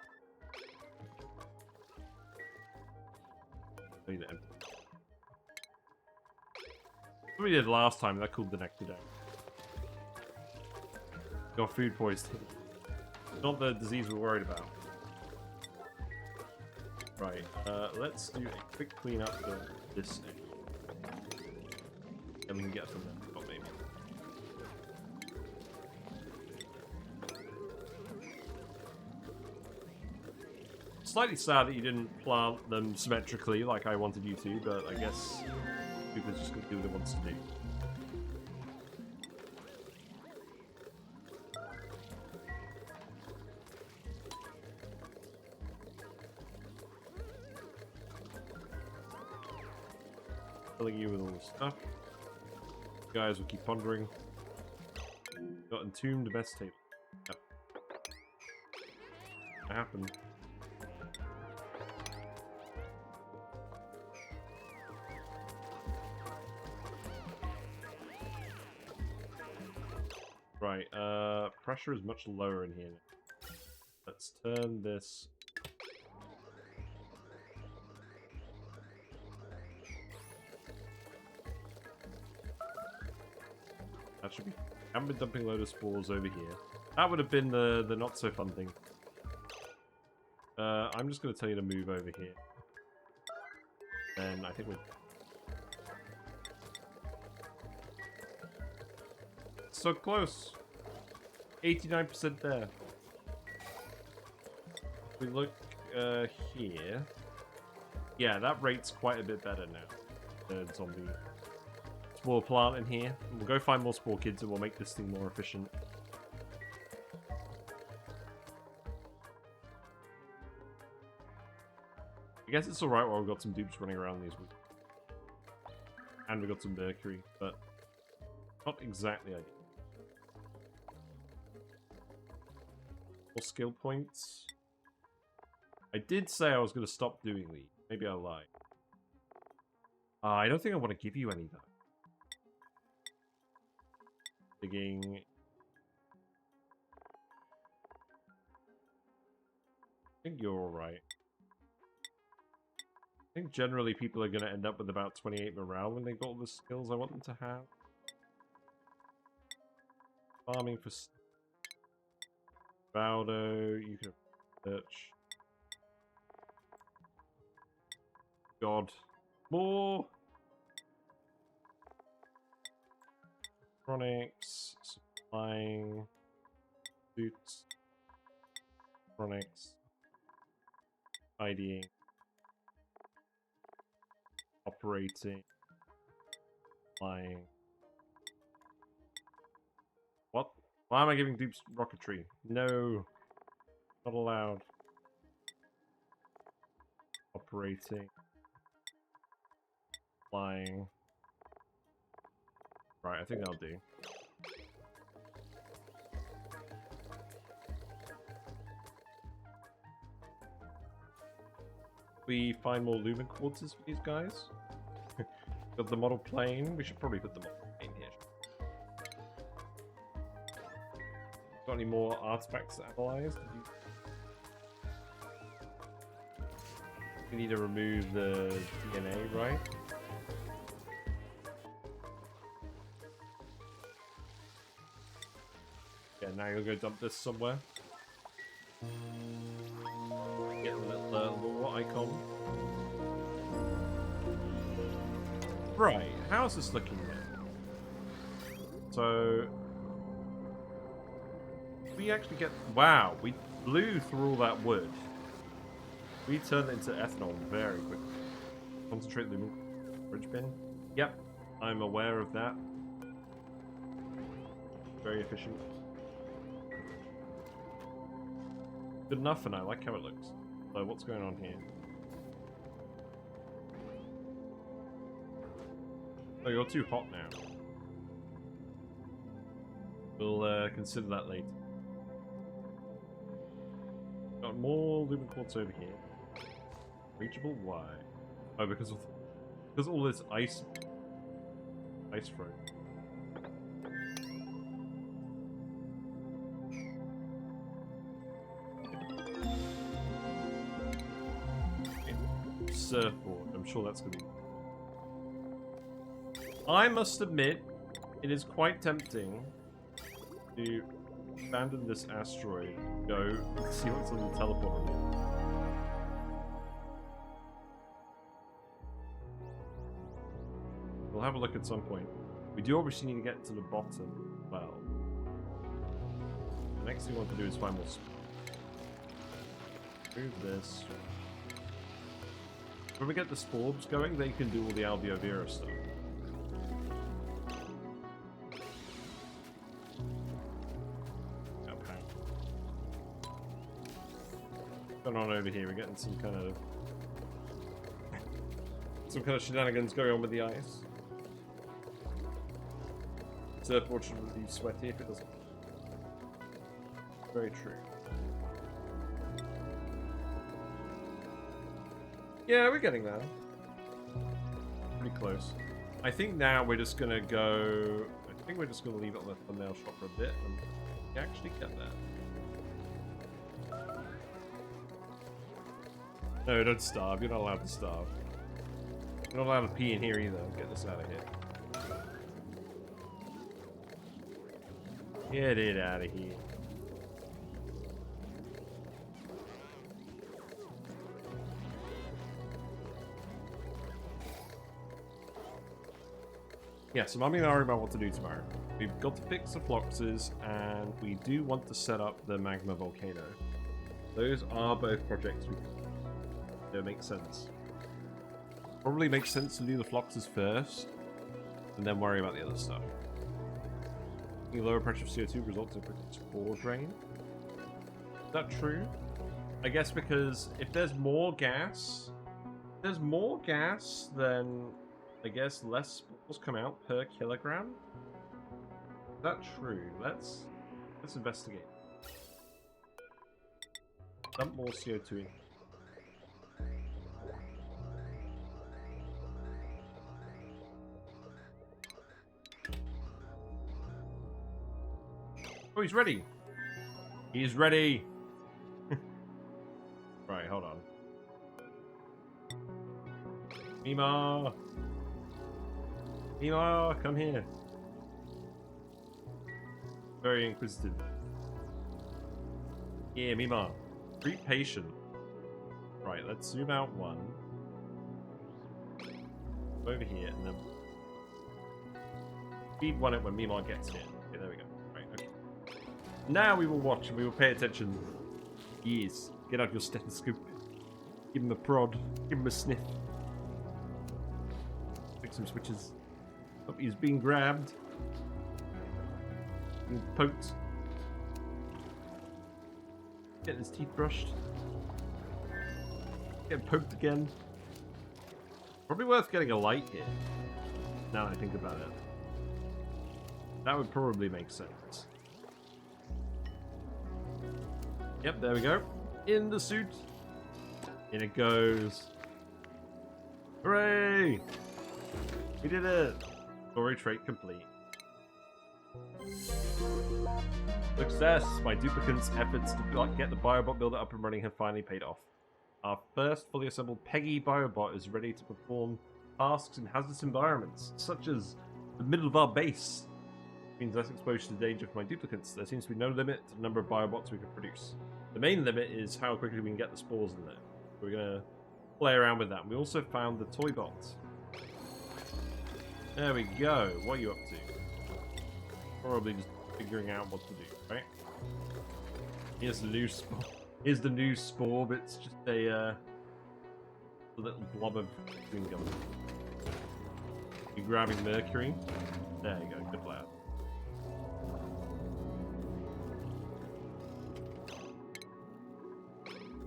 Leave it empty. What we did last time, that cooled the nectar down. Got food poisoning. Not the disease we're worried about. Right, let's do a quick cleanup of this thing. And we can get from there. Oh, maybe. Slightly sad that you didn't plant them symmetrically like I wanted you to, but I guess people's just gonna do what it wants to do. Filling you with all this stuff. You guys will keep pondering. Got entombed best table. Yep. What happened? Right, pressure is much lower in here. Let's turn this. That should be. I haven't been dumping a load of spores over here. That would have been the not so fun thing. I'm just going to tell you to move over here. And I think we're. So close. 89% there. We look here. Yeah, that rate's quite a bit better now. The zombie spore plant in here. We'll go find more Sporechids and we'll make this thing more efficient. I guess it's alright while we've got some dupes running around these weeks. And we've got some mercury, but not exactly ideal. More skill points. I did say I was going to stop doing these. Maybe I lied. I don't think I want to give you any though. Digging. I think you're alright. I think generally people are going to end up with about 28 morale when they got all the skills I want them to have. Farming for Baldo, you can search. God. More! Chronics, supplying, suits, chronics, IDing, operating, flying. What? Why am I giving dupes rocketry? No. Not allowed. Operating. Flying. Right, I think that'll do. We find more lumen quarters for these guys. Got the model plane. We should probably put the model plane here. Got any more artifacts to analyze? We need to remove the DNA, right? Yeah, now you'll go dump this somewhere. Get a little lore icon. Right, how's this looking then? So we actually get. Wow, we blew through all that wood. We turned it into ethanol very quickly. Concentrate lumen fridge bin. Yep, I'm aware of that. Very efficient. Good enough for now. I like how it looks. So what's going on here? Oh, you're too hot now. We'll consider that later. Got more lumen quartz over here. Reachable? Why? Oh, because all this ice froze. surfboard. I'm sure that's going to be... I must admit, it is quite tempting to abandon this asteroid, go and see what's on the teleporter here. We'll have a look at some point. We do obviously need to get to the bottom. Well, the next thing we want to do is find more. Move this. When we get the Sporbs going, they can do all the Alveovira stuff. Okay. What's going on over here? We're getting some kind of shenanigans going on with the ice. Surfboard should be sweaty if it doesn't. Very true. Yeah, we're getting there. Pretty close. I think now we're just gonna go... I think we're just gonna leave it on the thumbnail shot for a bit and we actually get there. No, don't starve. You're not allowed to starve. You're not allowed to pee in here either. Get this out of here. Get it out of here. Yeah, so I'm worried about what to do tomorrow. We've got to fix the Floxes, and we do want to set up the Magma Volcano. Those are both projects that make sense. Probably makes sense to do the Floxes first, and then worry about the other stuff. The lower pressure of CO2 results in quick spore drain. Is that true? I guess because if there's more gas, then I guess less spores come out per kilogram. Is that true? Let's investigate. Dump more CO2 in. Oh, he's ready. He's ready. Right, hold on. Mima! Mima, come here. Very inquisitive. Yeah, Mima. Be patient. Right, let's zoom out one. Over here, and then... Speed one it when Mima gets here. Okay, there we go. Right, okay. Now we will watch and we will pay attention. Yes. Get out your stethoscope. Give him a prod. Give him a sniff. Pick some switches. Oh, he's being grabbed. Being poked. Getting his teeth brushed. Getting poked again. Probably worth getting a light here. Now that I think about it. That would probably make sense. Yep, there we go. In the suit. In it goes. Hooray! We did it! Story trait complete. Success! My duplicants' efforts to get the biobot builder up and running have finally paid off. Our first fully assembled Peggy biobot is ready to perform tasks in hazardous environments, such as the middle of our base. It means less exposure to danger for my duplicants. There seems to be no limit to the number of biobots we can produce. The main limit is how quickly we can get the spores in there. We're gonna play around with that. We also found the toy bot. There we go. What are you up to? Probably just figuring out what to do, right? Here's the new Sporb. Here's the new Sporb. It's just a little blob of green gum. You grabbing mercury? There you go. Good lad.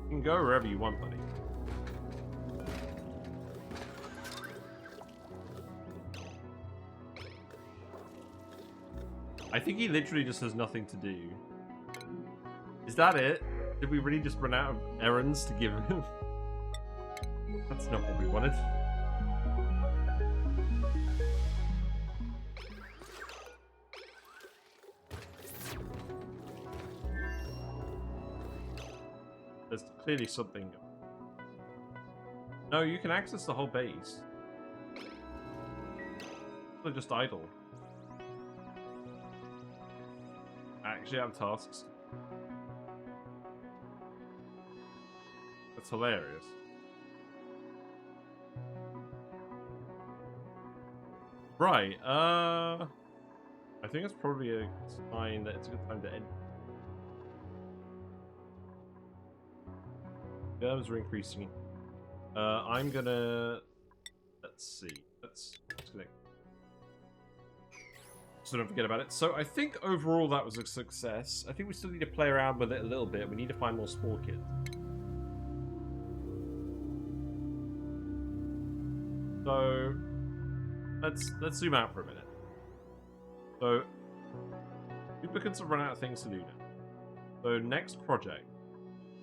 You can go wherever you want, buddy. I think he literally just has nothing to do. Is that it? Did we really just run out of errands to give him? That's not what we wanted. There's clearly something. No, you can access the whole base. They're just idle. I actually have tasks. That's hilarious. Right, I think it's probably a sign that it's a good time to end. Nerves are increasing. I'm gonna... Let's see. Let's connect. So don't forget about it. So I think overall that was a success. I think we still need to play around with it a little bit. We need to find more Sporechids. So let's zoom out for a minute. So duplicants have run out of things to do now. So next project,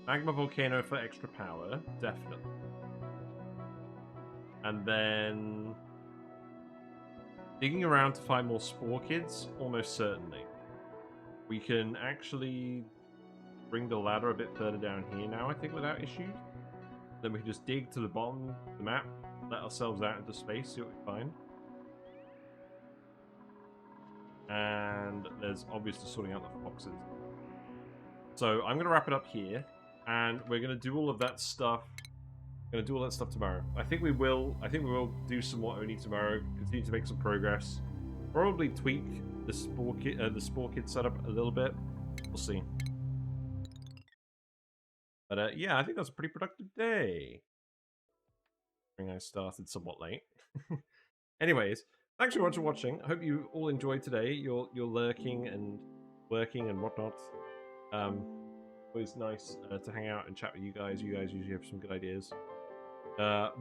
Magma Volcano for extra power, definitely. And then digging around to find more Sporechids, almost certainly. We can actually bring the ladder a bit further down here now, I think, without issues. Then we can just dig to the bottom of the map, let ourselves out into space, see what we find. And there's obviously sorting out the foxes. So I'm going to wrap it up here, and we're going to do all of that stuff. Going to do all that stuff tomorrow. I think we will do some more ONI tomorrow. Continue to make some progress. Probably tweak the Sporechid setup a little bit. We'll see. But yeah, I think that's a pretty productive day. I think I started somewhat late. Anyways, thanks very much for watching. I hope you all enjoyed today. You're lurking and working and whatnot. Always nice to hang out and chat with you guys. You guys usually have some good ideas.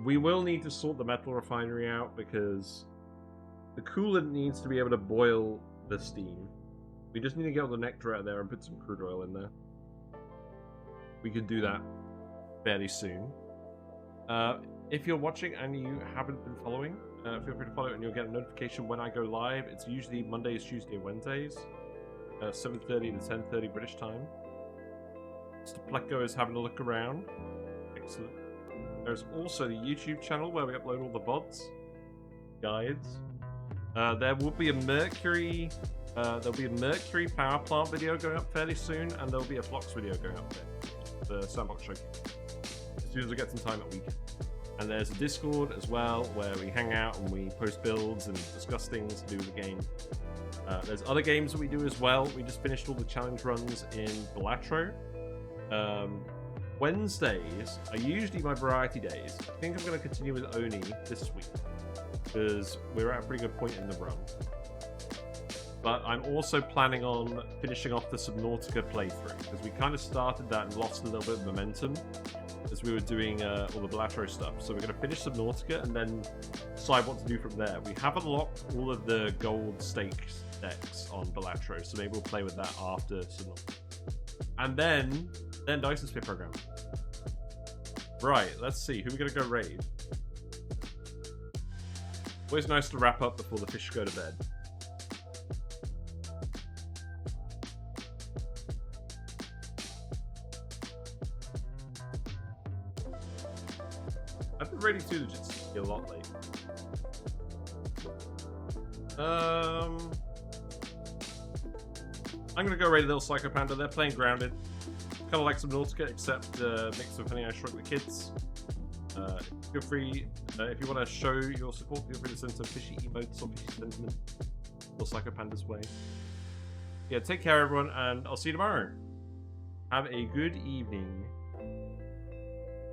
We will need to sort the metal refinery out because the coolant needs to be able to boil the steam. We just need to get all the nectar out there and put some crude oil in there. We can do that fairly soon. If you're watching and you haven't been following, feel free to follow and you'll get a notification when I go live. It's usually Mondays, Tuesdays, Wednesdays, 7:30 to 10:30 British time. Mr. Plecko is having a look around. Excellent. There's also the YouTube channel where we upload all the VODs, guides. There will be a Mercury power plant video going up fairly soon, and there'll be a Phlox video going up there, the Sandbox Showcase, as soon as I get some time at weekend. And there's a Discord as well where we hang out and we post builds and discuss things to do with the game. There's other games that we do as well. We just finished all the challenge runs in Balatro. Wednesdays are usually my variety days. I think I'm going to continue with ONI this week because we're at a pretty good point in the run. But I'm also planning on finishing off the Subnautica playthrough because we kind of started that and lost a little bit of momentum as we were doing all the Balatro stuff. So we're going to finish Subnautica and then decide what to do from there. We have unlocked all of the gold stakes decks on Balatro, so maybe we'll play with that after Subnautica. And then Dyson Sphere program. Right, let's see. Who are we going to go raid? Always nice to wrap up before the fish go to bed. I've been raiding too, just a lot late. I'm going to go raid a little Psycho Panda. They're playing Grounded. Kind of like Subnautica, except mix of Honey I Shrunk the Kids. Feel free, if you want to show your support, feel free to send some fishy emotes or fishy sentiment or Psycho Panda's way. Yeah, take care everyone, and I'll see you tomorrow. Have a good evening.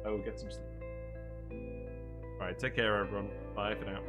I will get some sleep. Alright, take care everyone. Bye for now.